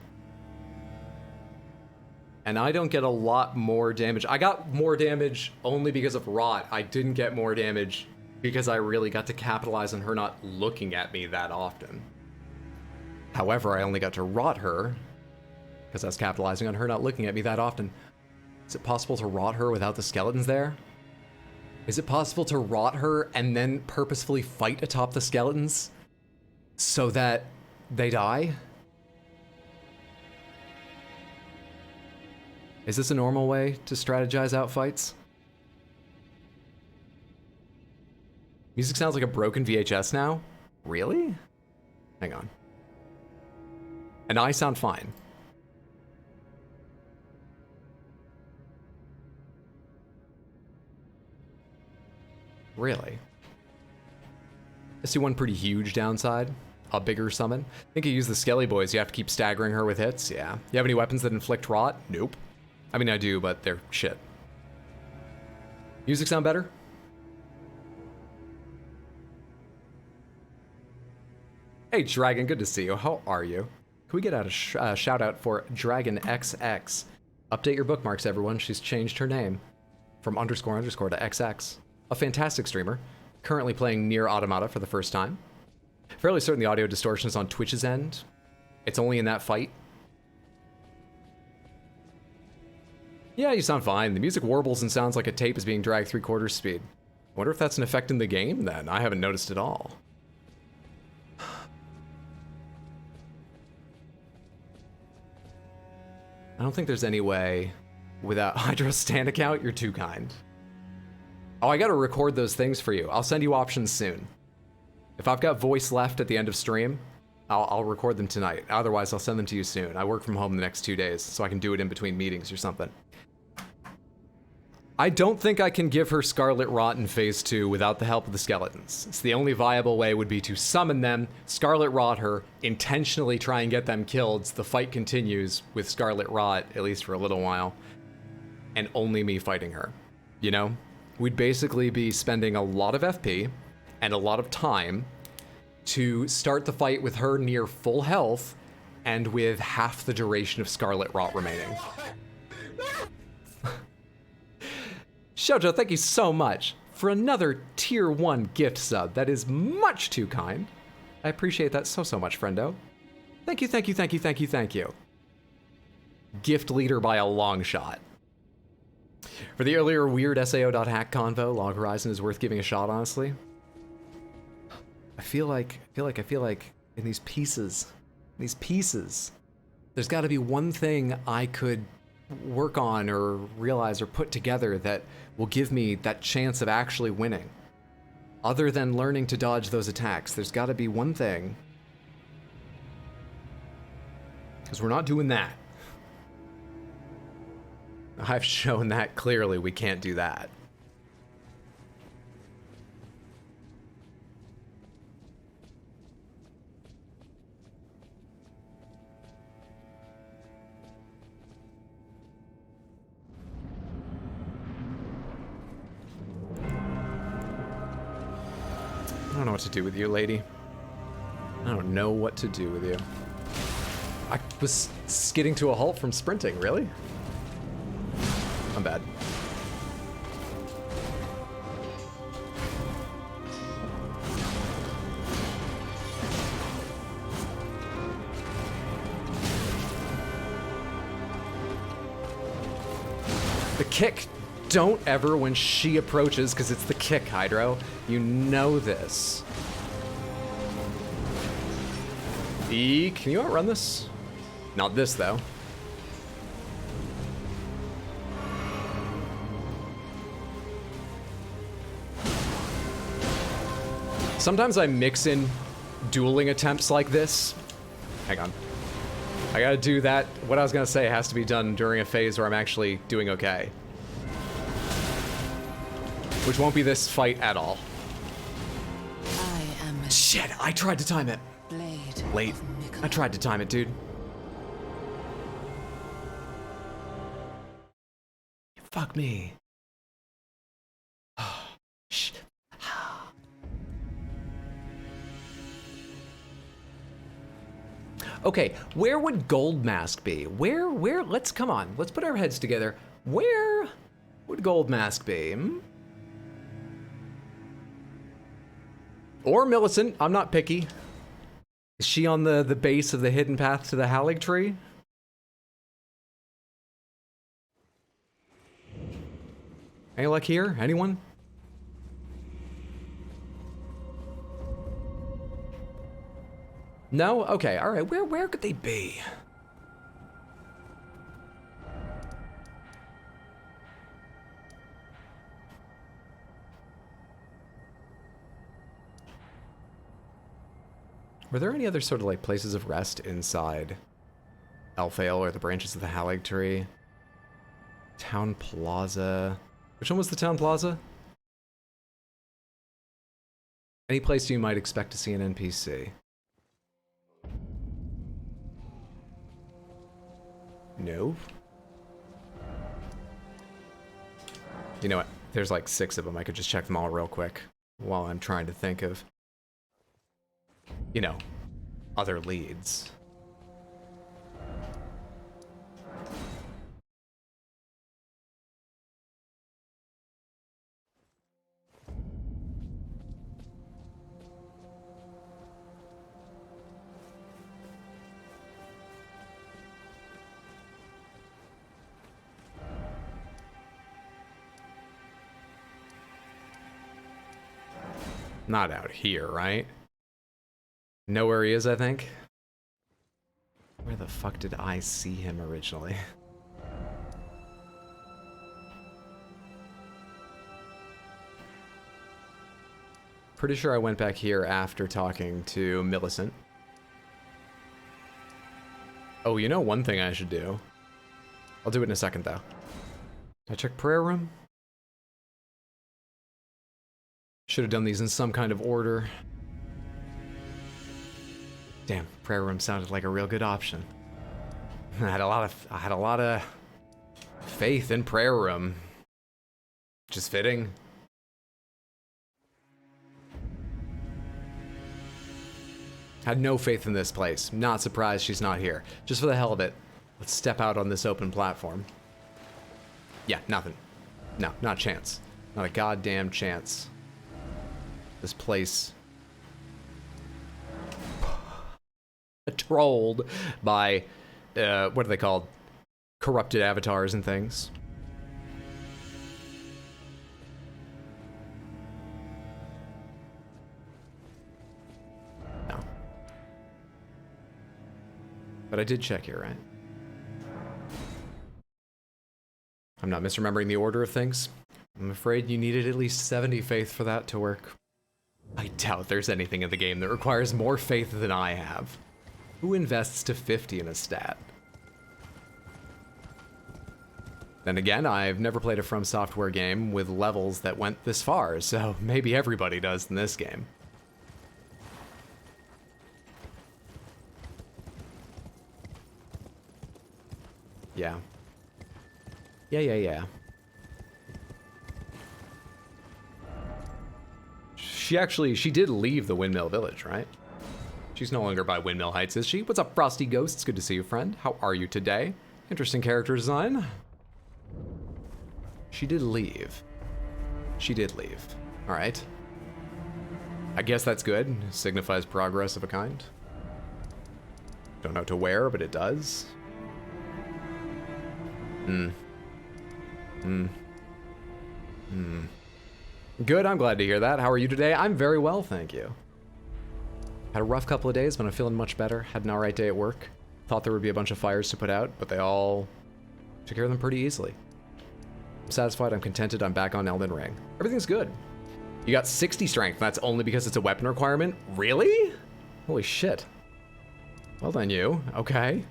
And I don't get a lot more damage. I got more damage only because of Rot. I didn't get more damage because I really got to capitalize on her not looking at me that often. However, I only got to Rot her because I was capitalizing on her not looking at me that often. Is it possible to rot her without the skeletons there? Is it possible to rot her and then purposefully fight atop the skeletons so that they die? Is this a normal way to strategize out fights? Music sounds like a broken VHS now? Really? Hang on. And I sound fine. Really? I see one pretty huge downside. A bigger summon. I think you use the Skelly Boys, you have to keep staggering her with hits. Yeah. You have any weapons that inflict rot? Nope. I mean, I do, but they're shit. Music sound better? Hey, Dragon, good to see you. How are you? Can we get out a shout out for Dragon XX? Update your bookmarks, everyone. She's changed her name from __ to XX. A fantastic streamer, currently playing Nier Automata for the first time. Fairly certain the audio distortion is on Twitch's end. It's only in that fight. Yeah, you sound fine. The music warbles and sounds like a tape is being dragged 3/4 speed. I wonder if that's an effect in the game then. I haven't noticed at all. I don't think there's any way without Hydro's stand account. You're too kind. Oh, I gotta record those things for you. I'll send you options soon. If I've got voice left at the end of stream, I'll record them tonight. Otherwise, I'll send them to you soon. I work from home the next 2 days, so I can do it in between meetings or something. I don't think I can give her Scarlet Rot in Phase 2 without the help of the skeletons. It's the only viable way would be to summon them, Scarlet Rot her, intentionally try and get them killed so the fight continues with Scarlet Rot, at least for a little while, and only me fighting her. You know? We'd basically be spending a lot of FP and a lot of time to start the fight with her near full health and with half the duration of Scarlet Rot remaining. Shoujo, thank you so much for another tier 1 gift sub. That is much too kind. I appreciate that so much, friendo. Thank you, thank you, thank you, thank you, thank you. Gift leader by a long shot. For the earlier weird SAO.hack convo, Log Horizon is worth giving a shot, honestly. I feel like in these pieces, there's gotta be one thing I could work on or realize or put together that will give me that chance of actually winning. Other than learning to dodge those attacks, there's gotta be one thing. Because we're not doing that. I've shown that clearly we can't do that. I don't know what to do with you, lady. I don't know what to do with you. I was skidding to a halt from sprinting, really? I'm bad. The kick. Don't ever when she approaches, because it's the kick, Hydro. You know this. Can you outrun this? Not this, though. Sometimes I mix in dueling attempts like this. Hang on. I gotta do that. What I was gonna say has to be done during a phase where I'm actually doing okay. Which won't be this fight at all. Shit, I tried to time it. Late. I tried to time it, dude. Fuck me. Shh. Okay, where would Goldmask be? Where, let's, come on, let's put our heads together. Where would Goldmask be? Hmm? Or Millicent, I'm not picky. Is she on the base of the hidden path to the Haligtree? Any luck here? Anyone? No? Okay, alright, where could they be? Were there any other sort of like places of rest inside Elfale or the branches of the Haligtree? Town Plaza. Which one was the Town Plaza? Any place you might expect to see an NPC? No. You know what? There's like 6 of them. I could just check them all real quick while I'm trying to think of, you know, other leads. Not out here, right? Know where he is, I think. Where the fuck did I see him originally? Pretty sure I went back here after talking to Millicent. Oh, you know one thing I should do? I'll do it in a second, though. Did I check prayer room? Should have done these in some kind of order. Damn, prayer room sounded like a real good option. I had a lot of faith in prayer room. Just fitting. Had no faith in this place. Not surprised she's not here. Just for the hell of it, let's step out on this open platform. Yeah, nothing. No, not a chance. Not a goddamn chance. This place trolled by, what are they called? Corrupted avatars and things. No. But I did check here, right? I'm not misremembering the order of things. I'm afraid you needed at least 70 faith for that to work. I doubt there's anything in the game that requires more faith than I have. Who invests to 50 in a stat? Then again, I've never played a From Software game with levels that went this far, so maybe everybody does in this game. Yeah. Yeah. She did leave the Windmill Village, right? She's no longer by Windmill Heights, is she? What's up, Frosty Ghosts? Good to see you, friend. How are you today? Interesting character design. She did leave. She did leave. All right. I guess that's good. Signifies progress of a kind. Don't know to where, but it does. Good, I'm glad to hear that. How are you today? I'm very well, thank you. Had a rough couple of days, but I'm feeling much better. Had an alright day at work. Thought there would be a bunch of fires to put out, but they all took care of them pretty easily. I'm satisfied, I'm contented, I'm back on Elden Ring. Everything's good. You got 60 strength, and that's only because it's a weapon requirement? Really? Holy shit. Well done, you. Okay.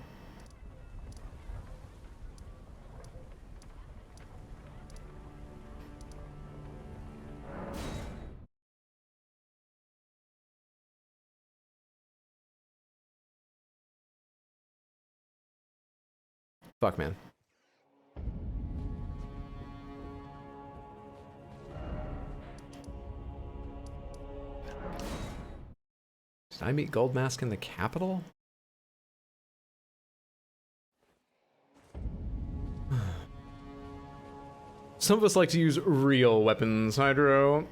Fuck, man. Did I meet Goldmask in the capital? Some of us like to use real weapons, Hydro.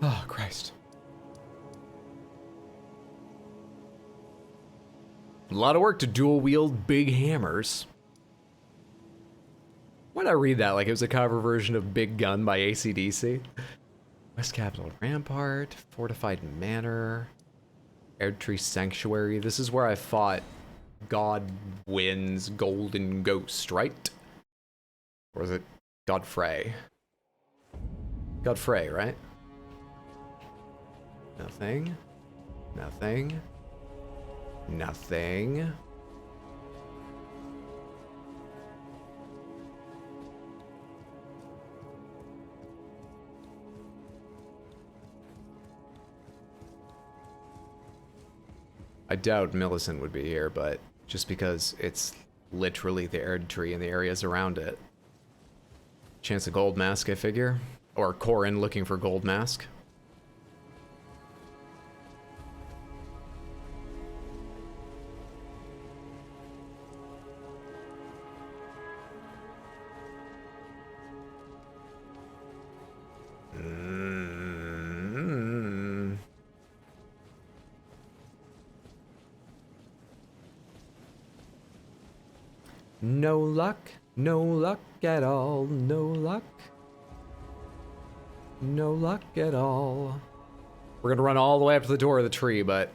Oh, Christ. A lot of work to dual wield big hammers. Why'd I read that like it was a cover version of Big Gun by AC/DC? West Capital Rampart, Fortified Manor, Erdtree Sanctuary. This is where I fought Godwyn's Golden Ghost, right? Or is it Godfrey? Godfrey, right? Nothing. Nothing. Nothing. I doubt Millicent would be here, but just because it's literally the Erdtree and the areas around it. Chance of Goldmask, I figure. Or Corin looking for Goldmask. No luck at all, no luck. No luck at all. We're gonna run all the way up to the door of the tree, but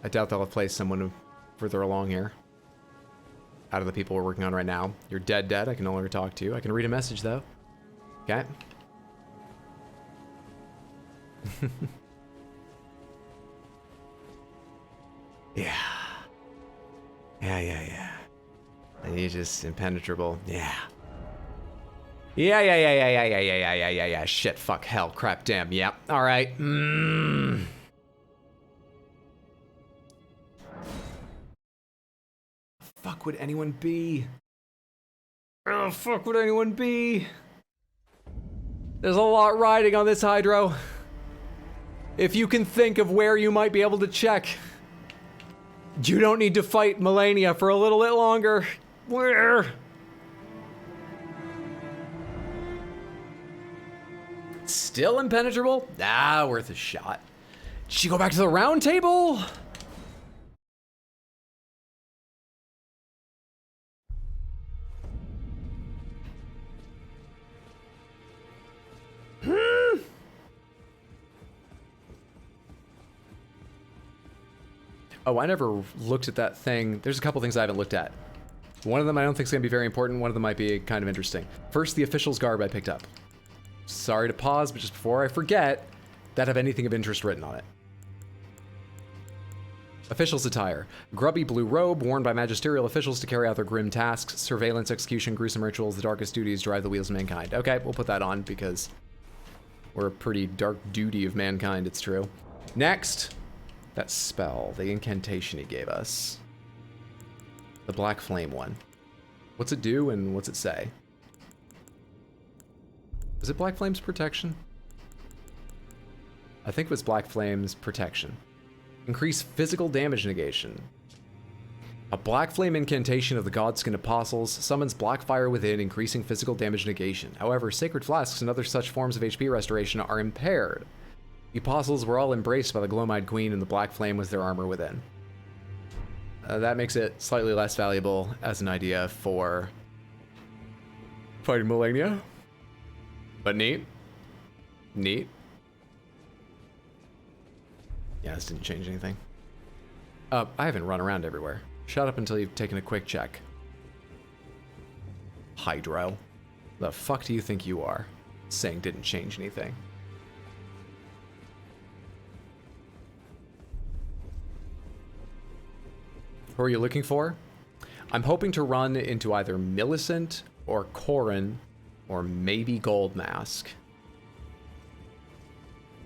I doubt they'll have placed someone further along here. Out of the people we're working on right now. You're dead, I can no longer talk to you. I can read a message though. Okay. Yeah. Yeah. He's just impenetrable. Yeah. Yeah. Shit, fuck, hell, crap, damn, yep. Alright. Fuck would anyone be? Oh, fuck would anyone be? There's a lot riding on this hydro. If you can think of where you might be able to check, you don't need to fight Malenia for a little bit longer. Where? Still impenetrable? Ah, worth a shot. Did she go back to the Roundtable? Oh, I never looked at that thing. There's a couple things I haven't looked at. One of them I don't think is going to be very important. One of them might be kind of interesting. First, the official's garb I picked up. Sorry to pause, but just before I forget, that have anything of interest written on it. Official's attire. Grubby blue robe worn by magisterial officials to carry out their grim tasks. Surveillance, execution, gruesome rituals, the darkest duties drive the wheels of mankind. Okay, we'll put that on because we're a pretty dark duty of mankind, it's true. Next, that spell, the incantation he gave us. The black flame one. What's it do and what's it say? Is it Black Flame's protection? I think it was Black Flame's protection. Increase physical damage negation. A Black Flame incantation of the Godskin Apostles summons black fire within, increasing physical damage negation. However, sacred flasks and other such forms of HP restoration are impaired. The Apostles were all embraced by the Gloam-Eyed Queen, and the Black Flame was their armor within. That makes it slightly less valuable as an idea for fighting Malenia. But neat. Neat. Yeah, this didn't change anything. I haven't run around everywhere. Shut up until you've taken a quick check. Hydro. The fuck do you think you are? Saying didn't change anything. Who are you looking for? I'm hoping to run into either Millicent or Corrin or maybe Goldmask.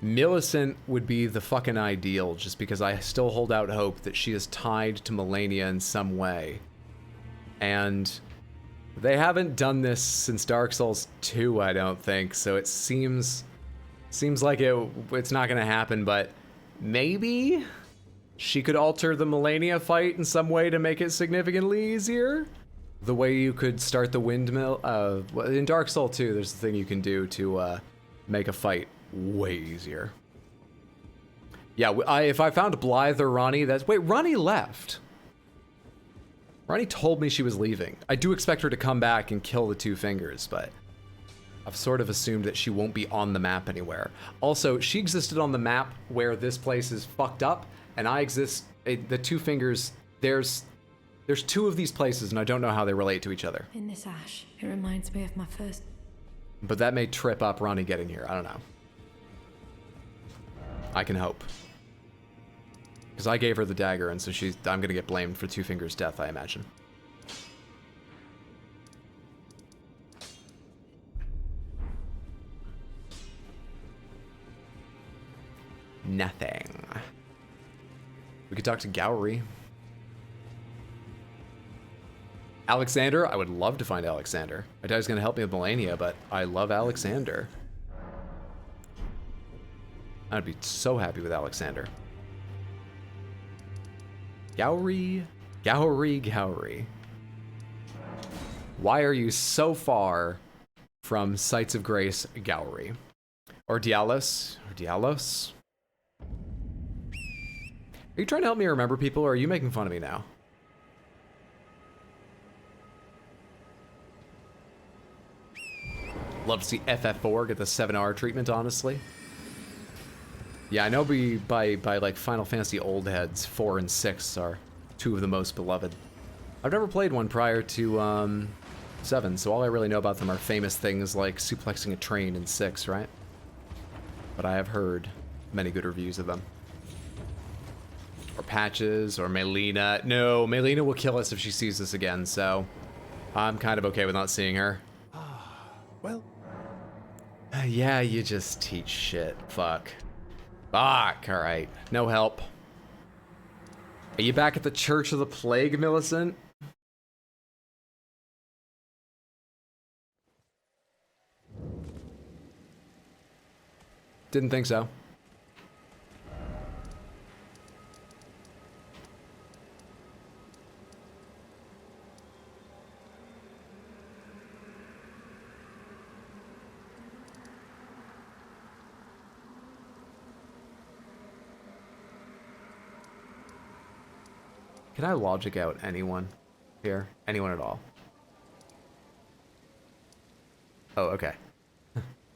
Millicent would be the fucking ideal, just because I still hold out hope that she is tied to Malenia in some way. And they haven't done this since Dark Souls 2, I don't think, so it seems like it's not gonna happen, but maybe she could alter the Malenia fight in some way to make it significantly easier? The way you could start the windmill, in Dark Souls 2, there's the thing you can do to make a fight way easier. Yeah, if I found Blythe or Ronnie, wait, Ronnie left. Ronnie told me she was leaving. I do expect her to come back and kill the Two Fingers, but I've sort of assumed that she won't be on the map anywhere. Also, she existed on the map where this place is fucked up, and I exist, the Two Fingers, there's two of these places, and I don't know how they relate to each other. In this ash, it reminds me of my first... But that may trip up Ronnie getting here, I don't know. I can hope. Because I gave her the dagger, and so I'm gonna get blamed for Two Fingers' death, I imagine. Nothing. We could talk to Gowry. Alexander? I would love to find Alexander. I doubt he's gonna help me with Malenia, but I love Alexander. I'd be so happy with Alexander. Gowry, Gowry, Gowry. Why are you so far from Sights of Grace, Gowry? Or Diallos? Or Diallos? Are you trying to help me remember people, or are you making fun of me now? Love to see FF4 get the 7R treatment, honestly. Yeah, I know by like Final Fantasy old heads, 4 and 6 are two of the most beloved. I've never played one prior to 7, so all I really know about them are famous things like suplexing a train in 6, right? But I have heard many good reviews of them. Or Patches, or Melina. No, Melina will kill us if she sees us again, so I'm kind of okay with not seeing her. Well, Yeah, you just teach shit. Fuck. Fuck, alright. No help. Are you back at the Church of the Plague, Millicent? Didn't think so. Can I logic out anyone here? Anyone at all? Oh, okay.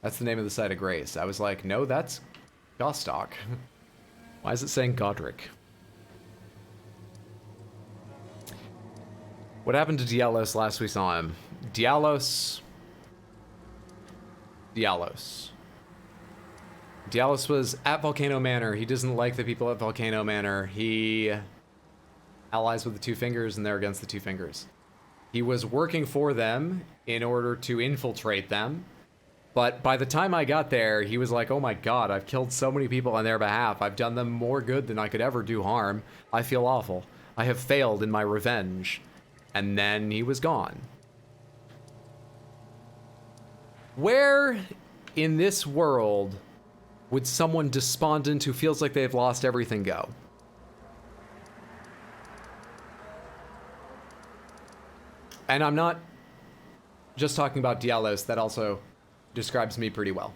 That's the name of the site of grace. I was like, no, that's Gostock. Why is it saying Godric? What happened to Diallos last we saw him? Diallos was at Volcano Manor. He doesn't like the people at Volcano Manor. He allies with the Two Fingers, and they're against the Two Fingers. He was working for them in order to infiltrate them. But by the time I got there, he was like, oh my god, I've killed so many people on their behalf. I've done them more good than I could ever do harm. I feel awful. I have failed in my revenge. And then he was gone. Where in this world would someone despondent who feels like they've lost everything go? And I'm not just talking about Diallos, that also describes me pretty well.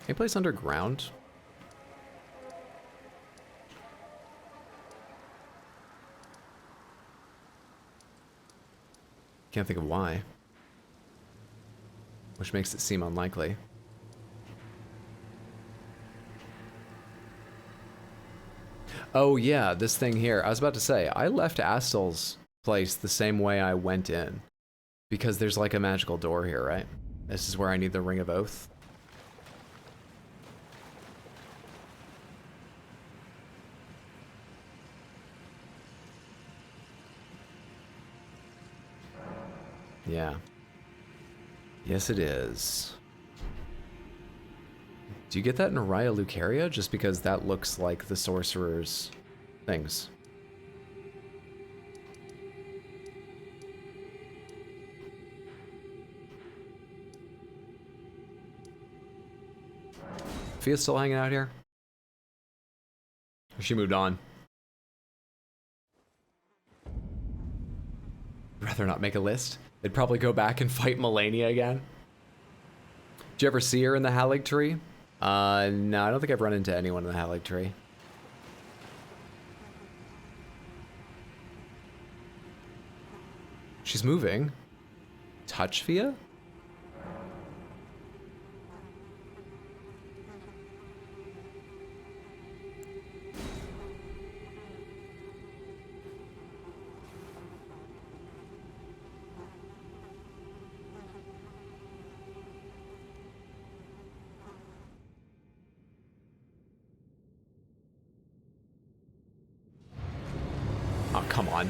Any place underground? Can't think of why. Which makes it seem unlikely. Oh yeah, this thing here. I was about to say, I left Astel's place the same way I went in. Because there's like a magical door here, right? This is where I need the Ring of Oath. Yeah. Yes, it is. Do you get that in Araya Lucaria? Just because that looks like the sorcerer's things. Fia's still hanging out here? She moved on. I'd rather not make a list. They'd probably go back and fight Malenia again. Did you ever see her in the Haligtree? No, I don't think I've run into anyone in the Haligtree. She's moving. Touch Fia? Oh, come on.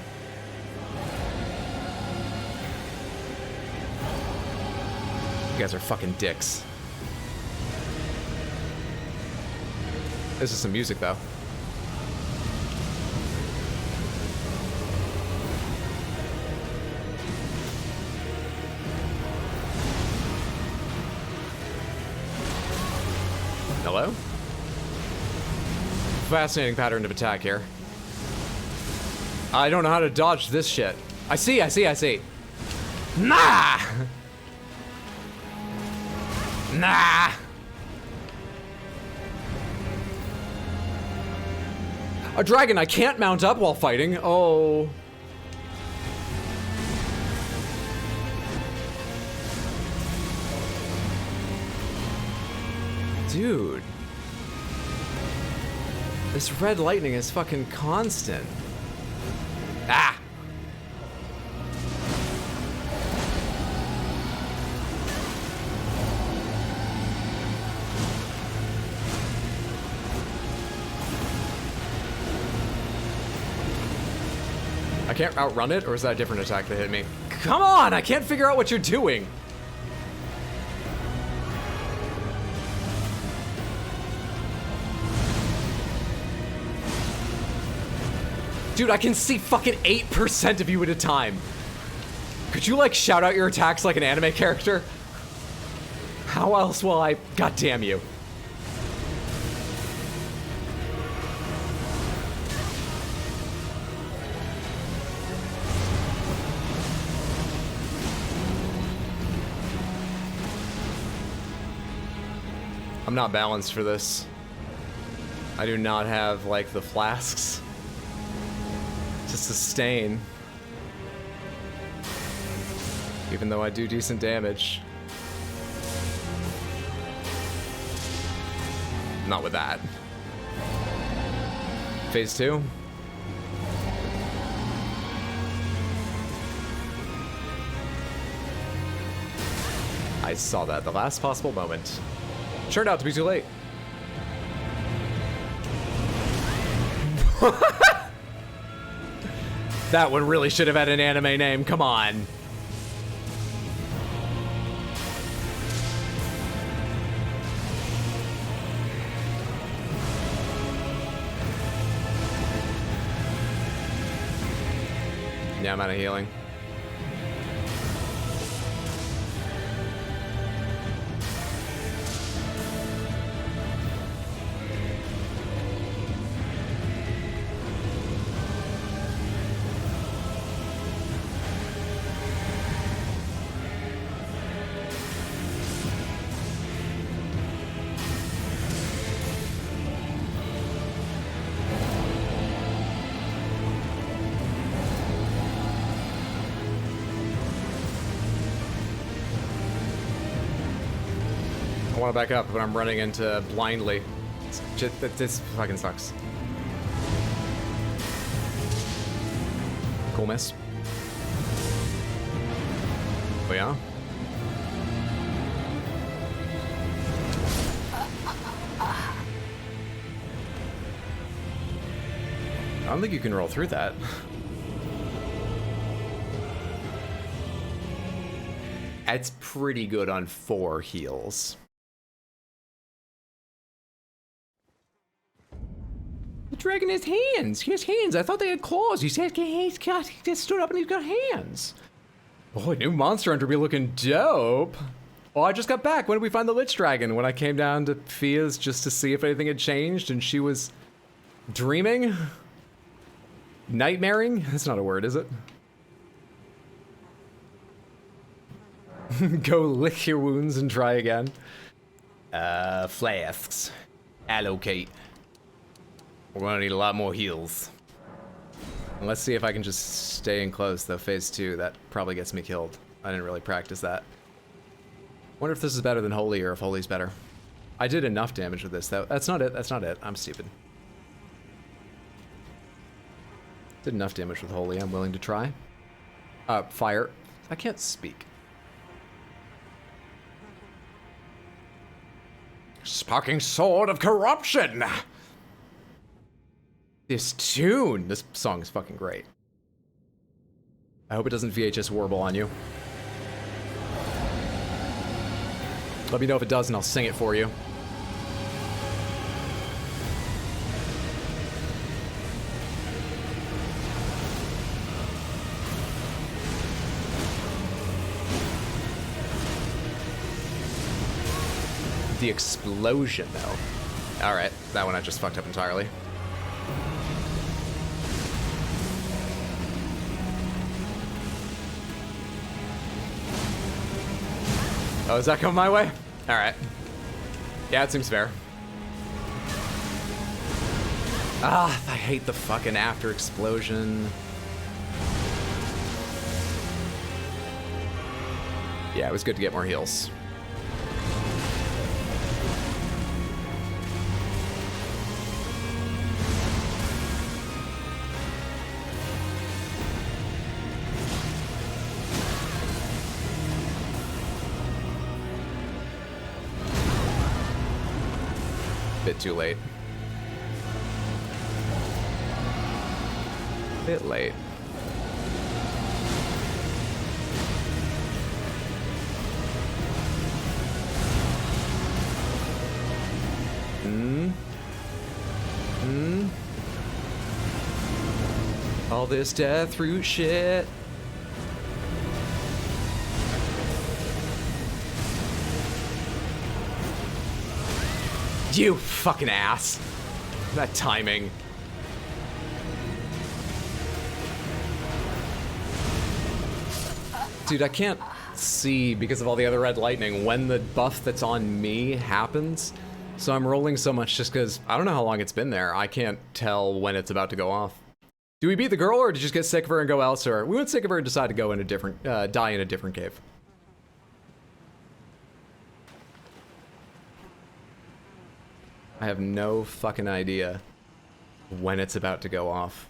You guys are fucking dicks. This is some music, though. Hello? Fascinating pattern of attack here. I don't know how to dodge this shit. I see. Nah! Nah! A dragon I can't mount up while fighting. Oh. Dude. This red lightning is fucking constant. Ah! I can't outrun it, or is that a different attack that hit me? Come on, I can't figure out what you're doing. Dude, I can see fucking 8% of you at a time. Could you, like, shout out your attacks like an anime character? How else will I... God damn you. I'm not balanced for this. I do not have, like, the flasks to sustain. Even though I do decent damage. Not with that. Phase 2. I saw that at the last possible moment. Turned out to be too late. That one really should have had an anime name, come on. Yeah, I'm out of healing. I want to back up, but I'm running into blindly. This fucking sucks. Cool miss. Oh yeah? I don't think you can roll through that. That's pretty good on 4 heals. The dragon has hands. He has hands. I thought they had claws. He said he just stood up and he's got hands. Boy, new Monster Hunter be looking dope. Oh, I just got back. When did we find the Lich Dragon? When I came down to Fia's just to see if anything had changed and she was dreaming? Nightmaring? That's not a word, is it? Go lick your wounds and try again. Flasks. Allocate. We're gonna need a lot more heals. And let's see if I can just stay in close, though. Phase 2, that probably gets me killed. I didn't really practice that. Wonder if this is better than Holy, or if Holy's better. I did enough damage with this, though. That's not it, that's not it. I'm stupid. Did enough damage with Holy, I'm willing to try. Fire. I can't speak. Sparking Sword of Corruption! This tune! This song is fucking great. I hope it doesn't VHS warble on you. Let me know if it does and I'll sing it for you. The explosion, though. Alright, that one I just fucked up entirely. Oh, is that coming my way? Alright. Yeah, it seems fair. Ah, I hate the fucking after explosion. Yeah, it was good to get more heals. Bit too late. Bit late. All this death root shit. You fucking ass. That timing. Dude, I can't see because of all the other red lightning when the buff that's on me happens. So I'm rolling so much just because I don't know how long it's been there. I can't tell when it's about to go off. Do we beat the girl or did you just get sick of her and go elsewhere? We went sick of her and decided to go in a different, die in a different cave. I have no fucking idea when it's about to go off.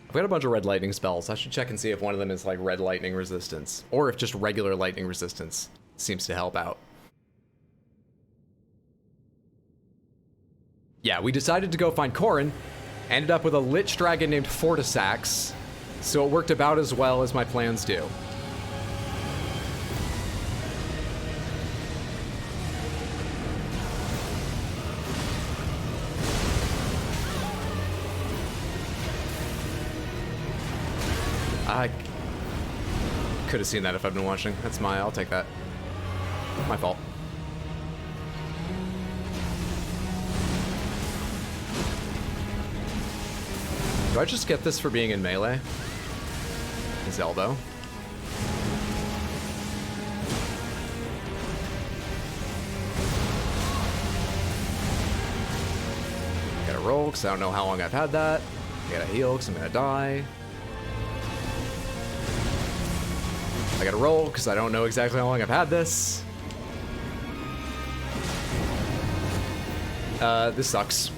I've got a bunch of red lightning spells. I should check and see if one of them is like red lightning resistance, or if just regular lightning resistance seems to help out. Yeah, we decided to go find Corrin, ended up with a Lich Dragon named Fortisax, so it worked about as well as my plans do. I could have seen that if I'd been watching. That's I'll take that. My fault. Do I just get this for being in melee? His elbow. Gotta roll, because I don't know how long I've had that. I gotta heal, because I'm gonna die. I gotta roll, because I don't know exactly how long I've had this. This sucks.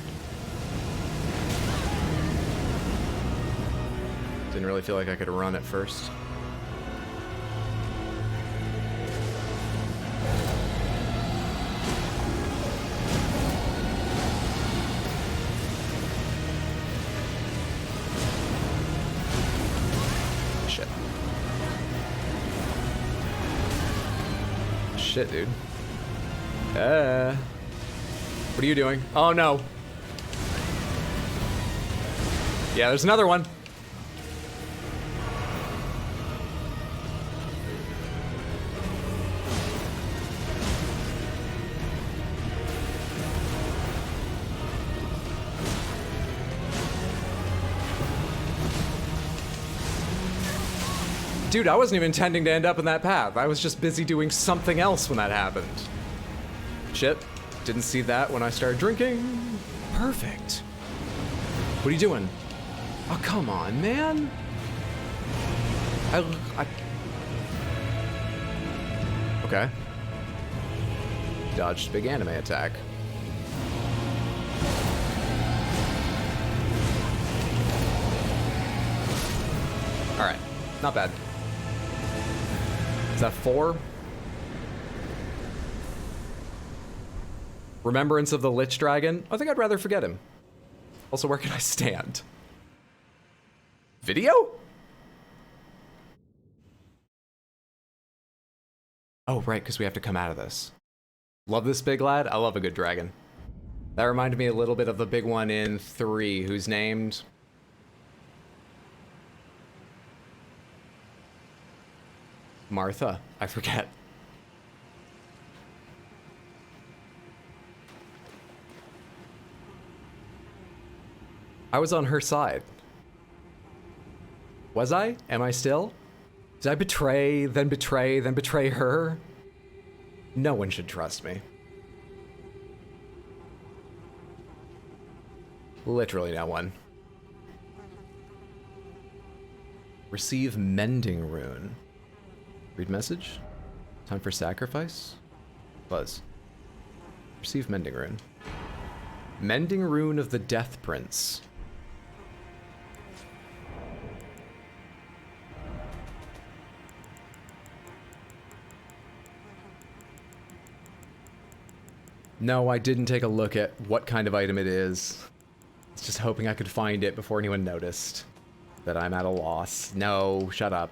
Didn't really feel like I could run at first. Shit. Shit, dude. What are you doing? Oh no. Yeah, there's another one. Dude, I wasn't even intending to end up in that path. I was just busy doing something else when that happened. Shit. Didn't see that when I started drinking. Perfect. What are you doing? Oh, come on, man. Okay. Dodged big anime attack. Alright. Not bad. Is that 4? Remembrance of the Lich Dragon? I think I'd rather forget him. Also, where can I stand? Video? Oh, right, because we have to come out of this. Love this big lad. I love a good dragon. That reminded me a little bit of the big one in 3, who's named... Martha. I forget. I was on her side. Was I? Am I still? Did I betray, then betray, then betray her? No one should trust me. Literally no one. Receive Mending Rune. Read message. Time for sacrifice. Buzz. Receive Mending Rune. Mending Rune of the Death Prince. No, I didn't take a look at what kind of item it is. I was just hoping I could find it before anyone noticed that I'm at a loss. No, shut up.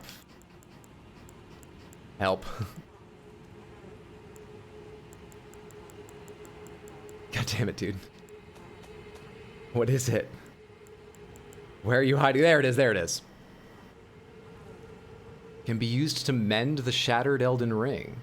Help. damn it, dude. What is it? Where are you hiding? There it is, there it is. Can be used to mend the shattered Elden Ring.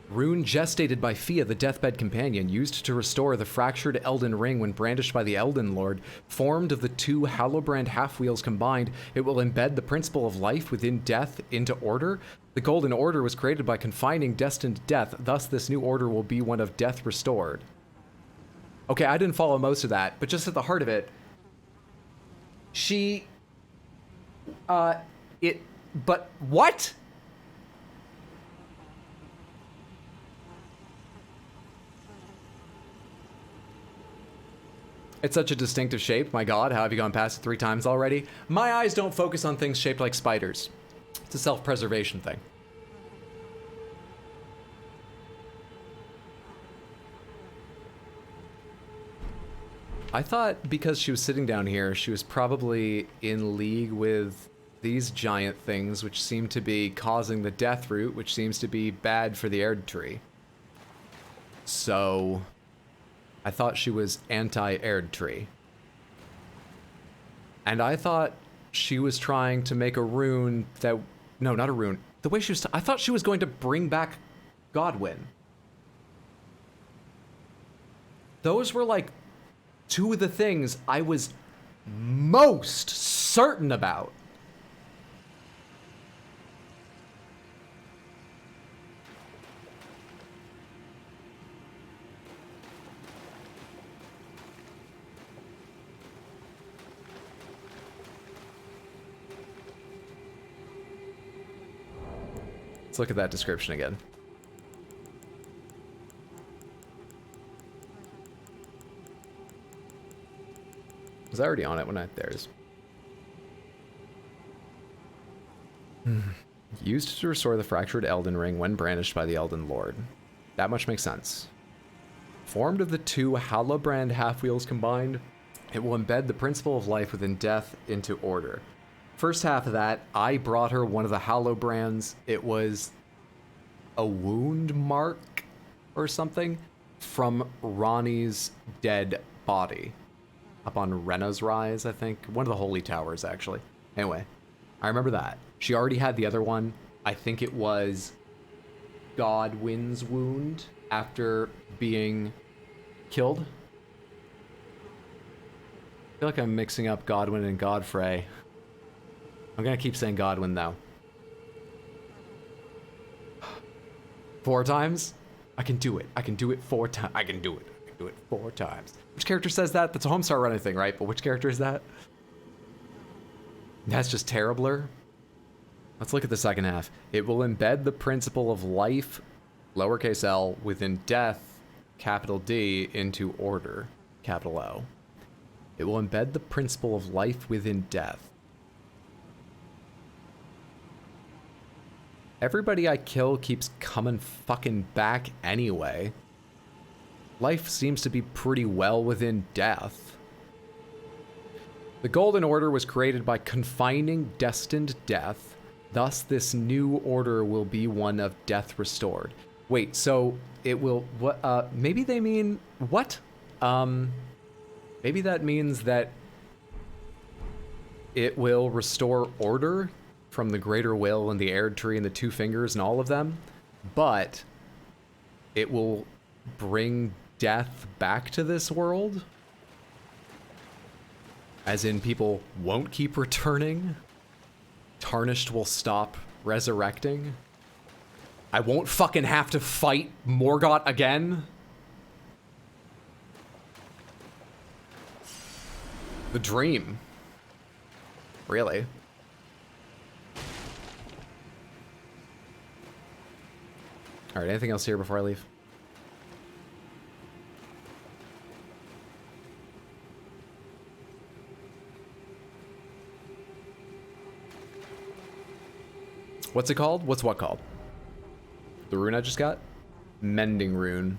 Rune gestated by Fia, the deathbed companion, used to restore the fractured Elden Ring when brandished by the Elden Lord. Formed of the two Hallowbrand half-wheels combined, it will embed the principle of life within death into order. The Golden Order was created by confining destined death, thus this new order will be one of death restored. Okay, I didn't follow most of that, but just at the heart of it, but what? It's such a distinctive shape. My god, how have you gone past it 3 times already? My eyes don't focus on things shaped like spiders. It's a self-preservation thing. I thought because she was sitting down here, she was probably in league with these giant things, which seem to be causing the death root, which seems to be bad for the Erdtree. So I thought she was anti-Erdtree. And I thought she was trying to make a rune that... No, not a rune. The way she was... I thought she was going to bring back Godwyn. Those were like 2 of the things I was most certain about. Let's look at that description again. Was I already on it when there's... Used to restore the fractured Elden Ring when brandished by the Elden Lord. That much makes sense. Formed of the 2 Hallowbrand half-wheels combined, it will embed the principle of life within death into order. First half of that, I brought her one of the Hallowbrands. It was a wound mark or something from Ronnie's dead body. Up on Rena's Rise, I think. One of the Holy Towers, actually. Anyway, I remember that. She already had the other one. I think it was Godwyn's wound after being killed. I feel like I'm mixing up Godwyn and Godfrey. I'm gonna keep saying Godwyn, though. 4 times? I can do it. I can do it 4 times. I can do it. I can do it 4 times. Which character says that? That's a Homestar Runner thing, right? But which character is that? That's just terribler. Let's look at the second half. It will embed the principle of life, lowercase l, within death, capital D, into order, capital O. It will embed the principle of life within death. Everybody I kill keeps coming fucking back anyway. Life seems to be pretty well within death. The Golden Order was created by confining destined death. Thus, this new order will be one of death restored. Wait, so it will... What? Maybe they mean... What? Maybe that means that it will restore order from the Greater Will and the Erdtree and the 2 Fingers and all of them, but it will bring death back to this world? As in, people won't keep returning? Tarnished will stop resurrecting? I won't fucking have to fight Morgott again? The dream. Really? Alright, anything else here before I leave? What's it called? What's what called? The rune I just got? Mending rune.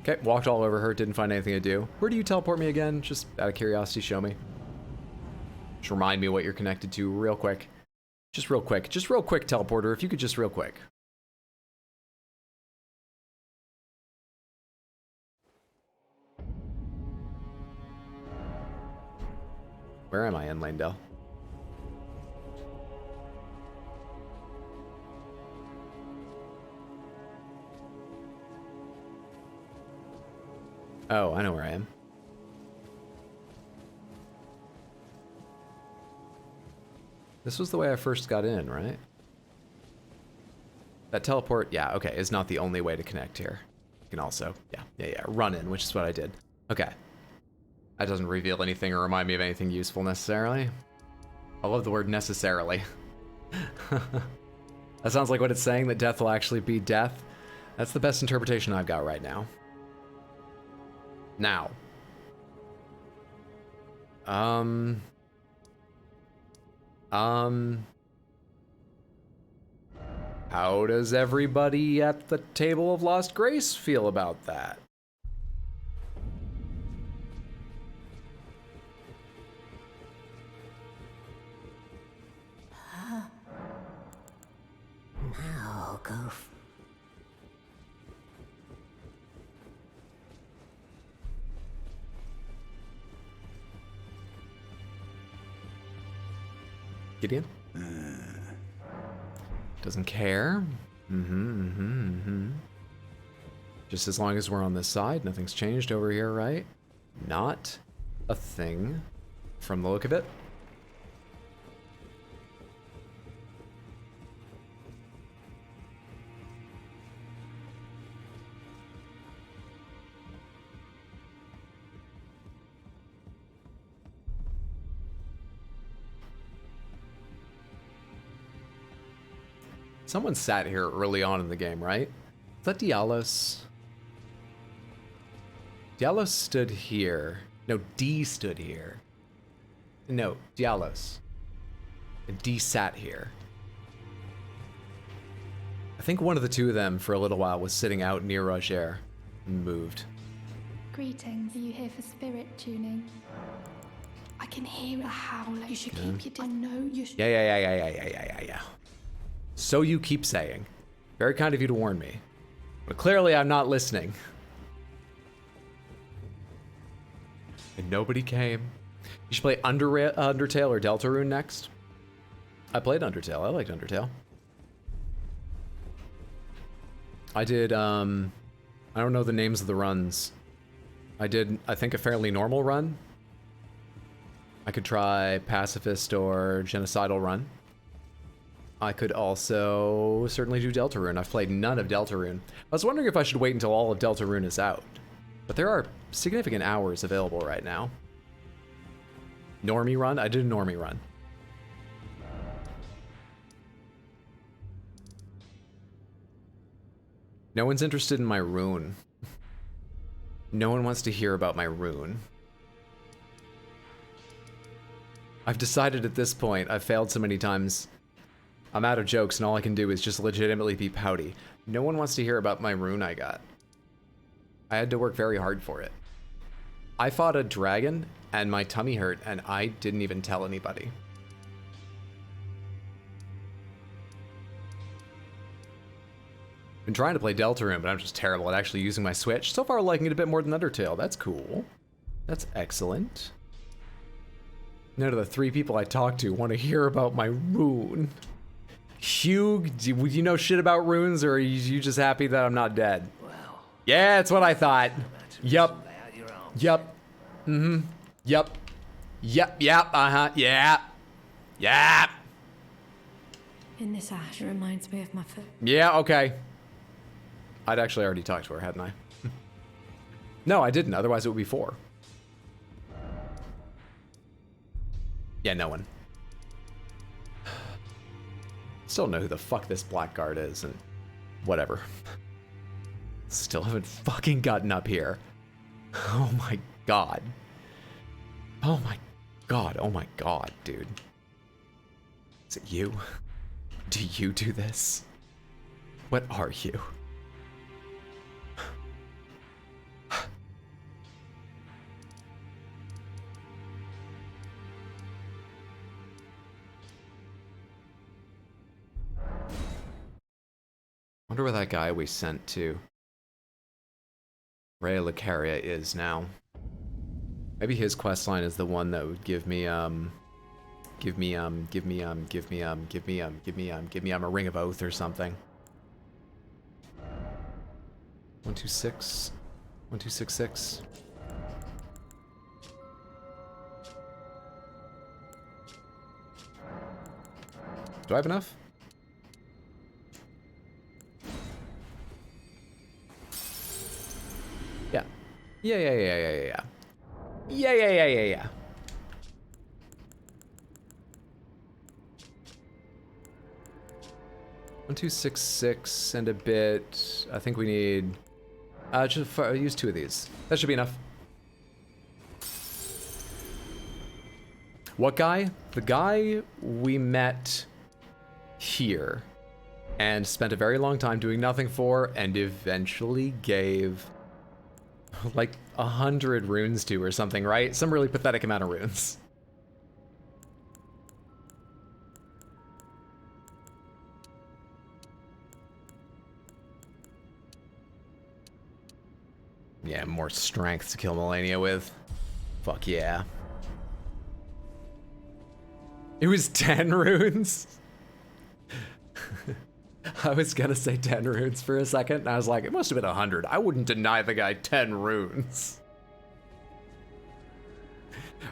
Okay, walked all over her, didn't find anything to do. Where do you teleport me again? Just out of curiosity, show me. Just remind me what you're connected to real quick. Just real quick, teleporter, if you could just real quick. Where am I in Lanedale? Oh, I know where I am. This was the way I first got in, right? That teleport, yeah, okay, is not the only way to connect here. You can also, yeah, run in, which is what I did. Okay. That doesn't reveal anything or remind me of anything useful necessarily. I love the word necessarily. That sounds like what it's saying, that death will actually be death. That's the best interpretation I've got right now. Now. How does everybody at the Table of Lost Grace feel about that? Now go. Gideon? Doesn't care. Just as long as we're on this side, nothing's changed over here, right? Not a thing from the look of it. Someone sat here early on in the game, right? Is that Diallos? Diallos stood here. No, D stood here. No, Diallos. And D sat here. I think one of the two of them for a little while was sitting out near Roger and moved. Greetings. Are you here for spirit tuning? I can hear a howl. You should keep your. I know you should. Yeah. So you keep saying. Very kind of you to warn me. But clearly I'm not listening. And nobody came. You should play Undertale or Deltarune next. I played Undertale. I liked Undertale. I did, I don't know the names of the runs. I did, I think, a fairly normal run. I could try Pacifist or Genocidal run. I could also certainly do Deltarune. I've played none of Deltarune. I was wondering if I should wait until all of Deltarune is out. But there are significant hours available right now. Normie run? I did a Normie run. No one's interested in my Rune. No one wants to hear about my Rune. I've decided at this point, I've failed so many times, I'm out of jokes and all I can do is just legitimately be pouty. No one wants to hear about my Rune I got. I had to work very hard for it. I fought a dragon and my tummy hurt and I didn't even tell anybody. Been trying to play Deltarune, but I'm just terrible at actually using my Switch. So far liking it a bit more than Undertale. That's cool. That's excellent. None of the 3 people I talked to want to hear about my Rune. Hugh, do you know shit about runes, or are you just happy that I'm not dead? Well, yeah, that's what I thought. Yup. Yup. Yup. Yep. Yeah. Yeah. In this ash, it reminds me of my foot. Yeah, okay. I'd actually already talked to her, hadn't I? No, I didn't. Otherwise, it would be 4. Yeah, no one. Still don't know who the fuck this blackguard is, and whatever. Still haven't fucking gotten up here. Oh my god. Oh my god. Oh my god, dude. Is it you? Do you do this? What are you? Wonder where that guy we sent to Rhea Lucaria is now. Maybe his questline is the one that would give me a ring of oath or something. 126, 1266. Do I have enough? Yeah. Yeah. 1266 and a bit. I think we need. Just use 2 of these. That should be enough. What guy? The guy we met here and spent a very long time doing nothing for, and eventually gave like 100 runes to or something, right? Some really pathetic amount of runes. Yeah, more strength to kill Malenia with. Fuck yeah. It was 10 runes? I was gonna say 10 runes for a second, and I was like, it must have been 100. I wouldn't deny the guy 10 runes.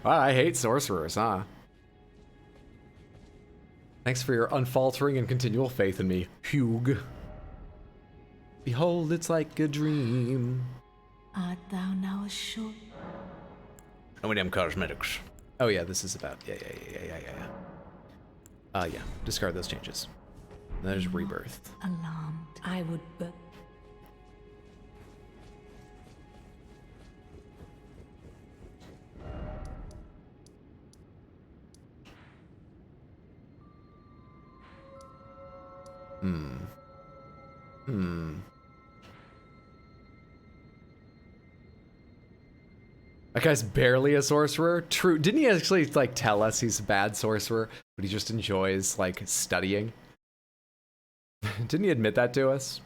Well, I hate sorcerers, huh? Thanks for your unfaltering and continual faith in me, Hugh. Behold, it's like a dream. Art thou now assured? And we damn cosmetics. Oh yeah, this is about, yeah. Yeah, discard those changes. And there's rebirth. Alarmed, I would but... That guy's barely a sorcerer. True. Didn't he actually like tell us he's a bad sorcerer, but he just enjoys like studying? Didn't he admit that to us?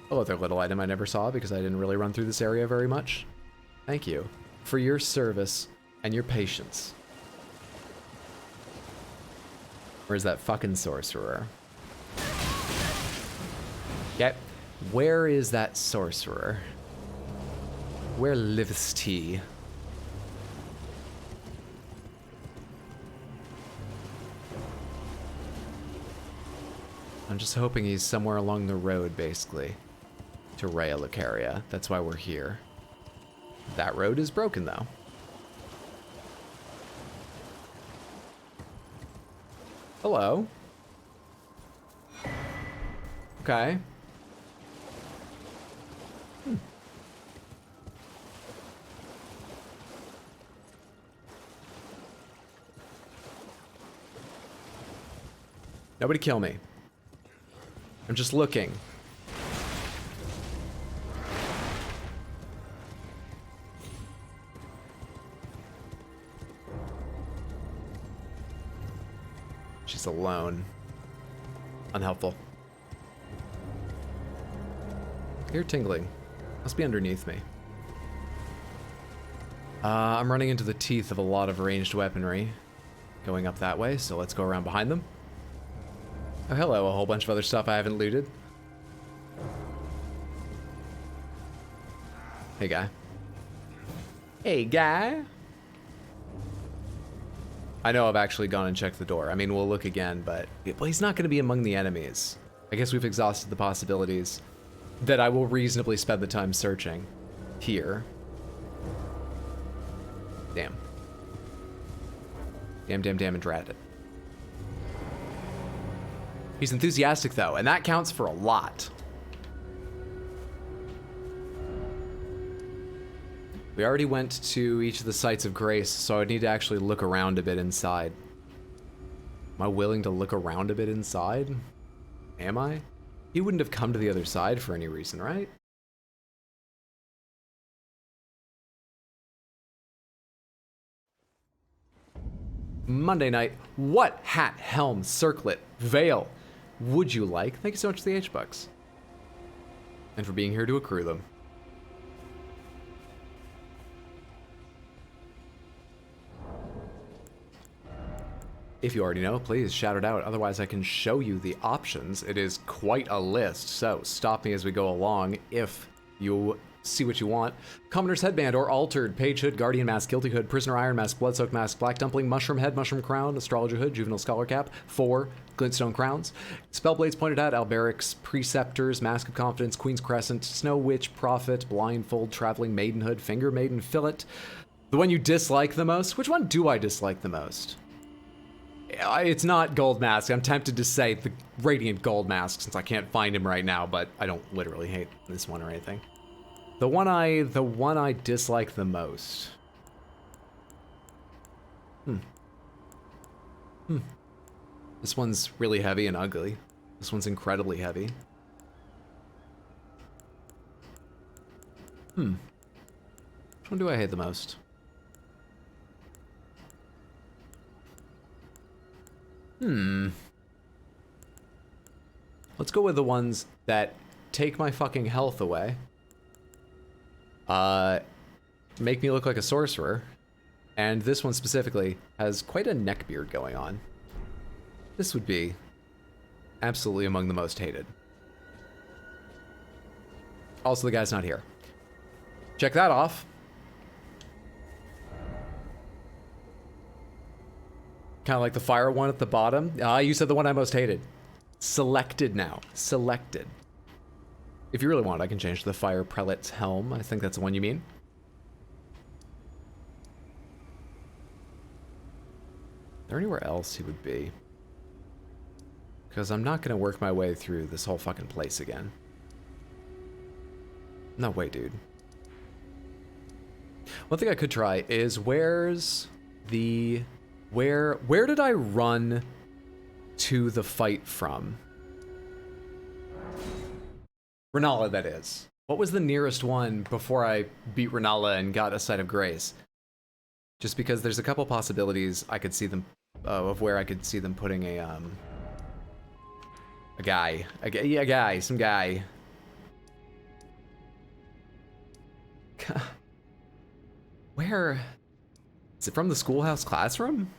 Oh, other little item I never saw because I didn't really run through this area very much. Thank you for your service and your patience. Where's that fucking sorcerer? Yep. Where is that sorcerer? Where liveth he? I'm just hoping he's somewhere along the road, basically, to Rhea Lucaria. That's why we're here. That road is broken, though. Hello. Okay. Nobody kill me. I'm just looking. She's alone. Unhelpful. Ear tingling. Must be underneath me. I'm running into the teeth of a lot of ranged weaponry going up that way, so let's go around behind them. Oh, hello, a whole bunch of other stuff I haven't looted. Hey, guy. Hey, guy. I know I've actually gone and checked the door. I mean, we'll look again, but he's not going to be among the enemies. I guess we've exhausted the possibilities that I will reasonably spend the time searching here. Damn. Damn, and drat it. He's enthusiastic, though, and that counts for a lot. We already went to each of the sites of grace, so I would need to actually look around a bit inside. Am I willing to look around a bit inside? Am I? He wouldn't have come to the other side for any reason, right? Monday night. What hat, helm, circlet, veil would you like? Thank you so much for the H-Bucks. And for being here to accrue them. If you already know, please shout it out. Otherwise, I can show you the options. It is quite a list, so stop me as we go along if you see what you want. Commoner's Headband or Altered, Page Hood, Guardian Mask, Guilty Hood, Prisoner Iron Mask, Bloodsoaked Mask, Black Dumpling, Mushroom Head, Mushroom Crown, Astrologer Hood, Juvenile Scholar Cap, 4 Glintstone Crowns, Spellblades Pointed Hat, Alberic's Preceptors, Mask of Confidence, Queen's Crescent, Snow Witch, Prophet, Blindfold, Traveling Maidenhood, Finger Maiden, Fillet. The one you dislike the most? Which one do I dislike the most? It's not Goldmask. I'm tempted to say the Radiant Goldmask since I can't find him right now, but I don't literally hate this one or anything. The one I dislike the most. This one's really heavy and ugly. This one's incredibly heavy. Which one do I hate the most? Let's go with the ones that take my fucking health away. Make me look like a sorcerer. And this one specifically has quite a neckbeard going on. This would be absolutely among the most hated. Also, the guy's not here. Check that off. Kind of like the fire one at the bottom. You said the one I most hated. Selected now. Selected. If you really want, I can change to the Fire Prelate's Helm. I think that's the one you mean. Is there anywhere else he would be? Because I'm not going to work my way through this whole fucking place again. No way, dude. One thing I could try is where's the... Where did I run to the fight from? Renala, that is. What was the nearest one before I beat Renala and got a Sight of Grace? Just because there's a couple possibilities I could see them, of where I could see them putting some guy. Where? Is it from the schoolhouse classroom?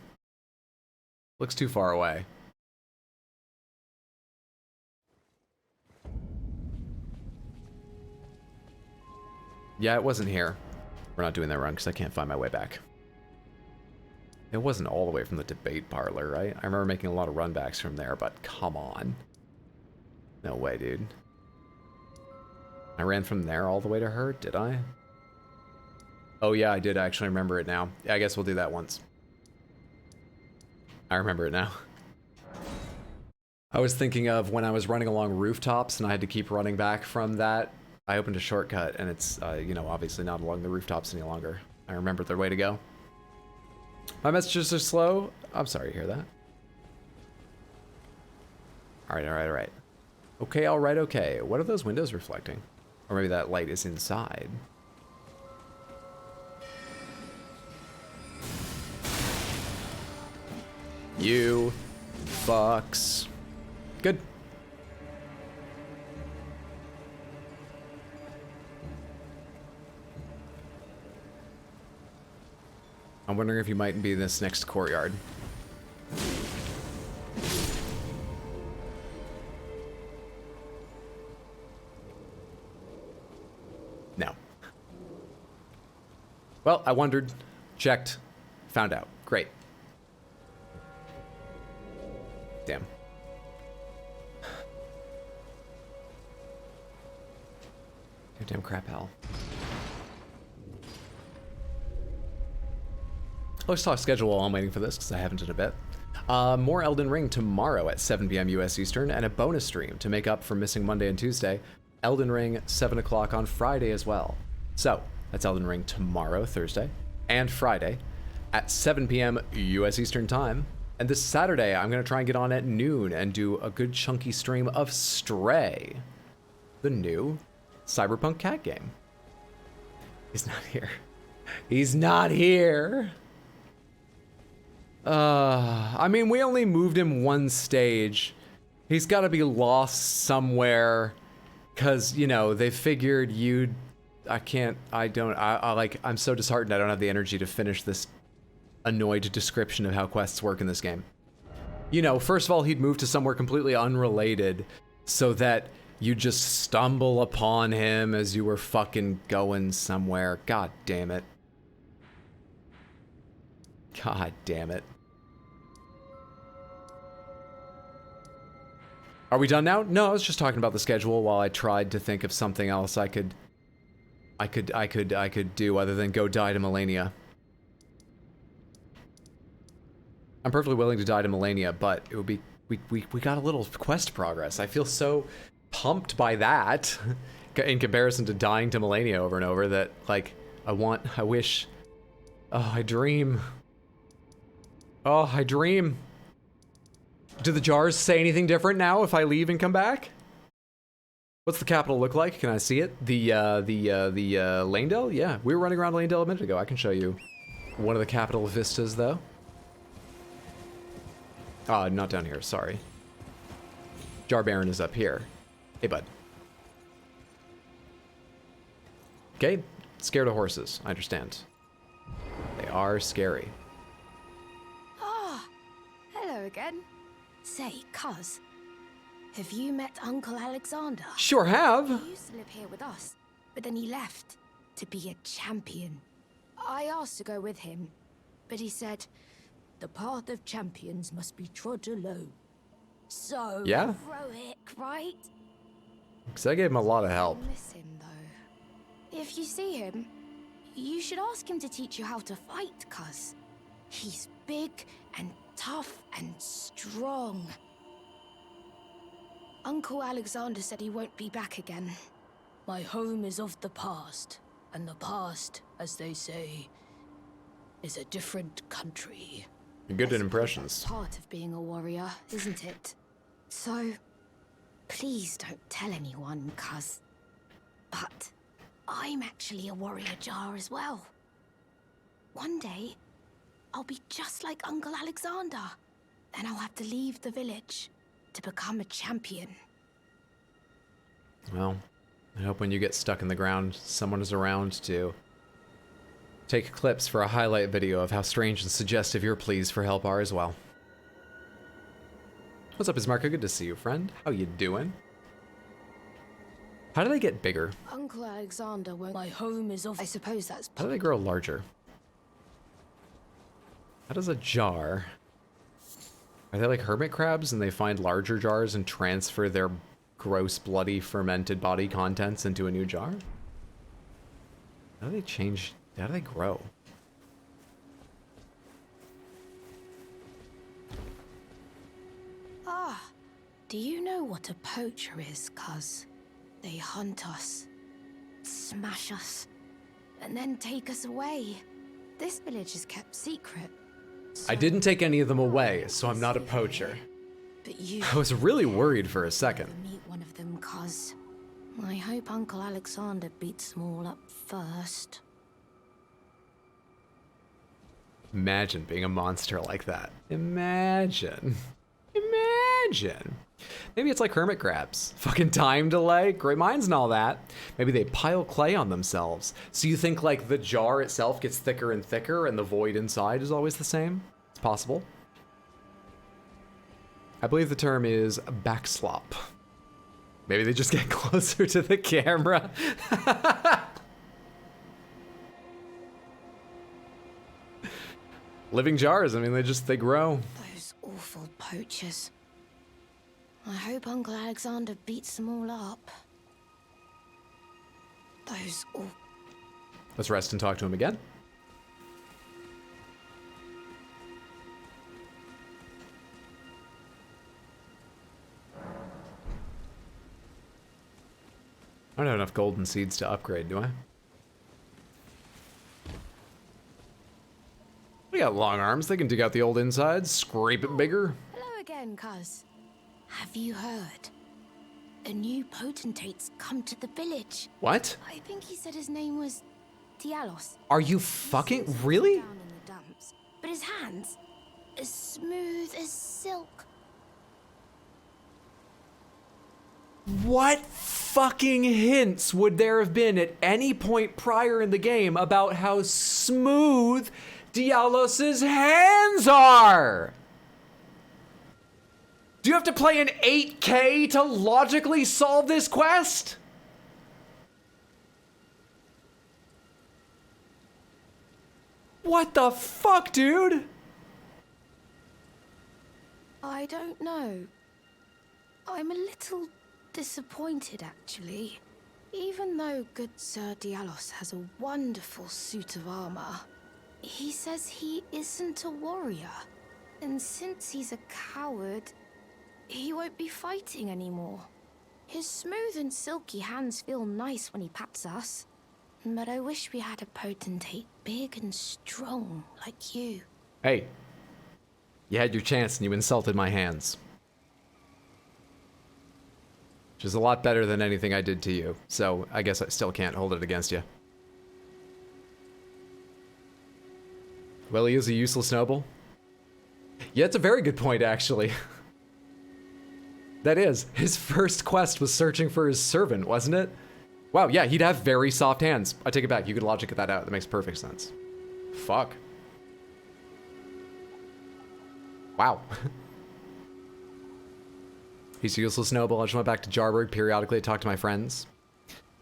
Looks too far away. Yeah, it wasn't here. We're not doing that run because I can't find my way back. It wasn't all the way from the debate parlor, right? I remember making a lot of runbacks from there, but come on. No way, dude. I ran from there all the way to her, did I? Oh yeah, I did actually remember it now. Yeah, I guess we'll do that once. I remember it now. I was thinking of when I was running along rooftops and I had to keep running back from that. I opened a shortcut and it's, you know, obviously not along the rooftops any longer. I remember the way to go. My messages are slow. I'm sorry to hear that. Alright. Okay, alright, okay. What are those windows reflecting? Or maybe that light is inside. You fucks. Good. I'm wondering if you might be in this next courtyard. No. Well, I wondered, checked, found out. Great. Damn. Goddamn crap hell. Let's talk schedule while I'm waiting for this, because I haven't in a bit. More Elden Ring tomorrow at 7 p.m. US Eastern, and a bonus stream to make up for missing Monday and Tuesday. Elden Ring, 7 o'clock on Friday as well. So, that's Elden Ring tomorrow, Thursday, and Friday, at 7 p.m. US Eastern Time. And this Saturday, I'm going to try and get on at noon and do a good chunky stream of Stray, the new Cyberpunk cat game. He's not here. He's not here. I mean, we only moved him one stage. He's got to be lost somewhere, because, you know, they figured you'd... I'm so disheartened I don't have the energy to finish this annoyed description of how quests work in this game. You know, first of all, he'd move to somewhere completely unrelated so that you just stumble upon him as you were fucking going somewhere. God damn it. God damn it. Are we done now? No, I was just talking about the schedule while I tried to think of something else I could do other than go die to Malenia. I'm perfectly willing to die to Malenia, but it would be we got a little quest progress. I feel so pumped by that in comparison to dying to Malenia over and over that, like, I wish. Oh, I dream. Oh, I dream. Do the jars say anything different now if I leave and come back? What's the capital look like? Can I see it? The Lanedale? Yeah, we were running around Lanedale a minute ago. I can show you one of the capital vistas, though. Not down here, sorry. Jar Baron is up here. Hey, bud. Okay, scared of horses, I understand. They are scary. Ah, hello again. Say, cuz, have you met Uncle Alexander? Sure have. He used to live here with us, but then he left to be a champion. I asked to go with him, but he said, the path of champions must be trod alone. So yeah, heroic, right? Because I gave him a lot of help. I miss him, though. If you see him, you should ask him to teach you how to fight, cuz. He's big and tough and strong. Uncle Alexander said he won't be back again. My home is of the past, and the past, as they say, is a different country. Good at impressions. That's part of being a warrior, isn't it? So, please don't tell anyone, cuz. But I'm actually a warrior jar as well. One day, I'll be just like Uncle Alexander. Then I'll have to leave the village to become a champion. Well, I hope when you get stuck in the ground, someone is around to take clips for a highlight video of how strange and suggestive your pleas for help are as well. What's up, Ismarka? Good to see you, friend. How you doing? How do they get bigger? Uncle Alexander won't... My home is of... I suppose that's... How do they grow larger? How does a jar... Are they like hermit crabs and they find larger jars and transfer their gross, bloody, fermented body contents into a new jar? How do they change... How do they grow? Ah, do you know what a poacher is, cuz? They hunt us, smash us, and then take us away. This village is kept secret. I didn't take any of them away, so I'm not a poacher. But you... I was really worried for a second. Meet one of them, cuz. I hope Uncle Alexander beats them all up first. Imagine being a monster like that. Imagine. Imagine. Maybe it's like hermit crabs. Fucking time delay, great minds and all that. Maybe they pile clay on themselves. So you think like the jar itself gets thicker and thicker and the void inside is always the same? It's possible. I believe the term is backslop. Maybe they just get closer to the camera. Living jars, I mean, they grow. Those awful poachers. I hope Uncle Alexander beats them all up. Those all... Let's rest and talk to him again. I don't have enough golden seeds to upgrade, do I? They got long arms. They can dig out the old insides, scrape it bigger. Hello again, cuz. Have you heard? A new potentate's come to the village. What? I think he said his name was Diallos. Are you fucking really? Down in the dumps, but his hands as smooth as silk. What fucking hints would there have been at any point prior in the game about how smooth Diallos' hands are? Do you have to play in 8K to logically solve this quest? What the fuck, dude? I don't know. I'm a little disappointed, actually. Even though good Sir Diallos has a wonderful suit of armor, he says he isn't a warrior. And since he's a coward, he won't be fighting anymore. His smooth and silky hands feel nice when he pats us. But I wish we had a potentate big and strong like you. Hey, you had your chance and you insulted my hands. Which is a lot better than anything I did to you, so I guess I still can't hold it against you. Well, he is a useless noble. Yeah, it's a very good point, actually. That is, his first quest was searching for his servant, wasn't it? Wow, yeah, he'd have very soft hands. I take it back, you could logic that out. That makes perfect sense. Fuck. Wow. He's a useless noble. I just went back to Jarburg periodically to talk to my friends.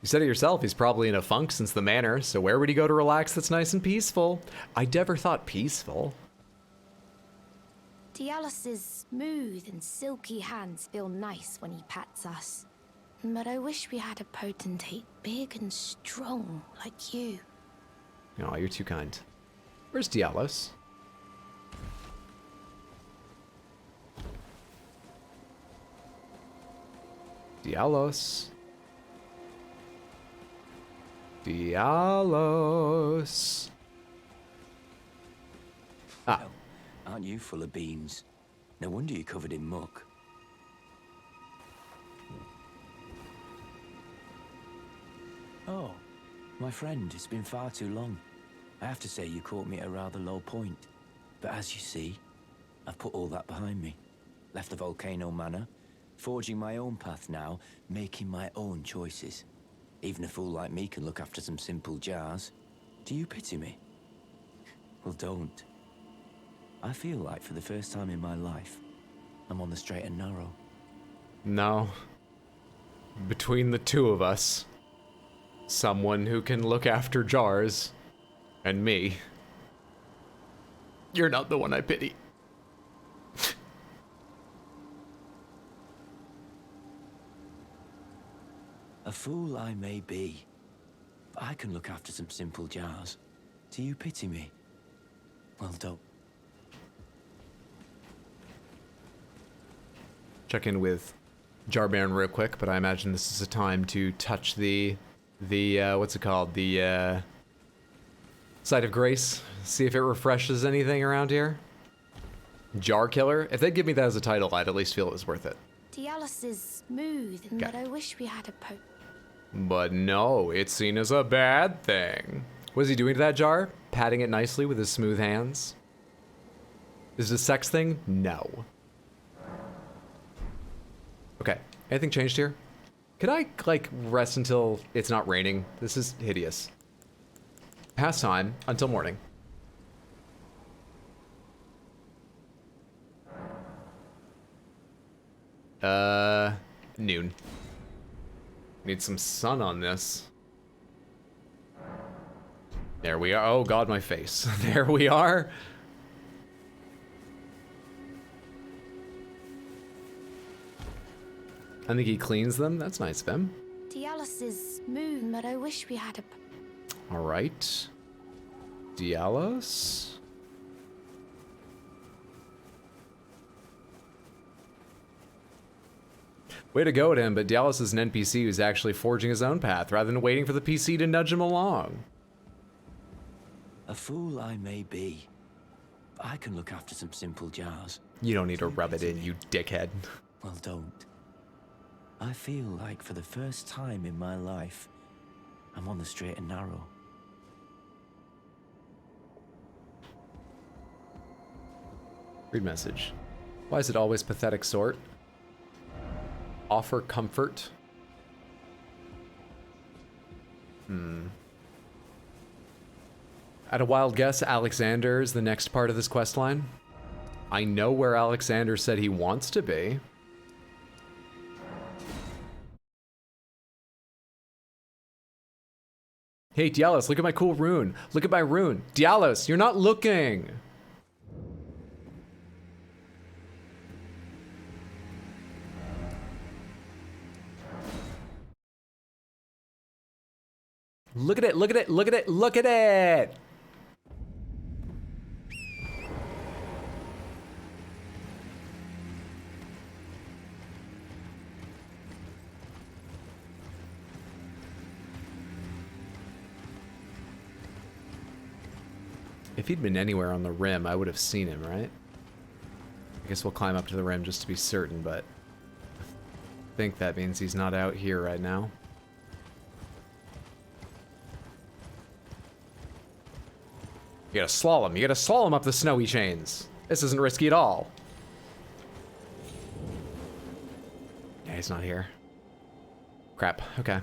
You said it yourself, he's probably in a funk since the manor, so where would he go to relax that's nice and peaceful? I never thought peaceful. Diallos' smooth and silky hands feel nice when he pats us. But I wish we had a potentate big and strong like you. Oh, you're too kind. Where's Diallos? Diallos. Diallos. Ah. Aren't you full of beans? No wonder you're covered in muck. Oh, my friend, it's been far too long. I have to say you caught me at a rather low point. But as you see, I've put all that behind me. Left the Volcano Manor, forging my own path now, making my own choices. Even a fool like me can look after some simple jars. Do you pity me? Well, don't. I feel like for the first time in my life, I'm on the straight and narrow. No. Between the two of us, someone who can look after jars, and me, you're not the one I pity. A fool I may be, but I can look after some simple jars. Do you pity me? Well, don't. Check in with Jarburg real quick, but I imagine this is a time to touch the what's it called? The Site of Grace. See if it refreshes anything around here. Jar Killer. If they'd give me that as a title, I'd at least feel it was worth it. Diallos is smooth, and Okay. but I wish we had a But no, it's seen as a bad thing. What is he doing to that jar? Patting it nicely with his smooth hands? Is it a sex thing? No. Okay, anything changed here? Could I, like, rest until it's not raining? This is hideous. Past time until morning. Noon. Need some sun on this. There we are. Oh god, my face. There we are. I think he cleans them. That's nice of him. Diallos is smooth, but I wish we had a All right. Diallos. Way to go at him, but Diallos is an NPC who's actually forging his own path rather than waiting for the PC to nudge him along. A fool I may be, but I can look after some simple jars. You don't need to rub it in, you dickhead. Well, don't. I feel like for the first time in my life, I'm on the straight and narrow. Read message. Why is it always pathetic sort? Offer comfort. At a wild guess, Alexander is the next part of this quest line. I know where Alexander said he wants to be. Hey, Diallos, look at my cool rune. Look at my rune. Diallos, you're not looking. Look at it, look at it, look at it, look at it! If he'd been anywhere on the rim, I would have seen him, right? I guess we'll climb up to the rim just to be certain, but I think that means he's not out here right now. You gotta slalom up the snowy chains. This isn't risky at all. Yeah, he's not here. Crap, okay.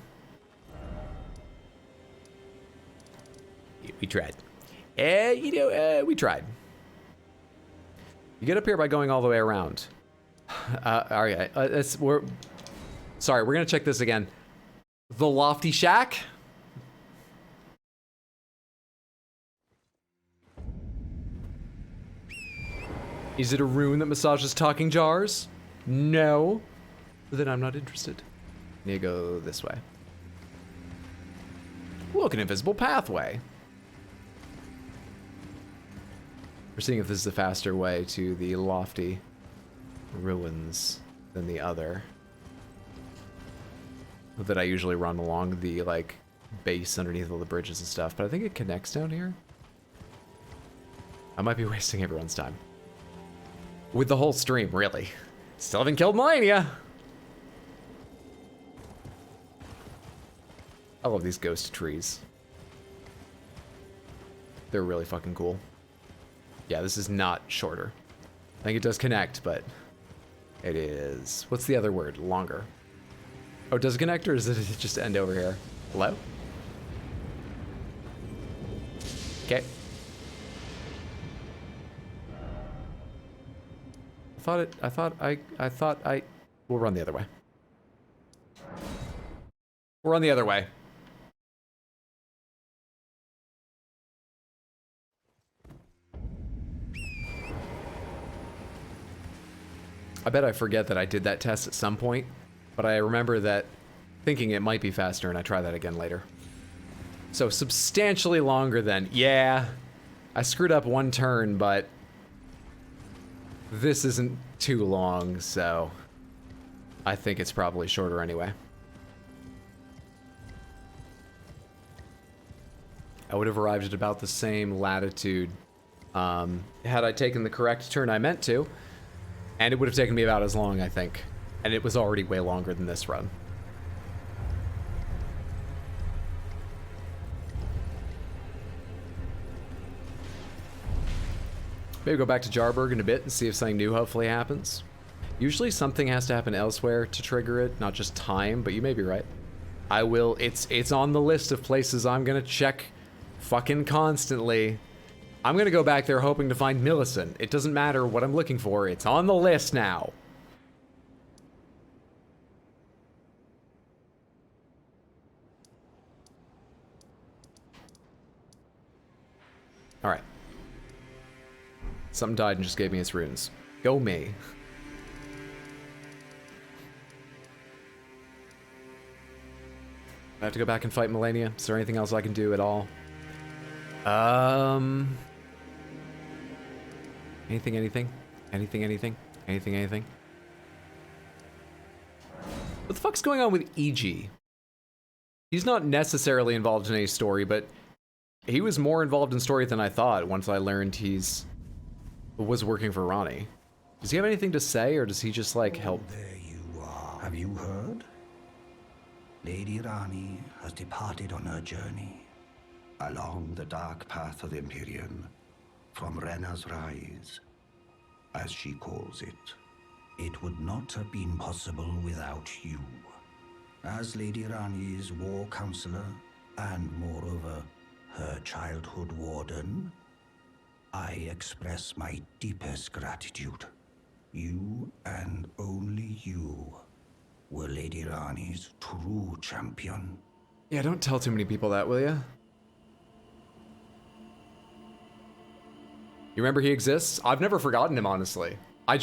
We tried. We tried. You get up here by going all the way around. Alright, sorry, we're gonna check this again. The Lofty Shack? Is it a rune that massages talking jars? No. Then I'm not interested. Need to go this way. Look, an invisible pathway. We're seeing if this is a faster way to the lofty ruins than the other. That I usually run along the, like, base underneath all the bridges and stuff, but I think it connects down here. I might be wasting everyone's time. With the whole stream, really. Still haven't killed Malenia. I love these ghost trees. They're really fucking cool. Yeah, this is not shorter. I think it does connect, but it is... What's the other word? Longer. Oh, does it connect, or does it just end over here? Hello? Okay. I thought we'll run the other way. We'll run the other way. I bet I forget that I did that test at some point, but I remember that thinking it might be faster, and I try that again later. So substantially longer than, yeah, I screwed up one turn, but this isn't too long, so I think it's probably shorter anyway. I would have arrived at about the same latitude had I taken the correct turn I meant to, and it would have taken me about as long, I think. And it was already way longer than this run. Maybe go back to Jarburg in a bit and see if something new hopefully happens. Usually something has to happen elsewhere to trigger it, not just time, but you may be right. I will, it's on the list of places I'm gonna check fucking constantly. I'm gonna go back there hoping to find Millicent. It doesn't matter what I'm looking for, it's on the list now. Alright. Something died and just gave me its runes. Go me. I have to go back and fight Malenia. Is there anything else I can do at all? Anything? What the fuck's going on with E.G.? He's not necessarily involved in any story, but he was more involved in story than I thought once I learned he's was working for Ronnie. Does he have anything to say, or does he just, like, help? There you are. Have you heard? Lady Rani has departed on her journey along the dark path of the Empyrean, from Rena's Rise, as she calls it. It would not have been possible without you. As Lady Rani's war counselor, and moreover, her childhood warden, I express my deepest gratitude. You, and only you, were Lady Rani's true champion. Yeah, don't tell too many people that, will ya? You remember he exists? I've never forgotten him, honestly. I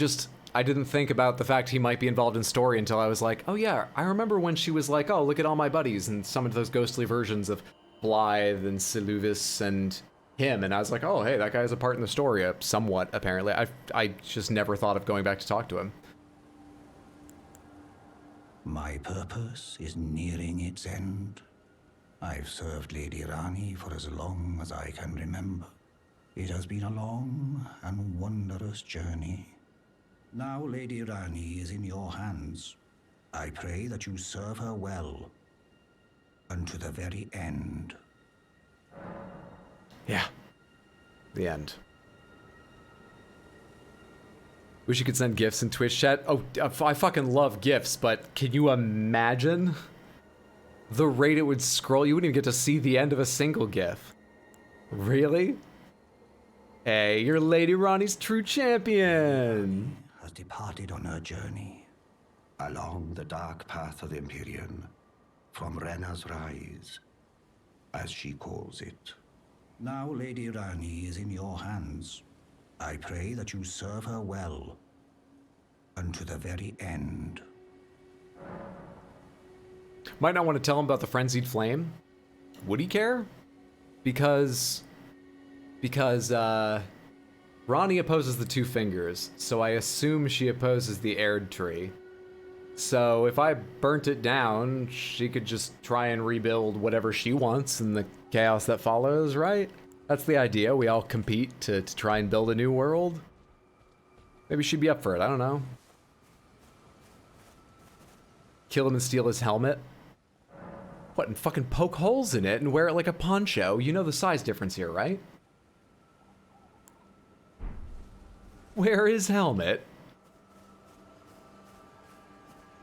didn't think about the fact he might be involved in story until I was like, oh yeah, I remember when she was like, oh, look at all my buddies, and some of those ghostly versions of Blythe and Siluvis and him, and I was like, oh, hey, that guy has a part in the story, somewhat, apparently. I just never thought of going back to talk to him. My purpose is nearing its end. I've served Lady Rani for as long as I can remember. It has been a long and wondrous journey. Now Lady Rani is in your hands. I pray that you serve her well, unto the very end. Yeah. The end. Wish you could send gifts in Twitch chat. Oh, I fucking love gifts, but can you imagine the rate it would scroll? You wouldn't even get to see the end of a single gif. Really? Hey, you're Lady Rani's true champion. Has departed on her journey along the dark path of the Empyrean, from Rena's Rise, as she calls it. Now Lady Rani is in your hands. I pray that you serve her well, unto the very end. Might not want to tell him about the frenzied flame. Would he care? Because Rani opposes the two fingers, so I assume she opposes the aired tree. So if I burnt it down, she could just try and rebuild whatever she wants in the chaos that follows, right? That's the idea. We all compete to try and build a new world. Maybe she'd be up for it. I don't know. Kill him and steal his helmet. What, and fucking poke holes in it and wear it like a poncho? You know the size difference here, right? Wear his helmet.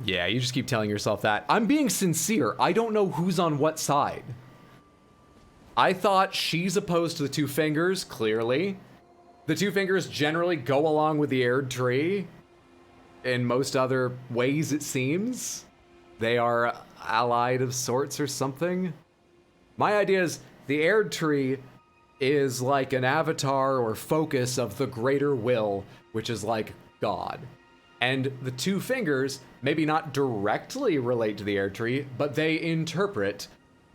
Yeah, you just keep telling yourself that. I'm being sincere. I don't know who's on what side. I thought she's opposed to the two fingers, clearly. The two fingers generally go along with the aired tree. In most other ways, it seems. They are allied of sorts or something. My idea is the aired tree is like an avatar or focus of the greater will, which is like God. And the two fingers maybe not directly relate to the aired tree, but they interpret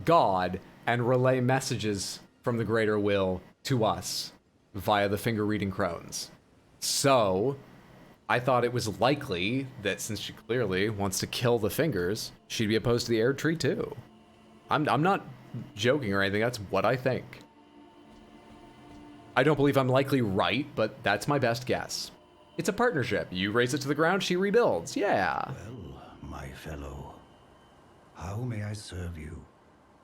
God and relay messages from the greater will to us via the finger reading crones. So I thought it was likely that since she clearly wants to kill the fingers, she'd be opposed to the aired tree too. I'm not joking or anything. That's what I think. I don't believe I'm likely right, but that's my best guess. It's a partnership. You raise it to the ground, she rebuilds. Yeah. Well, my fellow, how may I serve you?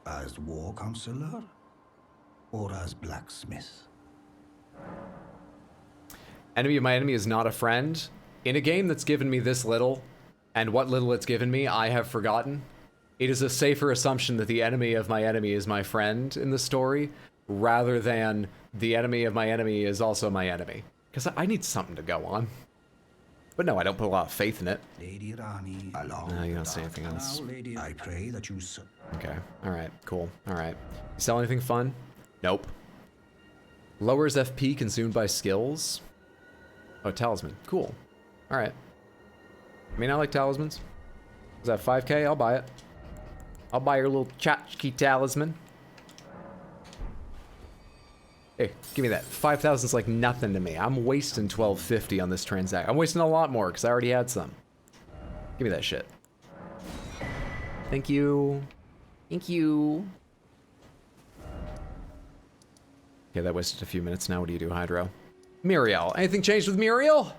As war counselor? Or as blacksmith? Enemy of my enemy is not a friend. In a game that's given me this little, and what little it's given me, I have forgotten. It is a safer assumption that the enemy of my enemy is my friend in the story, rather than the enemy of my enemy is also my enemy. Because I need something to go on. But no, I don't put a lot of faith in it. Lady Rani, No, you don't say anything else. I pray that you Okay, alright, cool, alright. You sell anything fun? Nope. Lowers FP consumed by skills? Oh, talisman, cool. Alright. I mean, I like talismans. Is that 5k? I'll buy it. I'll buy your little tchotchke talisman. Hey, give me that. 5,000's like nothing to me. I'm wasting 1250 on this transaction. I'm wasting a lot more because I already had some. Give me that shit. Thank you. Thank you. Okay, that wasted a few minutes now. What do you do, Hydro? Muriel. Anything changed with Muriel?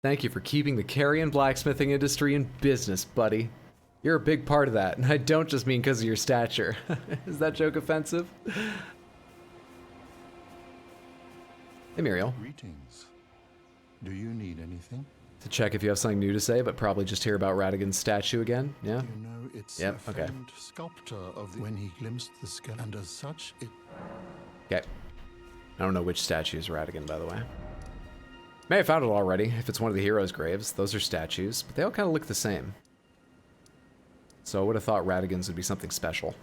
Thank you for keeping the carrion blacksmithing industry in business, buddy. You're a big part of that, and I don't just mean because of your stature. Is that joke offensive? Hey, Muriel. Greetings. Do you need anything? To check if you have something new to say, but probably just hear about Radigan's statue again, yeah? You know, it's yep, a okay. famed sculptor of when he glimpsed the sky, and as such, it... Okay. I don't know which statue is Radigan, by the way. May have found it already, if it's one of the heroes' graves. Those are statues, but they all kind of look the same. So I would have thought Radigan's would be something special.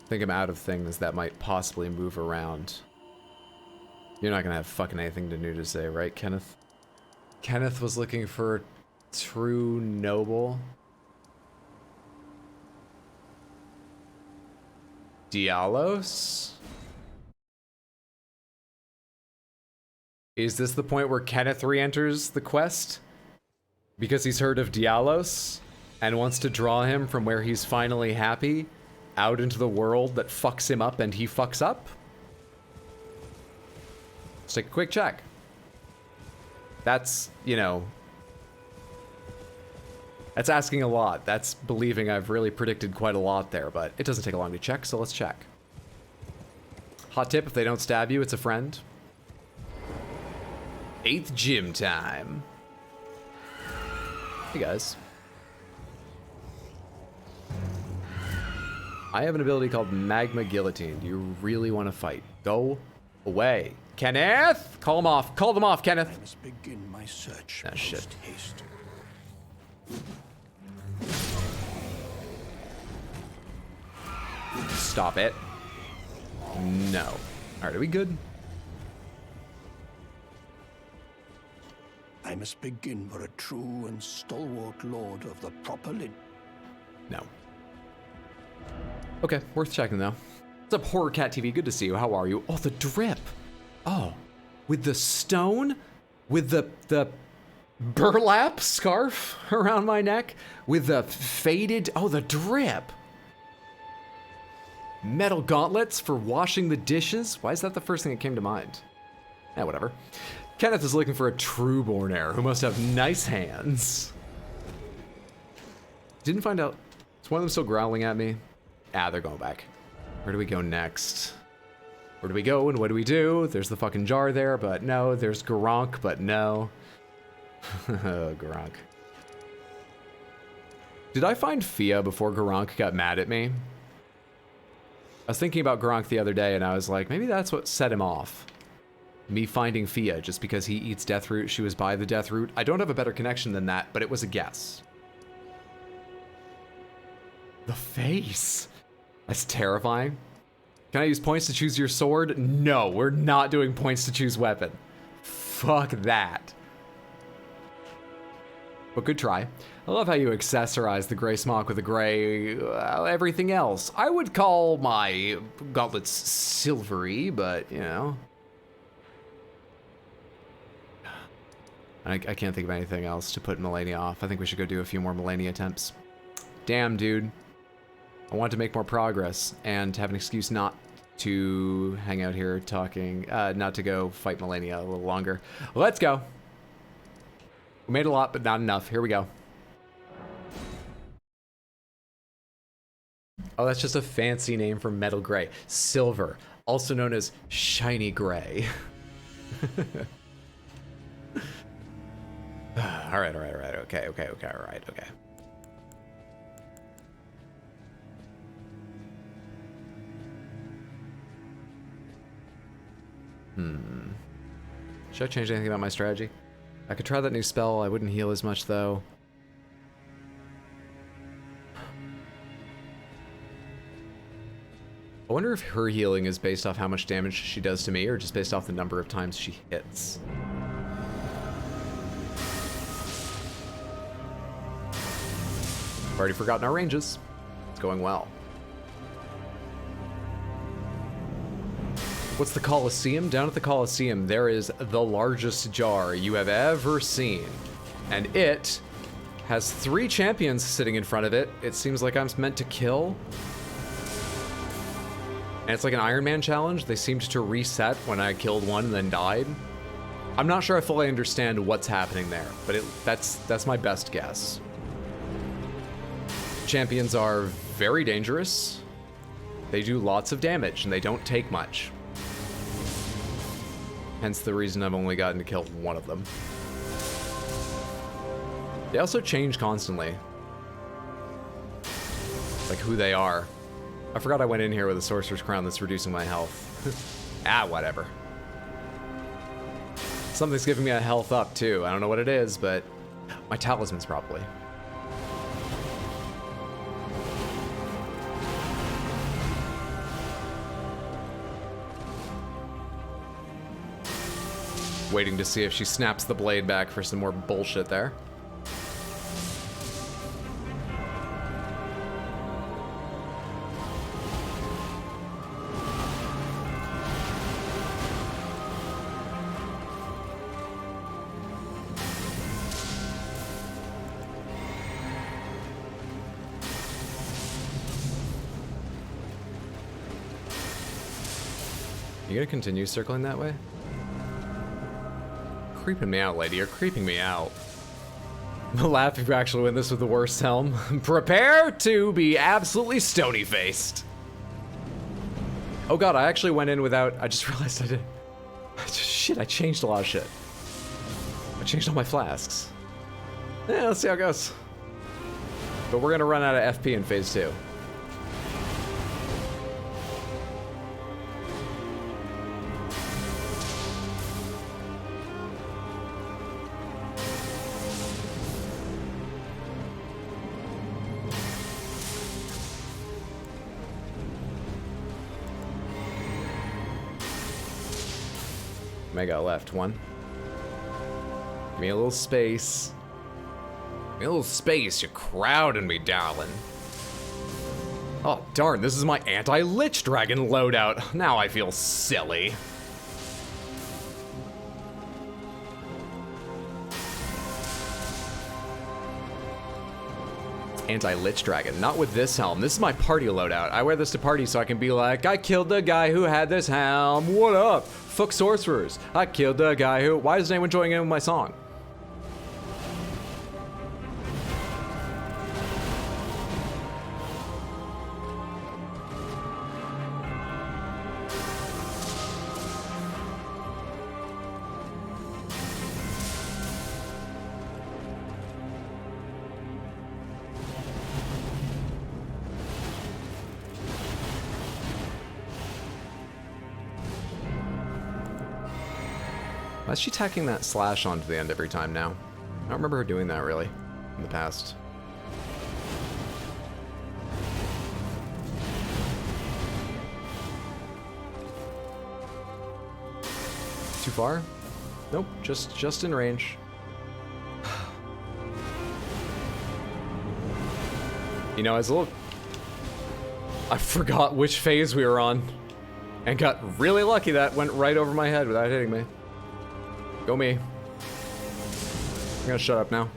I think I'm out of things that might possibly move around. You're not gonna have fucking anything new to say, right, Kenneth? Kenneth was looking for a true noble. Diallos? Is this the point where Kenneth re-enters the quest? Because he's heard of Diallos and wants to draw him from where he's finally happy out into the world that fucks him up and he fucks up? Let's take a quick check. That's, you know, that's asking a lot. That's believing I've really predicted quite a lot there, but it doesn't take long to check, so let's check. Hot tip, if they don't stab you, it's a friend. 8th gym time. Hey guys. I have an ability called Magma Guillotine. Do you really want to fight? Go away. Kenneth! Call them off. Call them off, Kenneth. I must begin my search. Ah, shit. Haste. Stop it. No. Alright, are we good? I must begin for a true and stalwart lord of the proper lin. No. Okay, worth checking though. What's up, Horror Cat TV? Good to see you. How are you? Oh, the drip. Oh, with the stone? With the burlap scarf around my neck? With the faded... Oh, the drip. Metal gauntlets for washing the dishes? Why is that the first thing that came to mind? Yeah, whatever. Kenneth is looking for a true-born heir who must have nice hands. Didn't find out. Is one of them still growling at me? Ah, they're going back. Where do we go next? Where do we go and what do we do? There's the fucking jar there, but no. There's Gronk, but no. Gronk. Did I find Fia before Gronk got mad at me? I was thinking about Gronk the other day and I was like, maybe that's what set him off. Me finding Fia just because he eats Deathroot, she was by the Deathroot. I don't have a better connection than that, but it was a guess. The face. That's terrifying. Can I use points to choose your sword? No, we're not doing points to choose weapon. Fuck that. But good try. I love how you accessorize the gray smock with the gray everything else. I would call my gauntlets silvery, but you know. I can't think of anything else to put Malenia off. I think we should go do a few more Malenia attempts. Damn, dude. I want to make more progress and have an excuse not to hang out here talking, not to go fight Malenia a little longer. Let's go. We made a lot, but not enough. Here we go. Oh, that's just a fancy name for metal gray. Silver, also known as shiny gray. All right. Okay. All right. Okay. Should I change anything about my strategy? I could try that new spell. I wouldn't heal as much though. I wonder if her healing is based off how much damage she does to me or just based off the number of times she hits. I've already forgotten our ranges. It's going well. What's the Colosseum? Down at the Colosseum, there is the largest jar you have ever seen. And it has 3 champions sitting in front of it. It seems like I'm meant to kill. And it's like an Iron Man challenge. They seemed to reset when I killed one and then died. I'm not sure I fully understand what's happening there, but that's my best guess. Champions are very dangerous. They do lots of damage and they don't take much. Hence the reason I've only gotten to kill one of them. They also change constantly. Like who they are. I forgot I went in here with a Sorcerer's Crown that's reducing my health. Ah, whatever. Something's giving me a health up too. I don't know what it is, but my talisman's probably. Waiting to see if she snaps the blade back for some more bullshit there. You gonna continue circling that way? Creeping me out, lady. You're creeping me out. I'll laugh if you actually win this with the worst helm. Prepare to be absolutely stony-faced. Oh god, I actually went in without... I just realized I did... Shit, I changed a lot of shit. I changed all my flasks. Yeah, let's see how it goes. But we're gonna run out of FP in phase 2. Mega left, 1. Give me a little space. Give me a little space, you're crowding me, darling. Oh, darn, this is my anti-Lich Dragon loadout. Now I feel silly. Anti-Lich Dragon, not with this helm. This is my party loadout. I wear this to party so I can be like, I killed the guy who had this helm. What up? Fuck sorcerers. I killed the guy who... Why isn't anyone joining in with my song? Why is she tacking that slash onto the end every time now? I don't remember her doing that really in the past. Too far? Nope, just in range. You know, I forgot which phase we were on and got really lucky that went right over my head without hitting me. Go me. I'm gonna shut up now.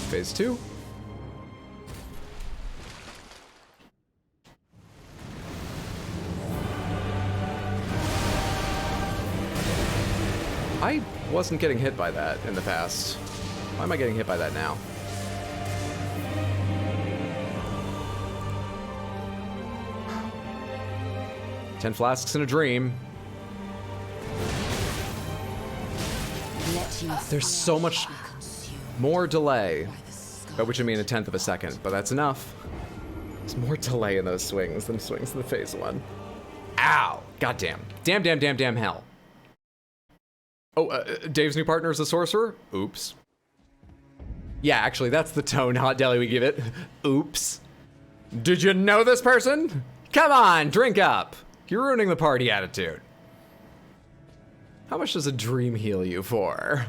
Phase 2. I wasn't getting hit by that in the past. Why am I getting hit by that now? Ten flasks in a dream. There's so much more delay. By which I mean 1/10 of a second, but that's enough. There's more delay in those swings than swings in the phase 1. Ow! Goddamn. Damn hell. Oh, Dave's new partner is a sorcerer? Oops. Yeah, actually, that's the tone Hot Deli we give it. Oops. Did you know this person? Come on, drink up. You're ruining the party attitude. How much does a dream heal you for?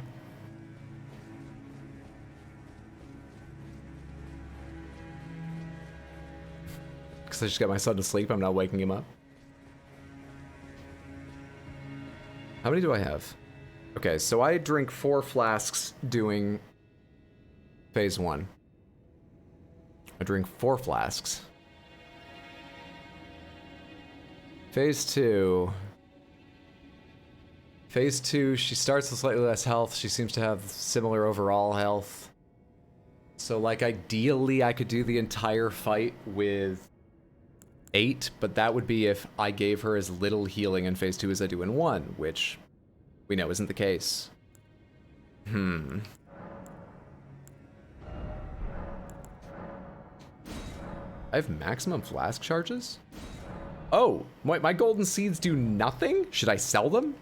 because I just got my son to sleep. I'm not waking him up. How many do I have? Okay, so I drink 4 flasks doing phase 1. I drink 4 flasks. Phase 2. Phase 2, she starts with slightly less health. She seems to have similar overall health. So, like, ideally, I could do the entire fight with 8, but that would be if I gave her as little healing in phase 2 as I do in 1, which we know isn't the case. I have maximum flask charges? Oh, my golden seeds do nothing? Should I sell them?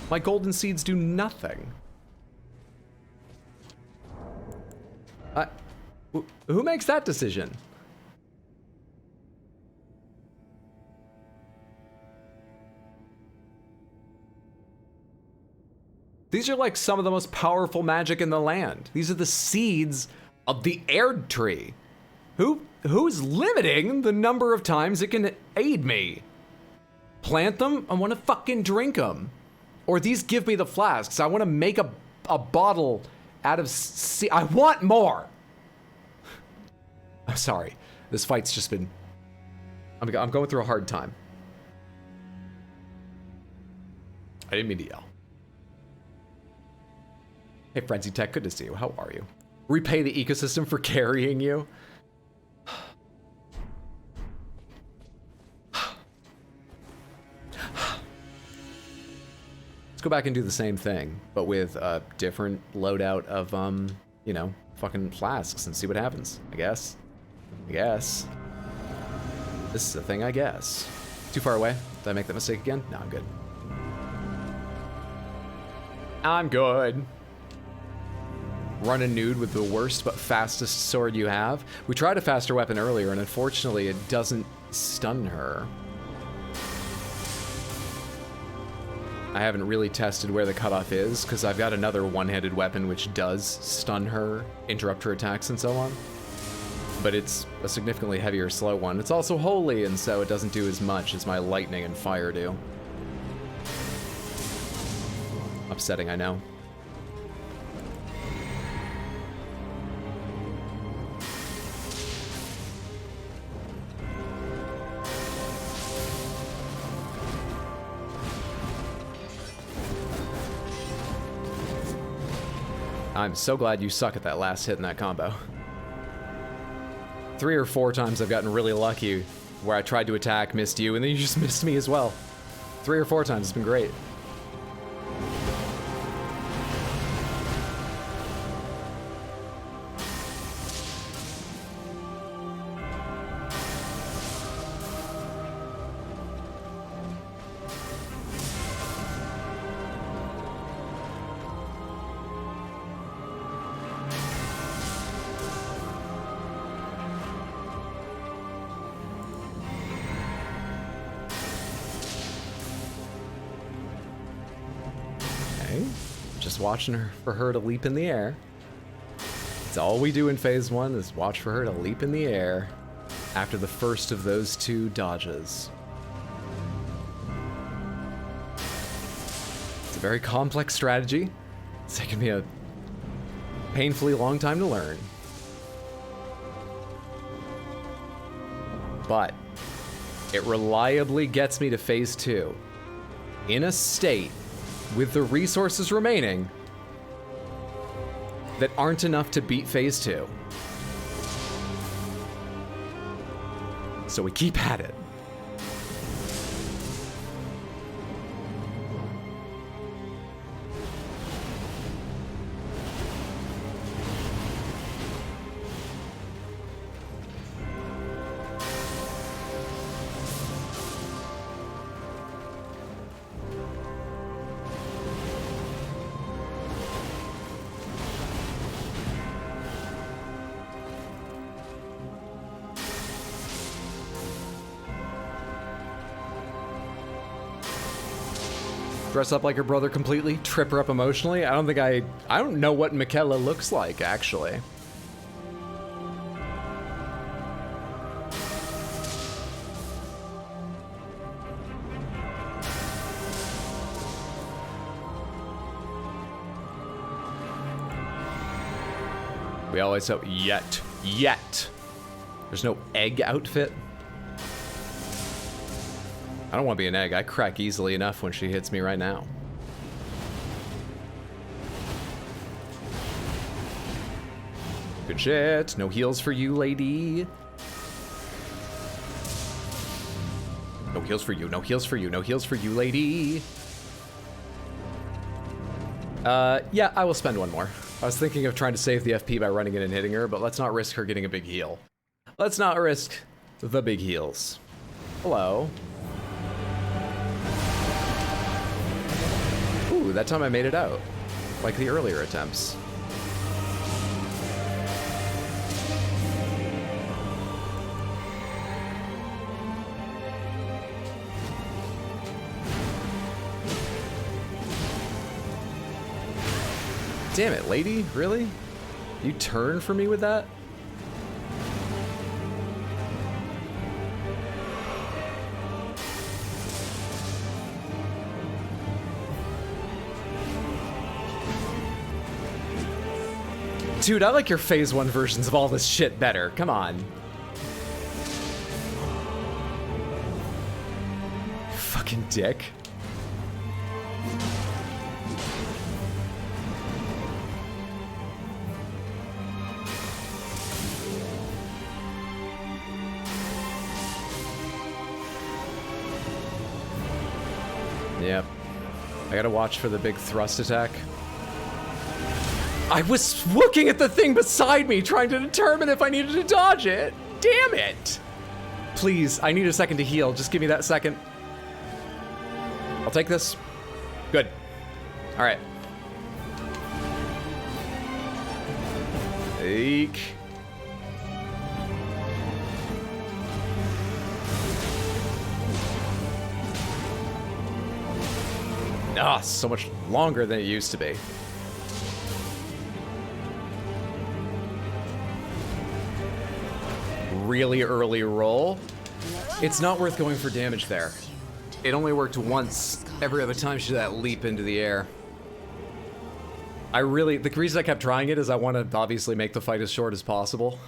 My golden seeds do nothing. Who makes that decision? These are like some of the most powerful magic in the land. These are the seeds of the Erdtree. Who's limiting the number of times it can aid me? Plant them, I want to fucking drink them. Or these give me the flasks. I want to make a bottle out of I want more. I'm sorry. This fight's just been... I'm going through a hard time. I didn't mean to yell. Hey, Frenzy Tech, good to see you. How are you? Repay the ecosystem for carrying you? Let's go back and do the same thing, but with a different loadout of, you know, fucking flasks and see what happens, I guess. This is a thing, I guess. Too far away? Did I make that mistake again? No, I'm good. I'm good. Running nude with the worst but fastest sword you have. We tried a faster weapon earlier, and unfortunately it doesn't stun her. I haven't really tested where the cutoff is, because I've got another one-handed weapon which does stun her, interrupt her attacks, and so on. But it's a significantly heavier, slow one. It's also holy, and so it doesn't do as much as my lightning and fire do. Upsetting, I know. I'm so glad you suck at that last hit in that combo. 3 or 4 times I've gotten really lucky where I tried to attack, missed you, and then you just missed me as well. 3 or 4 times, it's been great. Watching her for her to leap in the air. It's all we do in phase 1 is watch for her to leap in the air after the first of those 2 dodges. It's a very complex strategy. It's taken me a painfully long time to learn. But it reliably gets me to phase 2 in a state with the resources remaining that aren't enough to beat phase 2. So we keep at it. Dress up like her brother completely, trip her up emotionally. I don't know what Michaela looks like, actually. We always hope. Yet. There's no egg outfit. I don't want to be an egg. I crack easily enough when she hits me right now. Good shit. No heals for you, lady. No heals for you. No heals for you. No heals for you, lady. Yeah, I will spend one more. I was thinking of trying to save the FP by running in and hitting her, but let's not risk her getting a big heal. Let's not risk the big heals. Hello. Ooh, that time I made it out. Like the earlier attempts. Damn it, lady, really? You turn for me with that? Dude, I like your phase 1 versions of all this shit better. Come on. Fucking dick. Yep. I gotta watch for the big thrust attack. I was looking at the thing beside me, trying to determine if I needed to dodge it. Damn it! Please, I need a second to heal. Just give me that second. I'll take this. Good. All right. Eek. Ah, so much longer than it used to be. Really early roll. It's not worth going for damage there. It only worked once every other time she did that leap into the air. The reason I kept trying it is I want to obviously make the fight as short as possible.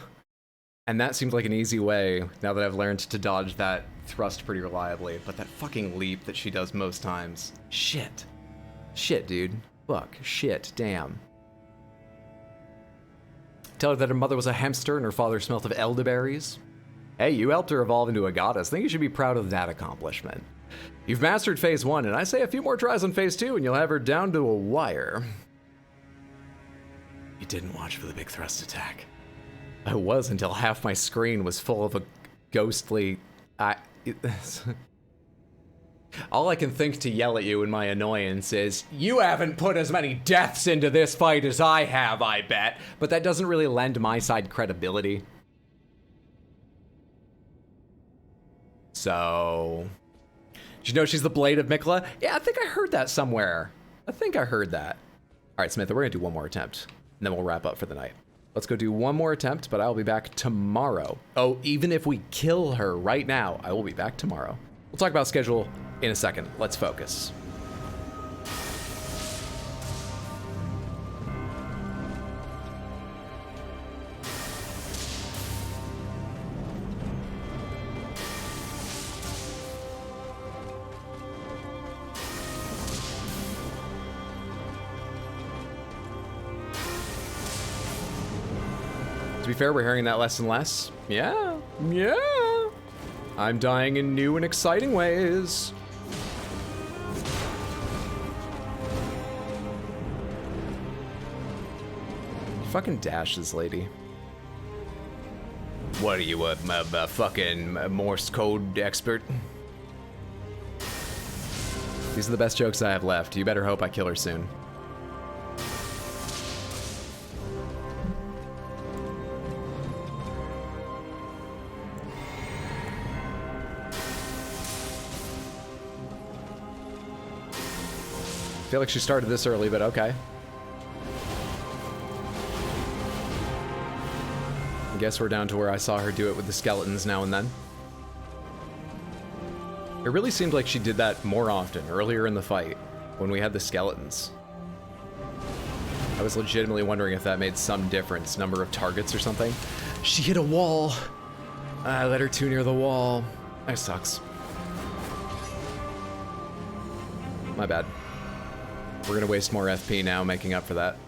And that seems like an easy way now that I've learned to dodge that thrust pretty reliably. But that fucking leap that she does most times. Shit. Shit, dude. Fuck. Shit. Damn. Tell her that her mother was a hamster and her father smelt of elderberries. Hey, you helped her evolve into a goddess. I think you should be proud of that accomplishment. You've mastered phase 1, and I say a few more tries on phase 2 and you'll have her down to a wire. You didn't watch for the big thrust attack. I was until half my screen was full of a ghostly... All I can think to yell at you in my annoyance is, you haven't put as many deaths into this fight as I have, I bet. But that doesn't really lend my side credibility. So... Did you know she's the Blade of Mikla? Yeah, I think I heard that somewhere. I think I heard that. All right, Samantha, we're gonna do one more attempt, and then we'll wrap up for the night. Let's go do one more attempt, but I'll be back tomorrow. Oh, even if we kill her right now, I will be back tomorrow. We'll talk about schedule in a second. Let's focus. To be fair, we're hearing that less and less. Yeah. I'm dying in new and exciting ways. Fucking dash this lady. What are you, a fucking Morse code expert? These are the best jokes I have left. You better hope I kill her soon. I feel like she started this early, but okay. I guess we're down to where I saw her do it with the skeletons now and then. It really seemed like she did that more often earlier in the fight when we had the skeletons. I was legitimately wondering if that made some difference, number of targets or something. She hit a wall. I let her too near the wall. That sucks. My bad. We're gonna waste more FP now making up for that.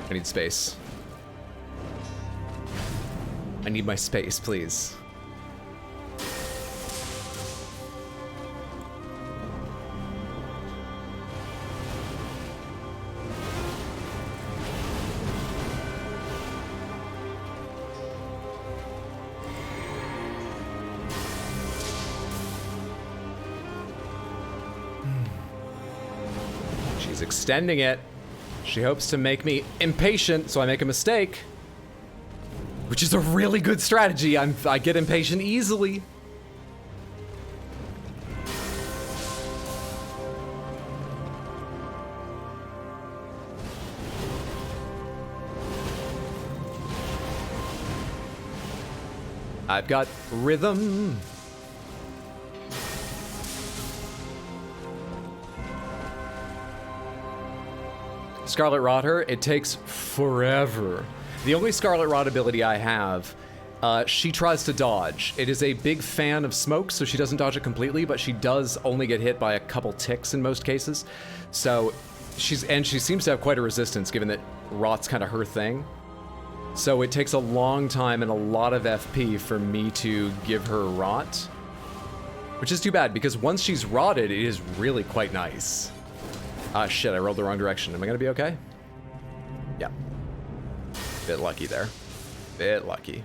I need space. I need my space, please. She's extending it. She hopes to make me impatient so I make a mistake. Which is a really good strategy. I get impatient easily. I've got rhythm. Scarlet Rot her, it takes forever. The only Scarlet Rot ability I have, she tries to dodge. It is a big fan of smoke, so she doesn't dodge it completely, but she does only get hit by a couple ticks in most cases. So she seems to have quite a resistance, given that Rot's kind of her thing. So it takes a long time and a lot of FP for me to give her Rot, which is too bad, because once she's rotted, it is really quite nice. Ah, shit, I rolled the wrong direction. Am I gonna be okay? Yeah. Bit lucky there. Bit lucky.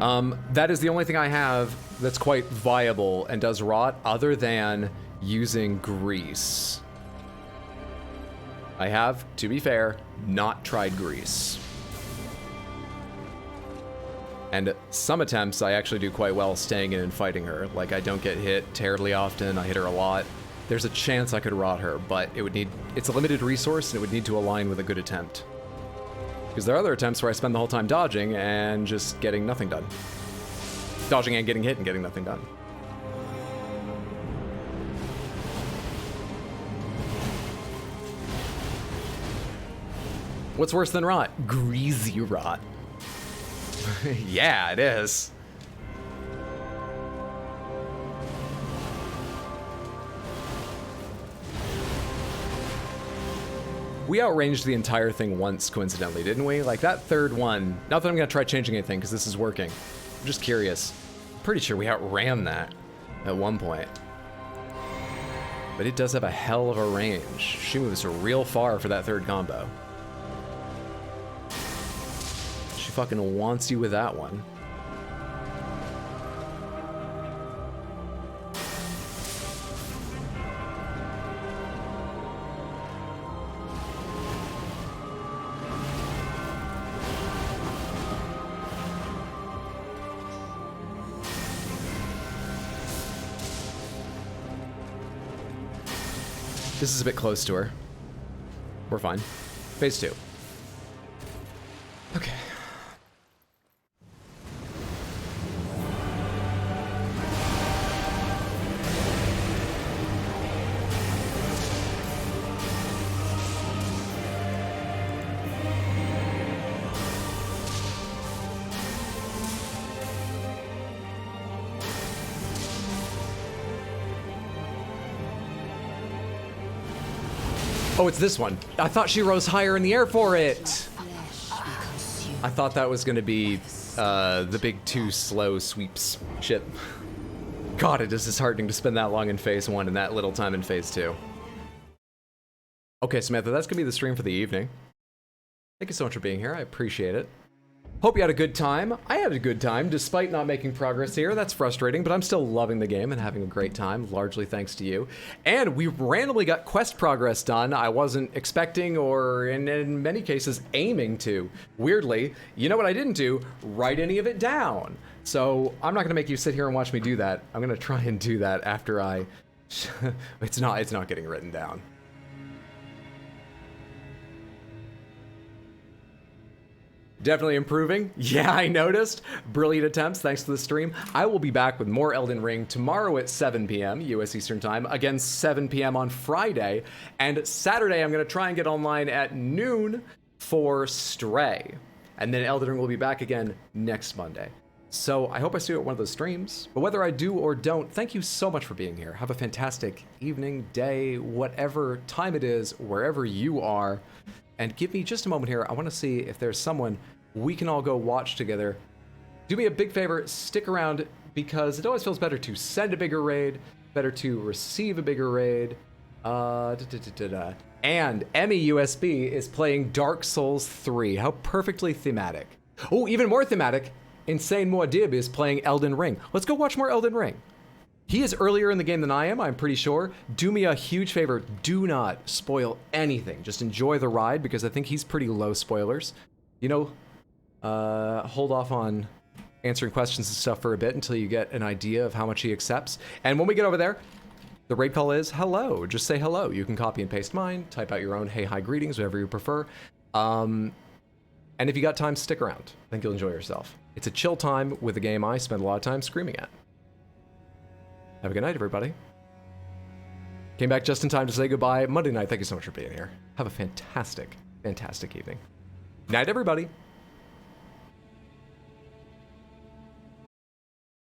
That is the only thing I have that's quite viable and does rot, other than using grease. I have, to be fair, not tried grease. And some attempts I actually do quite well staying in and fighting her. Like, I don't get hit terribly often, I hit her a lot. There's a chance I could rot her, but it would need, it's a limited resource and it would need to align with a good attempt. Because there are other attempts where I spend the whole time dodging and just getting nothing done. Dodging and getting hit and getting nothing done. What's worse than rot? Greasy rot. Yeah, it is. We outranged the entire thing once, coincidentally, didn't we? Like, that third one, not that I'm gonna try changing anything, because this is working. I'm just curious. I'm pretty sure we outran that at one point. But it does have a hell of a range. She moves real far for that third combo. She fucking wants you with that one. This is a bit close to her. We're fine. Phase 2. Okay. Oh, it's this one. I thought she rose higher in the air for it. I thought that was gonna be the big 2 slow sweeps. Shit. God, it is disheartening to spend that long in phase 1 and that little time in phase 2. Okay, Samantha, that's gonna be the stream for the evening. Thank you so much for being here. I appreciate it. Hope you had a good time. I had a good time, despite not making progress here. That's frustrating, but I'm still loving the game and having a great time, largely thanks to you. And we randomly got quest progress done. I wasn't expecting or, in many cases, aiming to. Weirdly, you know what I didn't do? Write any of it down. So I'm not going to make you sit here and watch me do that. I'm going to try and do that after I... it's not getting written down. Definitely improving. Yeah, I noticed. Brilliant attempts. Thanks to the stream. I will be back with more Elden Ring tomorrow at 7 p.m. US Eastern Time. Again, 7 p.m. on Friday. And Saturday, I'm going to try and get online at noon for Stray. And then Elden Ring will be back again next Monday. So I hope I see you at one of those streams. But whether I do or don't, thank you so much for being here. Have a fantastic evening, day, whatever time it is, wherever you are. And give me just a moment here. I want to see if there's someone we can all go watch together. Do me a big favor, stick around, because it always feels better to send a bigger raid, better to receive a bigger raid. And Emmy USB is playing Dark Souls 3. How perfectly thematic. Oh, even more thematic, Insane Muad'Dib is playing Elden Ring. Let's go watch more Elden Ring. He is earlier in the game than I am, I'm pretty sure. Do me a huge favor, do not spoil anything. Just enjoy the ride, because I think he's pretty low spoilers. You know, hold off on answering questions and stuff for a bit until you get an idea of how much he accepts. And when we get over there, the raid call is hello. Just say hello. You can copy and paste mine, type out your own hey, hi, greetings, whatever you prefer. And if you got time, stick around. I think you'll enjoy yourself. It's a chill time with a game I spend a lot of time screaming at. Have a good night, everybody. Came back just in time to say goodbye. Monday night, thank you so much for being here. Have a fantastic, fantastic evening. Night, everybody.